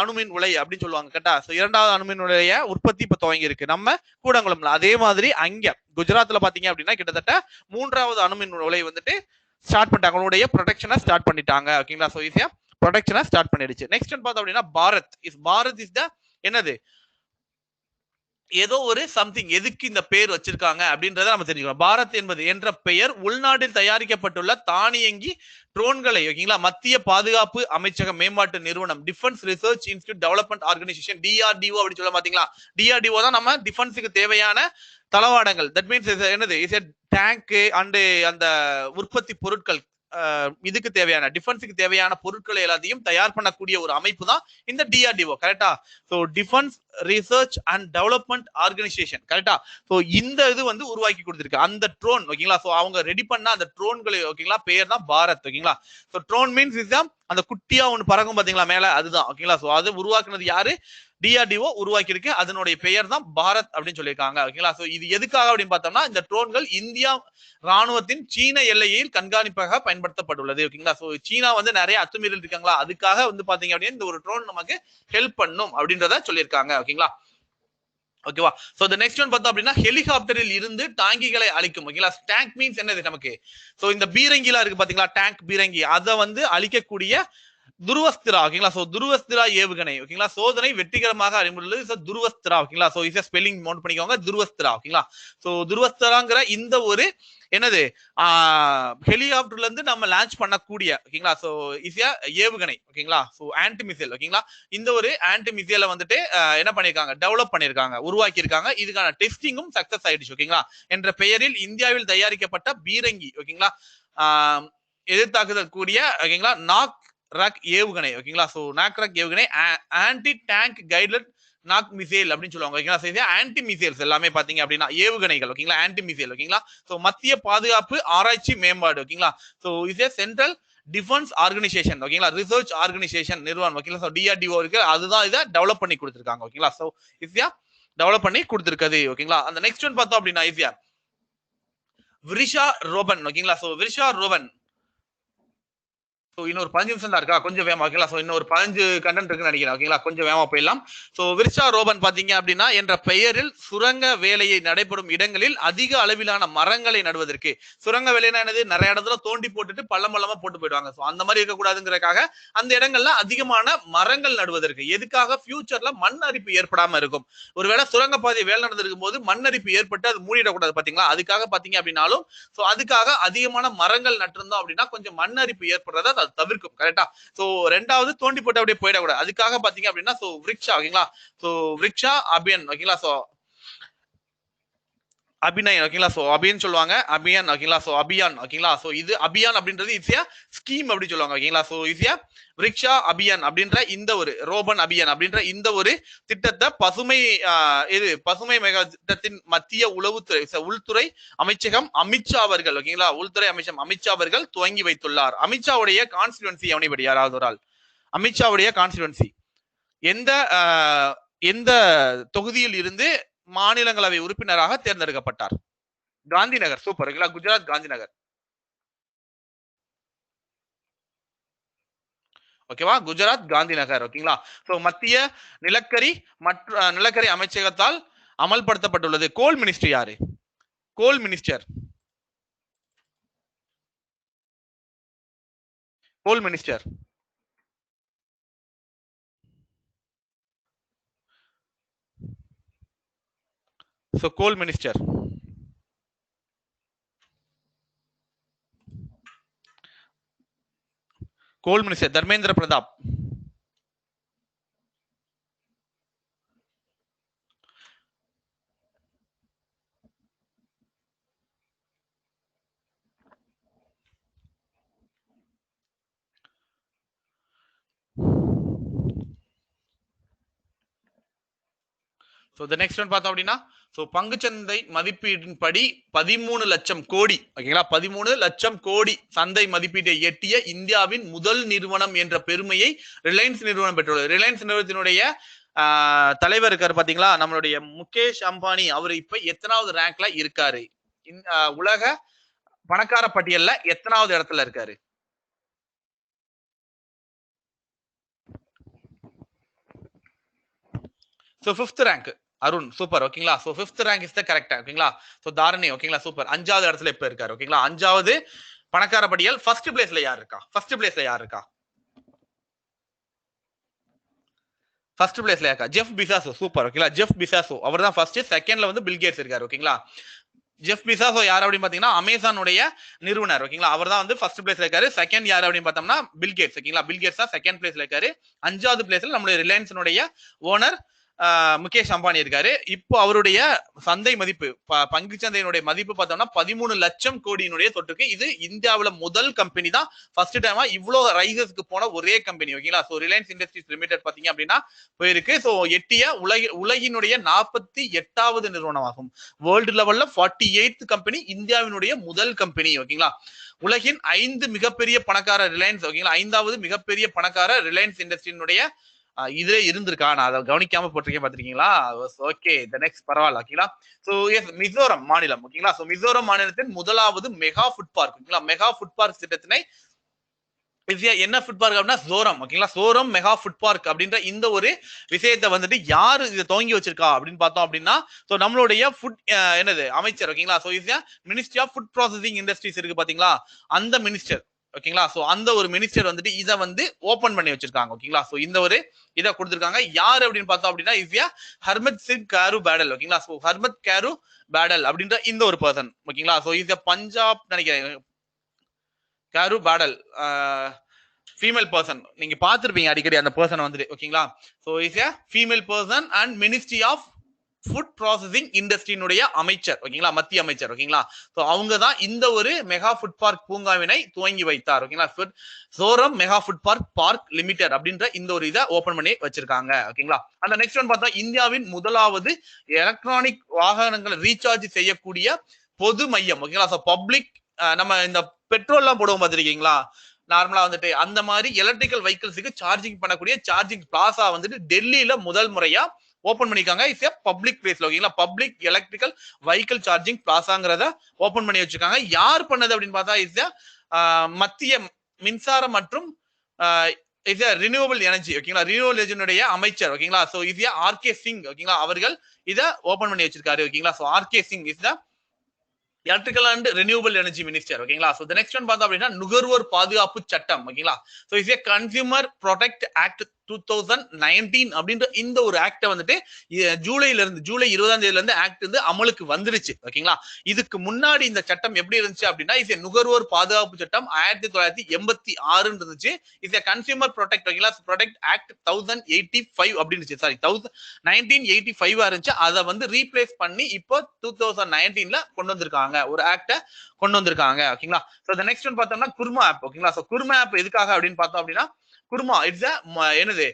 அணுமின் உலை அப்படின்னு சொல்லுவாங்க கரெக்டா. சோ இரண்டாவது அணுமின் உலைய உற்பத்தி இப்ப துவங்கி இருக்கு நம்ம கூடங்குளம்ல. அதே மாதிரி அங்க குஜராத்ல பாத்தீங்க அப்படின்னா கிட்டத்தட்ட மூன்றாவது அணுமின் உலை வந்துட்டு ஸ்டார்ட் பண்ணிட்டாங்க, அவங்களுடைய ப்ரொடக்ஷனை ஸ்டார்ட் பண்ணிட்டாங்க ஓகேங்களா. சோ ஈஸியா ப்ரொடக்ஷனை ஸ்டார்ட் பண்ணிடுச்சு. நெக்ஸ்ட் பார்த்தோம் அப்படின்னா பாரத் இஸ் த என்னது, ஏதோ ஒரு சம்திங், எதுக்கு இந்த பேர் வச்சிருக்காங்க அப்படின்றத நம்ம தெரிஞ்சுக்கணும். பாரத் என்பது என்ற பெயர் உள்நாட்டில் தயாரிக்கப்பட்டுள்ள தானியங்கி ட்ரோன்களை ஓகேங்களா மத்திய பாதுகாப்பு அமைச்சக மேம்பாட்டு நிறுவனம் defence research institute development organisation DRDO அப்படின்னு சொல்ல பாத்தீங்களா. DRDO தான் நம்ம டிஃபென்ஸுக்கு தேவையான தளவாடங்கள், தட் மீன்ஸ் என்னது இஸ் டேங்க் அண்ட் அந்த உற்பத்தி பொருட்கள், இதுக்கு தேவையான டிஃபென்ஸுக்கு தேவையான பொருட்களை எல்லாத்தையும் தயார் பண்ணக்கூடிய ஒரு அமைப்பு தான் இந்த DRDO கரெக்டா. So defence research and development organisation கரெக்டா. சோ இந்த இது வந்து உருவாக்கி கொடுத்திருக்கு அந்த ட்ரோன் ஓகேங்களா. சோ அவங்க ரெடி பண்ண அந்த ட்ரோன்களை ஓகேங்களா பேர் தான் பாரத் ஓகேங்களா. சோ ட்ரோன் மீன்ஸ் இஸ் அந்த குட்டியா ஒன்று பறக்கும் பாத்தீங்களா மேல, அதுதான் ஓகேங்களா. சோ அது உருவாக்குனது யாரு, DRDO உருவாக்கி இருக்கு, அதனுடைய பெயர் தான் பாரத் அப்படின்னு சொல்லியிருக்காங்க ஓகேங்களா. சோ இது எதுக்காக அப்படின்னு பார்த்தோம்னா இந்த ட்ரோன்கள் இந்தியா ராணுவத்தின் சீன எல்லையில் கண்காணிப்பாக பயன்படுத்தப்பட்டுள்ளது ஓகேங்களா. சோ சீனா வந்து நிறைய அத்துமீறல் இருக்காங்களா, அதுக்காக வந்து பாத்தீங்க அப்படின்னா இந்த ஒரு ட்ரோன் நமக்கு ஹெல்ப் பண்ணும் அப்படின்றத சொல்லியிருக்காங்க ஓகேங்களா. ஓகேவா. சோ தி நெக்ஸ்ட் ஒன் பார்த்தோம் அப்படின்னா ஹெலிகாப்டரில் இருந்து டாங்கிகளை அழிக்கும் ஓகேங்களா. டேங்க் மீன்ஸ் என்னது நமக்கு, சோ இந்த பீரங்கிலாம் இருக்கு பாத்தீங்களா, டேங்க் பீரங்கி, அதை வந்து அழிக்கக்கூடிய துருவஸ்திரா ஓகேங்களா. சோ துருவஸ்திரா ஏவுகணை ஓகேங்களா சோதனை வெற்றிகரமாக அறிமுள்ளது துருவஸ்திரா ஓகேங்களா. சோ இஸ் ஸ்பெல்லிங் நோட் பண்ணிக்கோங்க, துருவஸ்திரா ஓகேங்களா. சோ துருவஸ்திராங்கிற இந்த ஒரு என்னது ஹெலிகாப்டர்ல இருந்து நம்ம லான்ச் பண்ணக்கூடிய ஓகேங்களா. சோ ஈஸியா ஏவுகணை ஓகேங்களா. சோ ஆன்டி மிசைல் ஓகேங்களா. இந்த ஒரு ஆன்டி மிசைலை வந்துட்டு என்ன பண்ணிருக்காங்க, டெவலப் பண்ணிருக்காங்க, உருவாக்கி இருக்காங்க. இதுக்கான டெஸ்டிங்கும் சக்சஸ் ஆயிடுச்சு ஓகேங்களா. என்ற பெயரில் இந்தியாவில் தயாரிக்கப்பட்ட பீரங்கி ஓகேங்களா எதிர்த்தாக்குதல் கூடிய ஓகேங்களா நாக் ரக் ஏவுகணை ஓகேங்களா. சோ நாக் ரக் ஏவுகணை anti tank guided knock missile அப்படின்னு சொல்லுவாங்க ஓகேங்களா. ஆன்டி மிசைல்ஸ் எல்லாமே பாத்தீங்க அப்படின்னா ஏவுகணைகள் ஓகேங்களா, ஆன்டி மிசைல் ஓகேங்களா. சோ மத்திய பாதுகாப்பு ஆராய்ச்சி மேம்பாடு ஓகேங்களா. So is a central defence organisation ஓகேங்களா, ரிசர்ச் ஆர்கனைசேஷன் நிறுவனம் ஓகேங்களா. சோ டிஆர்டிஓ இருக்கு, அதுதான் இதை டெவலப் பண்ணி கொடுத்துருக்காங்க ஓகேங்களா. சோ ஈஸியா டெவலப் பண்ணி கொடுத்துருக்குது ஓகேங்களா. அந்த நெக்ஸ்ட் ஒன் பார்த்தோம் அப்படின்னா ஈஸியா விரிஷா ரோபன் ஓகேங்களா. சோ விரிஷா ரோபன் இன்னொரு 15 நிமிஷம் தான் இருக்கா, கொஞ்சம் வேகமா ஓகேங்களா. சோ இன்னொரு 15 கண்டென்ட் இருக்குன்னு நினைக்கிறேன் ஓகேங்களா, கொஞ்சம் வேகமா போயிடலாம். சோ விர்ஷா ரோபன் பாத்தீங்க அப்படின்னா என்ற பெயரில் சுரங்க வேலையை நடைபெறும் இடங்களில் அதிக அளவிலான மரங்களை நடுவதற்கு. சுரங்க வேலைனா என்னது, நிறைய இடத்துல தோண்டி போட்டுட்டு பள்ளம் பள்ளமா போட்டு போயிடுவாங்க. சோ அந்த மாதிரி இருக்கக்கூடாதுங்கிறதுக்காக அந்த இடங்கள்ல அதிகமான மரங்கள் நடுவதற்கு. எதுக்காக, ஃபியூச்சர்ல மண் அரிப்பு ஏற்படாம இருக்கும். ஒருவேளை சுரங்க பாதை வேலை நடந்திருக்கும் போது மண் அரிப்பு ஏற்பட்டு அது மூடிடக்கூடாது பாத்தீங்களா, அதுக்காக பாத்தீங்க அப்படின்னாலும் சோ அதுக்காக அதிகமான மரங்கள் நட்டிருந்தோம் அப்படின்னா கொஞ்சம் மண் அரிப்பு ஏற்படுறத தவிர்க்கும். கரெக்டா. சோ ரெண்டாவது தோண்டி போட்டு அப்படியே போயிடக்கூடாது. அதுக்காக பாத்தீங்க அப்படின்னா சோ விரிக்ஷா ஓகேங்களா. சோ விரிக்ஷா அபியன் ஓகேங்களா. சோ அபிநயன் ஓகேங்களா. சோ அபியன் சொல்லுவாங்க, அபியான் ஓகேங்களா. சோ அபியான் ஓகேங்களா. சோ இது அபியான் அப்படின்றது ஈஸியா ஸ்கீம் அப்படி சொல்லுவாங்க ஓகேங்களா. சோ ஈஸியா விரிக்ஷா அபியான் அப்படின்ற இந்த ஒரு ரோபன் அபியான் அப்படின்ற இந்த ஒரு திட்டத்தை பசுமை இது பசுமை மெகா திட்டத்தின் மத்திய உளவுத்துறை உள்துறை அமைச்சகம் அமித்ஷா அவர்கள் ஓகேங்களா, உள்துறை அமைச்சகம் அமித்ஷா அவர்கள் துவங்கி வைத்துள்ளார். அமித்ஷாவுடைய கான்ஸ்டிடுவன்சி எவனிபடி, யாராவது ஒரு ஆள் அமித்ஷாவுடைய கான்ஸ்டிடுவன்சி எந்த எந்த தொகுதியில் இருந்து மாநிலங்களவை உறுப்பினராக தேர்ந்தெடுக்கப்பட்டார்? காந்தி நகர். சூப்பர் ஓகேங்களா, குஜராத் காந்தி நகர் ஓகேவா, குஜராத் காந்தி நகர் ஓகேங்களா. சோ மத்திய நிலக்கரி மற்றும் நிலக்கரி அமைச்சகத்தால் அமல்படுத்தப்பட்டுள்ளது. கோல் மினிஸ்ட்ரி யாரு? Coal minister, coal minister so coal minister coal minister Dharmendra Pratap. So the next one பார்த்தோம் அப்படின்னா சோ பங்குச்சந்தை மதிப்பீட்டின்படி 13 லட்சம் கோடி ஓகேங்களா, 13 லட்சம் கோடி சந்தை மதிப்பீட்டை எட்டிய இந்தியாவின் முதல் நிறுவனம் என்ற பெருமையை ரிலையன்ஸ் நிறுவனம் பெற்றுள்ளது. ரிலையன்ஸ் நிறுவனத்தினுடைய தலைவர் இருக்காரு பாத்தீங்களா, நம்மளுடைய முகேஷ் அம்பானி. அவர் இப்ப எத்தனாவது ரேங்க்ல இருக்காரு? உலக பணக்கார பட்டியல்ல எத்தனாவது இடத்துல இருக்காரு? So 5th rank Arun. Super ஓகேங்களா. So 5th rank is the correct ஓகேங்களா. சோ தாரணி ஓகேங்களா, சூப்பர். 5வது இடத்துல இப்ப இருக்காரு ஓகேங்களா. 5வது பணக்கார பட்டியல். ஃபர்ஸ்ட் பிளேஸ்ல யார் இருக்கா? ஃபர்ஸ்ட் பிளேஸ்ல யார் இருக்கா? ஃபர்ஸ்ட் பிளேஸ்ல இருக்கா ஜெஃப் பிசாசோ. சூப்பர் ஓகேங்களா, ஜெஃப் பிசாசோ அவர் தான் ஃபர்ஸ்ட். செகண்ட்ல வந்து பில் கேட்ஸ் இருக்காரு ஓகேங்களா. ஜெஃப் பிசாசோ யார் அப்படின்னு பாத்தீங்கன்னா அமேசானுடைய நிறுவனர் ஓகேங்களா. அவர் தான் வந்து ஃபர்ஸ்ட் பிளேஸ்ல இருக்காரு. செகண்ட் யார் அப்படின்னு பார்த்தோம்னா பில் கேட்ஸ் ஓகேங்களா. பில் கேட்ஸ் தான் செகண்ட் பிளேஸ்ல இருக்காரு. 5வது பிளேஸ்ல நம்மளுடைய ரிலையன்ஸினுடைய ஓனர் முகேஷ் அம்பானி இருக்காரு. இப்போ அவருடைய சந்தை மதிப்பு பங்கு சந்தையினுடைய மதிப்பு பார்த்தோம்னா 13 லட்சம் கோடியினுடைய தொட்டுக்கு. இது இந்தியாவில முதல் கம்பெனி தான், ஃபர்ஸ்ட் டைமா இவ்வளவு ரைசஸ்க்கு போன ஒரே கம்பெனி ஓகேங்களா. சோ ரிலையன்ஸ் இண்டஸ்ட்ரீஸ் லிமிடெட் பாத்தீங்க அப்படின்னா போயிருக்கு. சோ எட்டிய உலகினுடைய 48வது நிறுவனமாகும். வேர்ல்டு லெவல்ல 48th கம்பெனி, இந்தியாவினுடைய முதல் கம்பெனி ஓகேங்களா. உலகின் 5 மிகப்பெரிய பணக்கார ரிலையன்ஸ் ஓகேங்களா, 5வது மிகப்பெரிய பணக்கார ரிலையன்ஸ் இண்டஸ்ட்ரியினுடைய இதுல இருந்திருக்கா, நான் அதை கவனிக்காம போட்டிருக்கேன் பாத்திருக்கீங்களா. ஓகே, த நெக்ஸ்ட் பரவாயில்ல ஓகேங்களா. சோ எஸ் மிசோரம் மாநிலம் ஓகேங்களா. சோ மிசோரம் மாநிலத்தின் முதலாவது மெகா ஃபுட் பார்க் ஓகேங்களா. மெகா ஃபுட் பார்க் திட்டத்தினை என்ன ஃபுட் பார்க் அப்படின்னா சோரம் ஓகேங்களா. சோரம் மெகா ஃபுட் பார்க் அப்படின்ற இந்த ஒரு விஷயத்தை வந்துட்டு யாரு இதை துவங்கி வச்சிருக்கா அப்படின்னு பார்த்தோம் அப்படின்னா சோ நம்மளுடைய ஃபுட் என்னது அமைச்சர் ஓகேங்களா. சோ இது ministry of food processing industries இருக்கு பாத்தீங்களா, அந்த மினிஸ்டர் ஓகேங்களா. சோ அந்த ஒரு மினிஸ்டர் வந்துட்டு இதை வந்து ஓபன் பண்ணி வச்சிருக்காங்க ஓகேங்களா. சோ இந்த ஒரு இதை கொடுத்திருக்காங்க. யாரு அப்படின்னு பார்த்தோம் அப்படின்னா ஈஸியா ஹர்மத் சிங் காரு பேடல் ஓகேங்களா. சோ ஹர்மத் காரு பேடல் அப்படின்ற இந்த ஒரு பர்சன் ஓகேங்களா. சோ ஈஸியா பஞ்சாப் நினைக்கிறேன். காரு பேடல் ஃபீமேல் பர்சன், நீங்க பார்த்திருப்பீங்க அடிக்கடி அந்த பர்சன் வந்துட்டு ஓகேங்களா. So is a female person and ministry of food processing இண்டஸ்ட்ரியினுடைய அமைச்சர் ஓகேங்களா, மத்திய அமைச்சர் ஓகேங்களா. ஸோ அவங்க தான் இந்த ஒரு மெகா ஃபுட் பார்க் பூங்காவினை துவங்கி வைத்தார் ஓகேங்களா. சோரம் மெகா ஃபுட் பார்க் லிமிடெட் அப்படின்ற இந்த ஒரு இதை ஓபன் பண்ணி வச்சிருக்காங்க ஓகேங்களா. அந்த நெக்ஸ்ட் ஒன் பார்த்தா இந்தியாவின் முதலாவது எலக்ட்ரானிக் வாகனங்களை ரீசார்ஜ் செய்யக்கூடிய பொது மையம் ஓகேங்களா. ஸோ பப்ளிக் நம்ம இந்த பெட்ரோல் எல்லாம் போடுவோம் பார்த்துருக்கீங்களா நார்மலா வந்துட்டு, அந்த மாதிரி எலக்ட்ரிக்கல் வெஹிக்கிள்ஸுக்கு சார்ஜிங் பண்ணக்கூடிய சார்ஜிங் பிளாசா வந்துட்டு டெல்லியில முதல் முறையா ஓபன் பண்ணிருக்காங்க. இட்ஸ் பப்ளிக் பிளேஸ்ல ஓகேங்களா. பப்ளிக் எலக்ட்ரிக்கல் வெஹிக்கிள் சார்ஜிங் பிளாசாங்கிறத ஓபன் பண்ணி வச்சிருக்காங்க. யார் பண்ணது அப்படின்னு பார்த்தா இட்ஸ் மத்திய மின்சாரம் மற்றும் ரினியூவபிள் எனர்ஜி ஓகேங்களா, ரினியூவபிள் எனர்ஜியுடைய அமைச்சர் ஓகேங்களா. ஸோ இது ஆர்கே சிங் ஓகேங்களா, அவர்கள் இதை ஓபன் பண்ணி வச்சிருக்காரு ஓகேங்களா. So RK Singh is the electrical and renewable energy minister ஓகேங்களா. ஸோ நெக்ஸ்ட் ஒன் பார்த்தோம் அப்படின்னா நுகர்வோர் பாதுகாப்பு சட்டம் ஓகேங்களா. So is consumer protect act 2019 அப்படின்ற இந்த ஒரு ஆக்டை வந்துட்டு ஜூலை 20ஆம் தேதியில இருந்து ஆக்ட் வந்து அமலுக்கு வந்துருச்சு ஓகேங்களா. இதுக்கு முன்னாடி இந்த சட்டம் எப்படி இருந்துச்சு அப்படின்னா இஸ் நுகர்வோர் பாதுகாப்பு சட்டம் 1986 இருந்துச்சு. இஸ் கன்சியூமர் ப்ரொடெக்ட் ஓகேங்களா, ப்ரொடெக்ட் ஆக்ட் 1085 அப்படின்னு சாரி 1985 இருந்துச்சு. அதை வந்து ரீப்ளேஸ் பண்ணி இப்போ 2019ல கொண்டு வந்திருக்காங்க, ஒரு ஆக்டை கொண்டு வந்திருக்காங்க ஓகேங்களா. ஸோ நெக்ஸ்ட் ஒன் பார்த்தோம்னா குர்மா ஆப் ஓகேங்களா. ஸோ குர்மா ஆப் எதுக்காக அப்படின்னு பார்த்தோம் அப்படின்னா குர்மா இட்ஸ் என்னது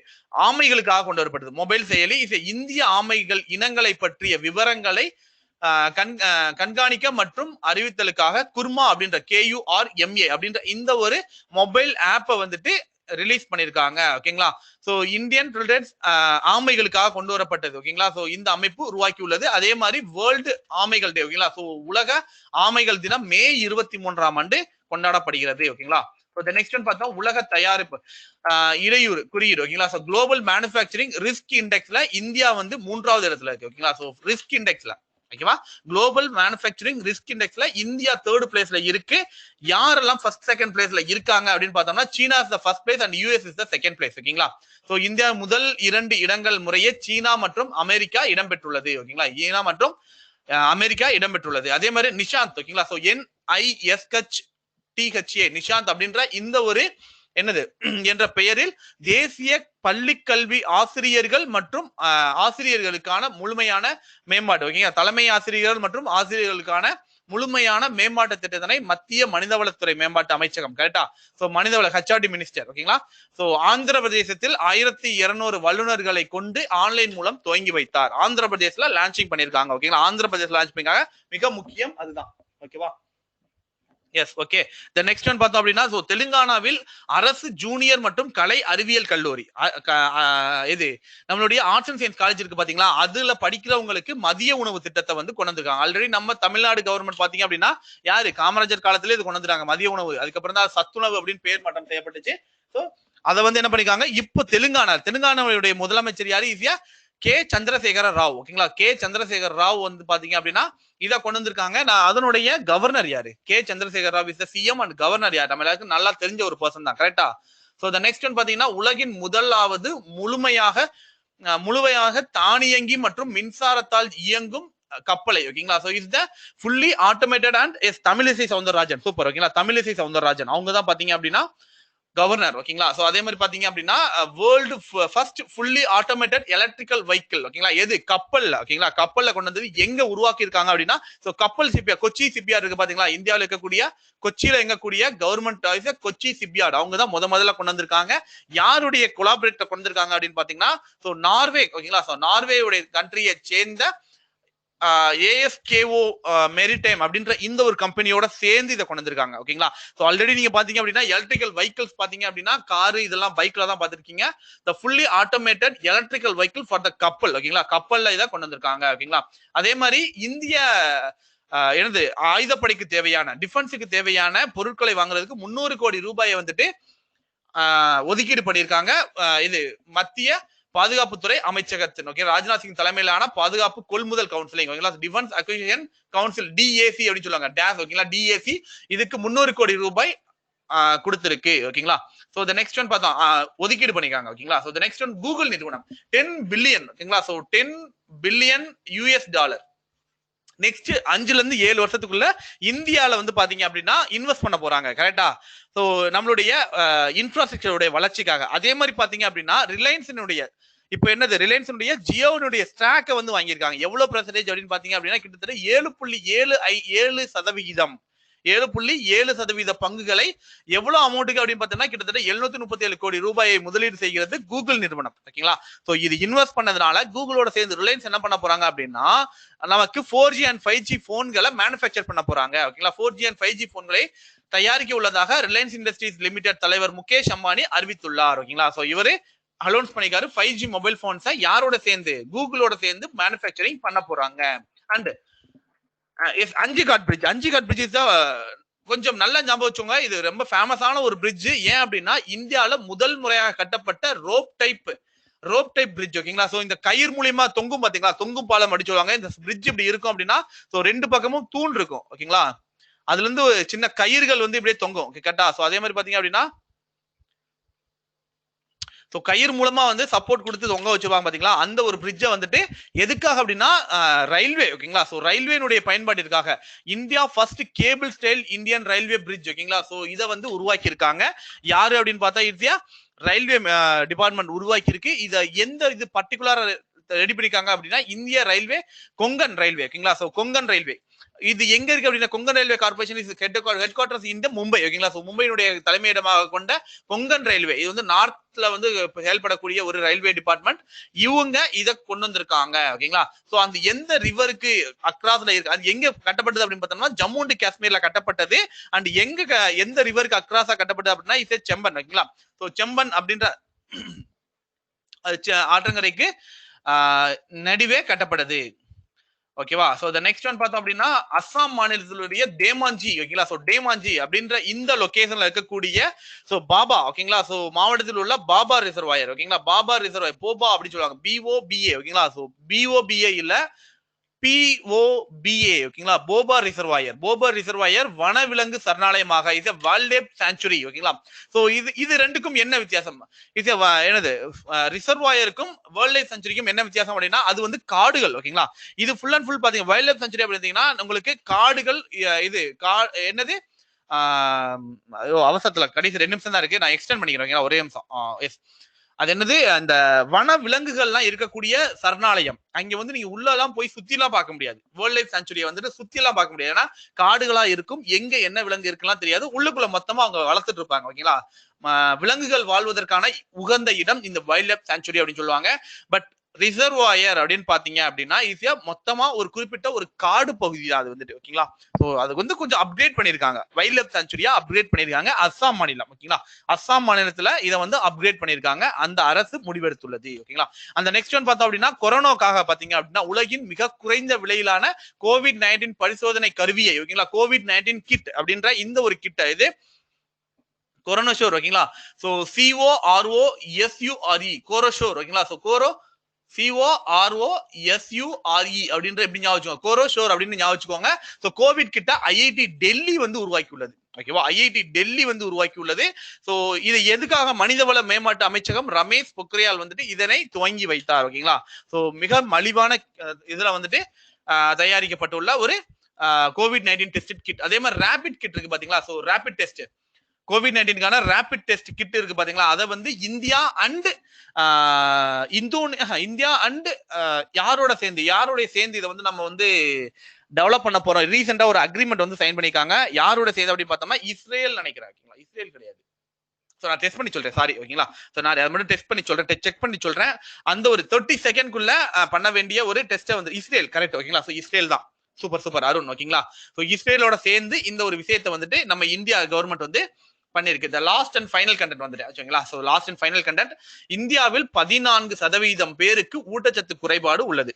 ஆமைகளுக்காக கொண்டு வரப்பட்டது மொபைல் செயலி. இந்திய ஆமைகள் இனங்களை பற்றிய விவரங்களை கண்காணிக்க மற்றும் அறிவித்தலுக்காக குர்மா அப்படின்ற KURMA அப்படின்ற இந்த ஒரு மொபைல் ஆப்பை வந்துட்டு ரிலீஸ் பண்ணிருக்காங்க ஓகேங்களா. சோ இந்தியன் ரிலேட்டட் ஆமைகளுக்காக கொண்டு வரப்பட்டது ஓகேங்களா. சோ இந்த அமைப்பு உருவாக்கி உள்ளது. அதே மாதிரி வேர்ல்டு ஆமைகள் டே ஓகேங்களா. சோ உலக ஆமைகள் தினம் மே 23ஆம் ஆண்டு கொண்டாடப்படுகிறது ஓகேங்களா. நெக்ஸ்ட் ஒன் பார்த்தா உலக தயாரிப்பு இடையூறு குறியீடு ஓகேங்களா. சோ குளோபல் மேனுஃபேக்சரிங் ரிஸ்க் இண்டெக்ஸ்ல இந்தியா வந்து 3வது இடத்துல இருக்கு ஓகேங்களா. சோ ரிஸ்க் இண்டெக்ஸ்ல ஓகேவா, குளோபல் மேனுஃபேக்சரிங் ரிஸ்க் இண்டெக்ஸ்ல இந்தியா 3rd பிளேஸ்ல இருக்கு. யாரெல்லாம் ஃபர்ஸ்ட் செகண்ட் பிளேஸ்ல இருக்காங்க அப்படின்னு பார்த்தோம்னா China is the first place and US is the second place ஓகேங்களா. சோ இந்தியா முதல் 2 இடங்கள் முறையே சீனா மற்றும் அமெரிக்கா இடம்பெற்றுள்ளது ஓகேங்களா. சீனா மற்றும் அமெரிக்கா இடம்பெற்றுள்ளது. அதே மாதிரி நிஷாந்த் ஓகேங்களா. சோ NISHTHA நிஷாந்த் அப்படின்ற இந்த ஒரு என்னது என்ற பெயரில் தேசிய பள்ளி கல்வி ஆசிரியர்கள் மற்றும் ஆசிரியர்களுக்கான முழுமையான மேம்பாடு ஓகேங்களா. தலைமை ஆசிரியர்கள் மற்றும் ஆசிரியர்களுக்கான முழுமையான மேம்பாட்டு திட்டத்தினை மத்திய மனிதவளத்துறை மேம்பாட்டு அமைச்சகம் கரெக்டா. சோ மனிதவள HRD மினிஸ்டர் ஓகேங்களா. சோ ஆந்திர பிரதேசத்தில் 1200 வல்லுநர்களை கொண்டு ஆன்லைன் மூலம் துவங்கி வைத்தார். ஆந்திர பிரதேசல லான்ச்சிங் பண்ணிருக்காங்க ஓகேங்களா. ஆந்திர பிரதேச லான்ச் பண்ணிருக்காங்க, மிக முக்கியம் அதுதான் ஓகேவா. S okay. தி நெக்ஸ்ட் ஒன் பார்த்தோம் அப்படின்னா சோ தெலுங்கானாவில் அரசு ஜூனியர் மற்றும் கலை அறிவியல் கல்லூரி இது நம்மளுடைய ஆர்ட்ஸ் அண்ட் சயின்ஸ் காலேஜ் இருக்கு பாத்தீங்களா, அதுல படிக்கிறவங்களுக்கு மதிய உணவு திட்டத்தை வந்து கொண்டு வந்திருக்காங்க. ஆல்ரெடி நம்ம தமிழ்நாடு கவர்மெண்ட் பாத்தீங்க அப்படின்னா யாரு காமராஜர் காலத்திலே இது கொண்டு வந்துட்டாங்க மதிய உணவு. அதுக்கப்புறம் தான் சத்துணவு அப்படின்னு பேர் மாற்றம் செய்யப்பட்டுச்சு. சோ அதை வந்து என்ன பண்ணிருக்காங்க இப்போ தெலுங்கானாவுடைய முதலமைச்சர் யாரு ஈஸியா K.Chandrasekhar Rao ஓகேங்களா. K.Chandrasekhar Rao வந்து பாத்தீங்க அப்படின்னா இதை கொண்டு வந்திருக்காங்க. நான் அதனுடைய கவர்னர் யாரு K.Chandrasekhar Rao is the CM and governor யார் நம்ம எல்லாருக்கும் நல்லா தெரிஞ்ச ஒரு பர்சன் தான் கரெக்டா. சோ த நெக்ஸ்ட் ஒன் பாத்தீங்கன்னா உலகின் முதலாவது முழுமையாக தானியங்கி மற்றும் மின்சாரத்தால் இயங்கும் கப்பலை ஓகேங்களா. So is the fully automated and yes Tamilisai Soundararajan super ஓகேங்களா. தமிழிசை சவுந்தரராஜன் அவங்க தான் பாத்தீங்க அப்படின்னா கவர்னர் ஓகேங்களா. சோ அதே மாதிரி பாத்தீங்க அப்படின்னா world first fully automated electrical vehicle ஓகேங்களா. எது கப்பல்ல ஓகேங்களா. கப்பல்ல கொண்டு வந்தது எங்க உருவாக்கி இருக்காங்க அப்படின்னா சோ கப்பல் சிப்பியார்ட் கொச்சி சிப்பியார்ட் இருக்கு பாத்தீங்களா. இந்தியாவில் இருக்கக்கூடிய கொச்சியில எங்கக்கூடிய கவர்மெண்ட் கொச்சி சிப்பியார்ட் அவங்க தான் முதல்ல கொண்டு வந்திருக்காங்க. யாருடைய கொலாபரேட்டர் கொண்டு வந்திருக்காங்க அப்படின்னு பாத்தீங்கன்னா சோ நார்வே ஓகேங்களா. சோ நார்வேயுடைய கண்ட்ரியை சேர்ந்த ASKO மெரிடைம் அப்படின்ற இந்த ஒரு கம்பெனியோட சேர்ந்து இதை கொண்டு வந்திருக்காங்க ஓகேங்களா. சோ ஆல்ரெடி நீங்க பாத்தீங்க அப்படின்னா எலக்ட்ரிக்கல் வெஹிக்கிள்ஸ் பாத்தீங்க அப்படின்னா காரு இதெல்லாம் பைக்ல தான் பாத்திருக்கீங்க. The fully automated electrical vehicle for the கப்பல் ஓகேங்களா. கப்பல்ல இதை கொண்டு வந்திருக்காங்க ஓகேங்களா. அதே மாதிரி இந்திய என்னது ஆயுதப்படைக்கு தேவையான டிஃபென்ஸுக்கு தேவையான பொருட்களை வாங்குறதுக்கு 300 கோடி ரூபாயை வந்துட்டு ஒதுக்கீடு பண்ணியிருக்காங்க. இது மத்திய பாதுகாப்புத்துறை அமைச்சகத்தின் ஓகே ராஜ்நாத் சிங் தலைமையிலான பாதுகாப்பு கொள்முதல் கவுன்சிலிங் ஓகேங்களா. டிஃபென்ஸ் அக்விசிஷன் கவுன்சில் DAC அப்படின்னு சொல்லுவாங்க டேஸ் ஓகேங்களா. DAC இதுக்கு 300 கோடி ரூபாய் கொடுத்திருக்கு ஓகேங்களா. சோ தி நெக்ஸ்ட் ஒன் பார்த்தோம் ஒதுக்கீடு பண்ணிருக்காங்க ஓகேங்களா. So the next one Google நிறுவனம் 10 பில்லியன் ஓகேங்களா. So 10 billion US dollar next 5ல இருந்து 7 வருஷத்துக்குள்ள இந்தியால வந்து பாத்தீங்க அப்படின்னா இன்வெஸ்ட் பண்ண போறாங்க கரெக்டா. சோ நம்மளுடைய இன்ஃப்ராஸ்ட்ரக்சருடைய வளர்ச்சிக்காக. அதே மாதிரி பாத்தீங்க அப்படின்னா ரிலையன்ஸினுடைய இப்போ என்னது ரிலையன்ஸுடைய ஜியோனுடைய ஸ்டாக்கை வந்து வாங்கியிருக்காங்க. எவ்வளவு பெர்சன்டேஜ் அப்படின்னு பாத்தீங்க அப்படின்னா கிட்டத்தட்ட 7.7% 7.7% பங்குகளை எவ்வளவு அமௌண்ட்டுக்கு அப்படின்னு பார்த்தீங்கன்னா கிட்டத்தட்ட 737 கோடி ரூபாயை முதலீடு செய்கிறது கூகுள் நிறுவனம். ஓகேங்களா? சோ இது இன்வெஸ்ட் பண்ணதுனால கூகுளோட சேர்ந்து ரிலையன்ஸ் என்ன பண்ண போறாங்க அப்படின்னா நமக்கு 4G and 5G போன்களை மேனுஃபேக்சர் பண்ண போறாங்க. ஓகேங்களா? 4G and 5G போன்களை தயாரிக்க உள்ளதாக ரிலையன்ஸ் இண்டஸ்ட்ரீஸ் லிமிடெட் தலைவர் முகேஷ் அம்பானி அறிவித்துள்ளார். ஓகேங்களா? சோ இவரு அலௌன்ஸ் பண்ணிக்காரு 5G மொபைல் போன்ஸை யாரோட சேர்ந்து கூகுளோட சேர்ந்து மேனுஃபேக்சரிங் பண்ண போறாங்க. அண்ட் 5 காட் பிரிட்ஜ் தான் கொஞ்சம் நல்லா ஞாபகம் வச்சுங்க. இது ரொம்ப ஃபேமஸான ஒரு பிரிட்ஜ். ஏன் அப்படின்னா இந்தியாவில முதல் முறையாக கட்டப்பட்ட ரோப் டைப் பிரிட்ஜ். ஓகேங்களா? சோ இந்த கயிறு மூலியமா தொங்கும் பாத்தீங்களா, தொங்கும் பாலம் அடிச்சு சொல்லுவாங்க. இந்த பிரிட்ஜ் இப்படி இருக்கும் அப்படின்னா சோ ரெண்டு பக்கமும் தூண் இருக்கும். ஓகேங்களா? அதுல இருந்து சின்ன கயிறுகள் வந்து இப்படியே தொங்கும். கரெக்டா? சோ அதே மாதிரி பாத்தீங்க அப்படின்னா ஸோ கயிறு மூலமா வந்து சப்போர்ட் கொடுத்து தொங்க வச்சுப்பாங்க பாத்தீங்களா, அந்த ஒரு பிரிட்ஜை வந்துட்டு எதுக்காக அப்படின்னா ரயில்வே. ஓகேங்களா? ஸோ ரயில்வேனுடைய பயன்பாட்டிற்காக India first cable style Indian railway bridge. ஓகேங்களா? ஸோ இதை வந்து உருவாக்கி இருக்காங்க. யாரு அப்படின்னு பார்த்தா இந்தியா ரயில்வே டிபார்ட்மெண்ட் உருவாக்கி இருக்கு. இதை எந்த இது பர்டிகுலரா ரெடி பண்ணிருக்காங்க அப்படின்னா இந்திய ரயில்வே கொங்கன் ரயில்வே. ஓகேங்களா? ஸோ கொங்கன் ரயில்வே இது எங்க இருக்கு அப்படின்னா Konkan railway corporation head quarters இந்த மும்பை. ஓகேங்களா? சோ மும்பையினுடைய தலைமையிடமாக கொண்ட கொங்கன் ரயில்வே இது வந்து நார்த்ல வந்து செயல்படக்கூடிய ஒரு ரயில்வே டிபார்ட்மெண்ட். இவங்க இதை கொண்டு வந்திருக்காங்க. ஓகேங்களா? சோ அந்த எந்த ரிவருக்கு அக்ராஸ்ல இருக்கு, அது எங்க கட்டப்பட்டது அப்படின்னு பார்த்தோம்னா ஜம்மு அண்ட் காஷ்மீர்ல கட்டப்பட்டது. அண்ட் எங்க எந்த ரிவருக்கு அக்ராஸா கட்டப்பட்டது அப்படின்னா இது செம்பன். ஓகேங்களா? சோ செம்பன் அப்படின்ற ஆற்றங்கரைக்கு நடுவே கட்டப்பட்டது. ஓகேவா? சோ தி நெக்ஸ்ட் ஒன் பார்த்தோம் அப்படின்னா அஸ்ஸாம் மாநிலத்திலுடைய தேமாஞ்சி. ஓகேங்களா? சோ தேமாஞ்சி அப்படின்ற இந்த லொகேஷன்ல இருக்கக்கூடிய சோ பாபா. ஓகேங்களா? சோ மாவட்டத்தில் உள்ள பாபா ரிசர்வாயர். ஓகேங்களா? பாபா ரிசர்வாயர் போபா அப்படி சொல்லுவாங்க. BOBA. ஓகேங்களா? சோ BOBA இல்ல POBA. ஓகேங்களா? போபா ரிசர்வாயர் வனவிலங்கு சரணாலயமாக இது வைல்ட் லைஃப் சாங்சுரி. ஓகேங்களா? சோ இது ரெண்டுக்கும் என்ன வித்தியாசம்? இது என்னது ரிசர்வாயருக்கும் வைல்ட் லைஃப் சாங்சுரிக்கும் என்ன வித்தியாசம் அப்படின்னா அது வந்து காடுகள். ஓகேங்களா? இது ஃபுல் அண்ட் ஃபுல் பாத்தீங்க வைல்ட் லைஃப் சாங்சுரி அப்படின்னா உங்களுக்கு காடுகள். இது என்னது அவசரத்துல கடைசி 2 நிமிஷம் தான் இருக்கு, நான் எக்ஸ்டெண்ட் பண்ணிக்கிறேன். ஒரே நிமிஷம். அது என்னது அந்த வன விலங்குகள்லாம் இருக்கக்கூடிய சரணாலயம். அங்க வந்து நீங்க உள்ள எல்லாம் போய் சுத்தி எல்லாம் பார்க்க முடியாது. வைல்ட் லைஃப் சாங்சுரியை வந்துட்டு சுத்தி எல்லாம் பார்க்க முடியாது. ஏன்னா காடுகளா இருக்கும், எங்க என்ன விலங்கு இருக்குலாம் தெரியாது. உள்ளுக்குள்ள மொத்தமா அவங்க வளர்த்துட்டு இருப்பாங்க. ஓகேங்களா? விலங்குகள் வாழ்வதற்கான உகந்த இடம் இந்த வைல்ட் லைஃப் சாங்சுரி அப்படின்னு சொல்லுவாங்க. பட் ரிசர்வாயர் அப்படின்னு பாத்தீங்க அப்படின்னா ஈஸியா மொத்தமா ஒரு குறிப்பிட்ட ஒரு காடு பகுதி தான் அது வந்துட்டு. ஓகேங்களா? சோ அது வந்து கொஞ்சம் அப்கிரேட் பண்ணிருக்காங்க. வைல்ட் லைஃப் சாங்சுரியா அப்கிரேட் பண்ணிருக்காங்க அஸ்ஸாம் மாநிலம். ஓகேங்களா? அஸ்ஸாம் மாநிலத்துல இதை வந்து அப்கிரேட் பண்ணிருக்காங்க. அந்த அரசு முடிவெடுத்துள்ளது. ஓகேங்களா? அந்த நெக்ஸ்ட் ஒன் பார்த்தோம் அப்படின்னா கொரோனாக்காக பாத்தீங்க அப்படின்னா உலகின் மிக குறைந்த விலையிலான COVID-19 பரிசோதனை கருவியை. ஓகேங்களா? COVID-19 கிட் அப்படின்ற இந்த ஒரு கிட்ட இது கொரோனோஷோர். ஓகேங்களா? So COROSURE கோரோஷோர். ஓகேங்களா? சோ COROSURE அப்படின்ற எப்படி ஞாபகம் வச்சுக்கோங்க, கோரோஷோர் அப்படின்னு ஞாபகம் வச்சுக்கோங்க. சோ கோவிட் கிட்ட IIT டெல்லி வந்து உருவாக்கி உள்ளது. ஓகேவா? IIT டெல்லி வந்து உருவாக்கி உள்ளது. சோ இது எதுக்காக மனிதவள மேம்பாட்டு அமைச்சகம் ரமேஷ் பொக்ரியால் வந்துட்டு இதனை துவங்கி வைத்தார். ஓகேங்களா? சோ மிக மலிவான இதுல வந்துட்டு தயாரிக்கப்பட்டுள்ள ஒரு COVID-19 டெஸ்ட் கிட். அதே மாதிரி ரேபிட் கிட் இருக்கு பாத்தீங்களா? சோ ரேபிட் டெஸ்ட் COVID-19க்கான ரேபிட் டெஸ்ட் கிட் இருக்கு பாத்தீங்களா? அதை வந்து இந்தியா அண்ட் யாரோட சேர்ந்து இதை வந்து நம்ம வந்து டெவலப் பண்ண போறோம். ரீசெண்டா ஒரு அக்ரிமெண்ட் வந்து சைன் பண்ணிருக்காங்க. யாரோட சேர்ந்து அப்படின்னு பார்த்தோம்னா இஸ்ரேல் நினைக்கிறேன். ஓகேங்களா? இஸ்ரேல் கிடையாது. சோ நான் டெஸ்ட் பண்ணி சொல்றேன். சாரி. ஓகேங்களா? சோ நான் அதை மட்டும் டெஸ்ட் பண்ணி சொல்றேன், செக் பண்ணி சொல்றேன். அந்த ஒரு 30 செகண்ட்குள்ள பண்ண வேண்டிய ஒரு டெஸ்ட்டை வந்து இஸ்ரேல் கரெக்ட். ஓகேங்களா? சோ இஸ்ரேல் தான். சூப்பர் அருண். ஓகேங்களா? சோ இஸ்ரேலோட சேர்ந்து இந்த ஒரு விஷயத்தை வந்துட்டு நம்ம இந்தியா கவர்மெண்ட் வந்து பண்ணிருக்கு. The last and final content வந்துட்டு. ஓகேங்களா? So last and final content இந்தியாவில் 14% பேருக்கு ஊட்டச்சத்து குறைபாடு உள்ளது.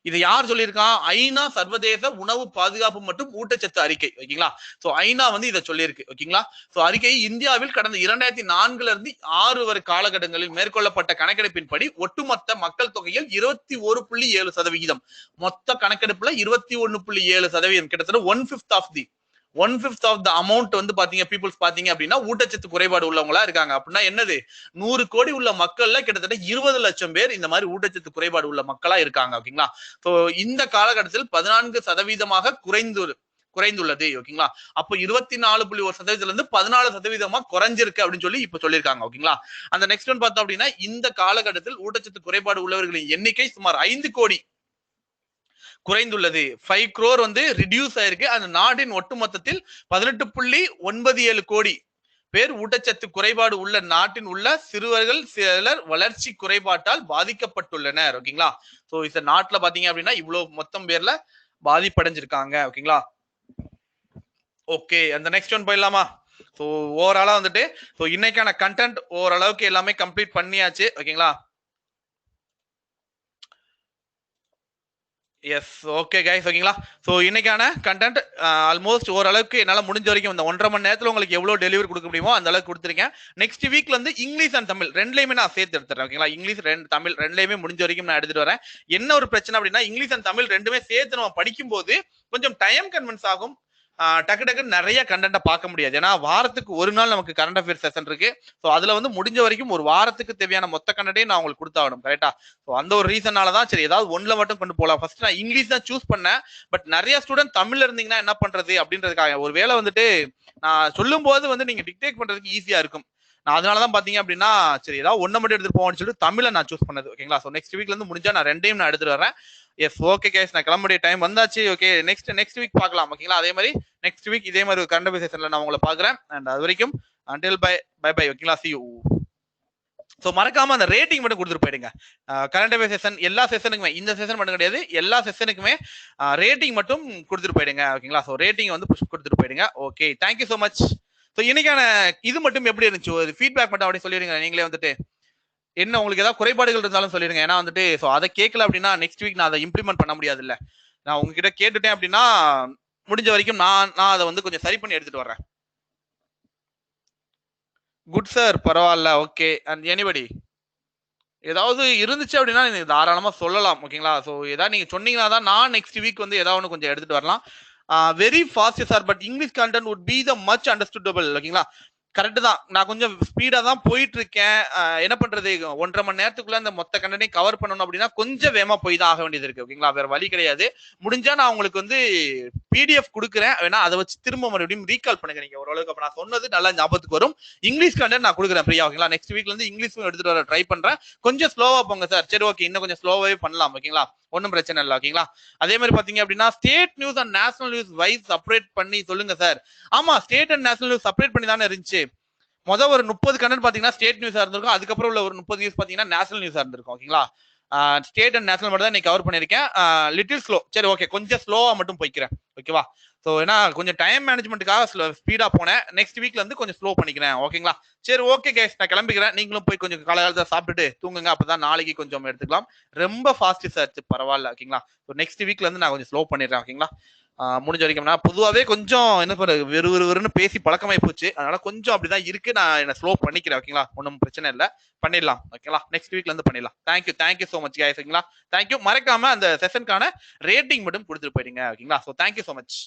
இது யார் சொல்லியிருக்கான்? ஐநா சர்வதேச உணவு பாதுகாப்பு மற்றும் ஊட்டச்சத்து அறிக்கை. ஓகேங்களா? சோ ஐநா வந்து இதை சொல்லியிருக்கு. ஓகேங்களா? சோ அறிக்கை இந்தியாவில் கடந்த 2004 இருந்து 6 வரை காலகட்டங்களில் மேற்கொள்ளப்பட்ட கணக்கெடுப்பின்படி ஒட்டுமொத்த மக்கள் தொகையில் 21.7%. மொத்த கணக்கெடுப்புல 21.7%, கிட்டத்தட்ட 1/5 ஆஃப் த அமௌண்ட் வந்து பாத்தீங்க பீப்புள்ஸ் பாத்தீங்க அப்படின்னா ஊட்டச்சத்து குறைபாடு உள்ளவங்களா இருக்காங்க. அப்படின்னா என்னது 100 கோடி உள்ள மக்கள்ல கிட்டத்தட்ட 20 லட்சம் பேர் இந்த மாதிரி ஊட்டச்சத்து குறைபாடு உள்ள மக்களா இருக்காங்க. ஓகேங்களா? சோ இந்த காலகட்டத்தில் 14% குறைந்துள்ளது. ஓகேங்களா? அப்போ 24.1% இருந்து 14% குறைஞ்சிருக்கு அப்படின்னு சொல்லி இப்ப சொல்லியிருக்காங்க. ஓகேங்களா? அந்த நெக்ஸ்ட் ஒன் பார்த்தோம் அப்படின்னா இந்த காலகட்டத்தில் ஊட்டச்சத்து குறைபாடு உள்ளவர்களின் எண்ணிக்கை சுமார் 5 கோடி குறைந்துள்ளது. 5 crore வந்து ரிடியூஸ் ஆயிருக்கு. அந்த நாட்டின் ஒட்டுமொத்தத்தில் 18.97 கோடி பேர் ஊட்டச்சத்து குறைபாடு உள்ள நாட்டின் உள்ள சிறுவர்கள் சிலர் வளர்ச்சி குறைபாட்டால் பாதிக்கப்பட்டுள்ளனர். ஓகேங்களா? சோ இந்த நாட்டுல பாத்தீங்க அப்படின்னா இவ்வளவு மொத்தம் பேர்ல பாதிப்படைஞ்சிருக்காங்க. ஓகேங்களா? ஓகே, அந்த நெக்ஸ்ட் ஒன் போயிடலாமா? ஸோ ஓவராலா வந்துட்டு ஸோ இன்னைக்கான கண்டென்ட் ஓரளவுக்கு எல்லாமே கம்ப்ளீட் பண்ணியாச்சு. ஓகேங்களா? Yes, okay guys. ஓகேங்களா? ஸோ இன்னைக்கான கண்டென்ட் ஆல்மோஸ்ட் ஓரளவுக்கு என்னால் முடிஞ்ச வரைக்கும் இந்த 1.5 மணி நேரத்தில் உங்களுக்கு எவ்வளோ டெலிவரி கொடுக்க முடியுமோ அந்த அளவுக்கு கொடுத்துருக்கேன். நெக்ஸ்ட் வீக்ல வந்து இங்கிலீஷ் அண்ட் தமிழ் ரெண்டுலையுமே நான் சேர்த்து எடுத்துறேன். ஓகேங்களா? இங்கிலீஷ் தமிழ் ரெண்டுலையுமே முடிஞ்ச வரைக்கும் நான் எடுத்துட்டு வரேன். என்ன ஒரு பிரச்சனை அப்படின்னா இங்கிலீஷ் அண்ட் தமிழ் ரெண்டுமே சேர்த்து நம்ம படிக்கும்போது கொஞ்சம் டைம் கன்வென்ஸ் ஆகும். டக்கு டக்குன்னு நிறைய கண்டென்ட்டை பார்க்க முடியாது. ஏன்னா வாரத்துக்கு ஒரு நாள் நமக்கு கரண்ட் அஃபேர்ஸ் செஷன் இருக்கு. ஸோ அதுல வந்து முடிஞ்ச வரைக்கும் ஒரு வாரத்துக்கு தேவையான மொத்த கண்டென்ட்டையும் நான் உங்களுக்கு கொடுத்தாகணும். கரெக்டா? ஸோ அந்த ஒரு ரீசனால தான் சரி ஏதாவது ஒன்ல மட்டும் கொண்டு போகலாம். ஃபர்ஸ்ட் நான் இங்கிலீஷ் தான் சூஸ் பண்ணேன். பட் நிறைய ஸ்டூடெண்ட் தமிழ்ல இருந்தீங்கன்னா என்ன பண்றது அப்படின்றதுக்காக ஒரு வேளை வந்துட்டு நான் சொல்லும் போது வந்து நீங்க டிக்டேட் பண்றதுக்கு ஈஸியா இருக்கும். நான் அதனாலதான் பாத்தீங்க அப்படின்னா சரி ஏதாவது ஒன்ன மட்டும் எடுத்துட்டு போவோம்னு சொல்லிட்டு தமிழை நான் சூஸ் பண்ணது. ஓகேங்களா? ஸோ நெக்ஸ்ட் வீக்ல இருந்து முடிஞ்சா நான் ரெண்டையும் நான் எடுத்துட்டு வரேன். எஸ், ஓகே கேஸ், நான் கிளம்புடைய டைம் வந்தாச்சு. ஓகே, நெக்ஸ்ட் வீக் பார்க்கலாம். ஓகேங்களா? அதே மாதிரி நெக்ஸ்ட் வீக் இதே மாதிரி ஒரு கரண்ட் அஃபேர்ஸ் செஷன்ல நான் உங்களை பாக்குறேன். அண்ட் அது வரைக்கும் until பை பை. ஓகேங்களா? see you. ஸோ மறக்காம அந்த ரேட்டிங் மட்டும் கொடுத்துட்டு போயிடுங்க. கரண்ட் அஃபேர்ஸ் செஷன் எல்லா செஷனுக்குமே, இந்த செஷன் மட்டும் கிடையாது, எல்லா செஷனுக்குமே ரேட்டிங் மட்டும் கொடுத்துட்டு போயிடுங்க. ஓகேங்களா? ஸோ ரேட்டிங் வந்து கொடுத்துட்டு போயிடுங்க. Okay, thank you so much. So இன்னைக்கான இது மட்டும் எப்படி இருந்துச்சு ஒரு ஃபீட்பேக் மட்டும் அப்படி சொல்லிடுங்க. நீங்களே வந்துட்டு என்ன உங்களுக்கு ஏதாவது குறைபாடுகள் இருந்தாலும் சொல்லிடுங்க. ஏன்னா வந்துட்டு ஸோ அதை கேட்கல அப்படின்னா நெக்ஸ்ட் வீக் நான் அதை இம்ப்ளிமெண்ட் பண்ண முடியாது. இல்ல நான் உங்ககிட்ட கேட்டுட்டேன் அப்படின்னா முடிஞ்ச வரைக்கும் நான் அதை வந்து கொஞ்சம் சரி பண்ணி எடுத்துட்டு வரேன். குட் சார், பரவாயில்ல. ஓகே, அண்ட் எனிபடி ஏதாவது இருந்துச்சு அப்படின்னா நீங்க தாராளமா சொல்லலாம். ஓகேங்களா? ஸோ ஏதாவது நீங்க சொன்னீங்கன்னா தான் நான் நெக்ஸ்ட் வீக் வந்து ஏதாவது ஒன்று கொஞ்சம் எடுத்துட்டு வரலாம். Very fast sir, but English content would be the much understandable. ஓகேங்களா? கரெக்ட் தான். நான் கொஞ்சம் ஸ்பீடா தான் போயிட்டு இருக்கேன். என்ன பண்றது, 1.5 மணி நேரத்துக்குள்ள அந்த மொத்த கண்டென்ட்டையும் கவர் பண்ணணும் அப்படின்னா கொஞ்சம் வேகமா போய் தான் ஆக வேண்டியது இருக்கு. ஓகேங்களா? வேற வழி கிடையாது. முடிஞ்சா நான் உங்களுக்கு வந்து பிடிஎஃப் கொடுக்குறேன். வேணா அதை வச்சு திரும்ப மறுபடியும் ரீகால் பண்ணுங்க. நீங்க ஓரளவுக்கு அப்ப நான் சொன்னது நல்லா ஞாபகத்துக்கு வரும். இங்கிலீஷ் கண்டென்ட் நான் கொடுக்குறேன் ஃப்ரீயா. ஓகேங்களா? நெக்ஸ்ட் வீக்ல இருந்து இங்கிலீஷும் எடுத்துட்டு வர ட்ரை பண்றேன். கொஞ்சம் ஸ்லோவா போங்க சார். சரி, ஓகே, இன்னும் கொஞ்சம் ஸ்லோவாவே பண்ணலாம். ஓகேங்களா? ஒன்றும் பிரச்சனை இல்லை. ஓகேங்களா? அதே மாதிரி பாத்தீங்க அப்படின்னா state news and national news wise separate பண்ணி சொல்லுங்க சார். ஆமா, state and national news separate பண்ணி தானே இருந்துச்சு. மொதல் ஒரு 30 கண்டென்ட் பாத்தீங்கன்னா ஸ்டேட் நியூஸா இருந்திருக்கும். அதுக்கப்புறம் உள்ள ஒரு 30 நியூஸ் பாத்தீங்கன்னா நேஷனல் நியூஸா இருந்திருக்கும். ஓகேங்களா? ஸ்டேட் அண்ட் நேஷனல் மட்டும் தான் நீ கவர் பண்ணிருக்கேன். Little slow. சரி, ஓகே, கொஞ்சம் ஸ்லோவா மட்டும் போய்க்கிறேன். ஓகேவா? ஸோ ஏன்னா கொஞ்சம் டைம் மேனேஜ்மெண்ட்டுக்காக ஸ்பீடா போனேன். நெக்ஸ்ட் வீக்ல இருந்து கொஞ்சம் ஸ்லோ பண்ணிக்கிறேன். ஓகேங்களா? சரி, ஓகே கேஸ், நான் கிளம்பிக்கிறேன். நீங்களும் போய் கொஞ்சம் காலையில சாப்பிட்டுட்டு தூங்குங்க. அப்பதான் நாளைக்கு கொஞ்சம் எடுத்துக்கலாம். ரொம்ப ஃபாஸ்ட் சர்ச், பரவாயில்ல. ஓகேங்களா? ஸோ நெக்ஸ்ட் வீக்ல இருந்து நான் கொஞ்சம் ஸ்லோ பண்ணிடுறேன். ஓகேங்களா? முடிஞ்ச வரைக்கும் நான் பொதுவாகவே கொஞ்சம் என்ன பண்ணுறது வெறுன்னு பேசி பழக்கமாய் போச்சு. அதனால கொஞ்சம் அப்படிதான் இருக்கு. நான் என்ன ஸ்லோ பண்ணிக்கிறேன். ஓகேங்களா? ஒன்றும் பிரச்சனை இல்லை, பண்ணிடலாம். ஓகேங்களா? நெக்ஸ்ட் வீக்ல இருந்து பண்ணிடலாம். Thank you so much guys. ஓகேங்களா? தேங்க்யூ. மறக்காம அந்த செஷனுக்கான ரேட்டிங் மட்டும் கொடுத்துட்டு போயிடுங்க. ஓகேங்களா? So thank you so much.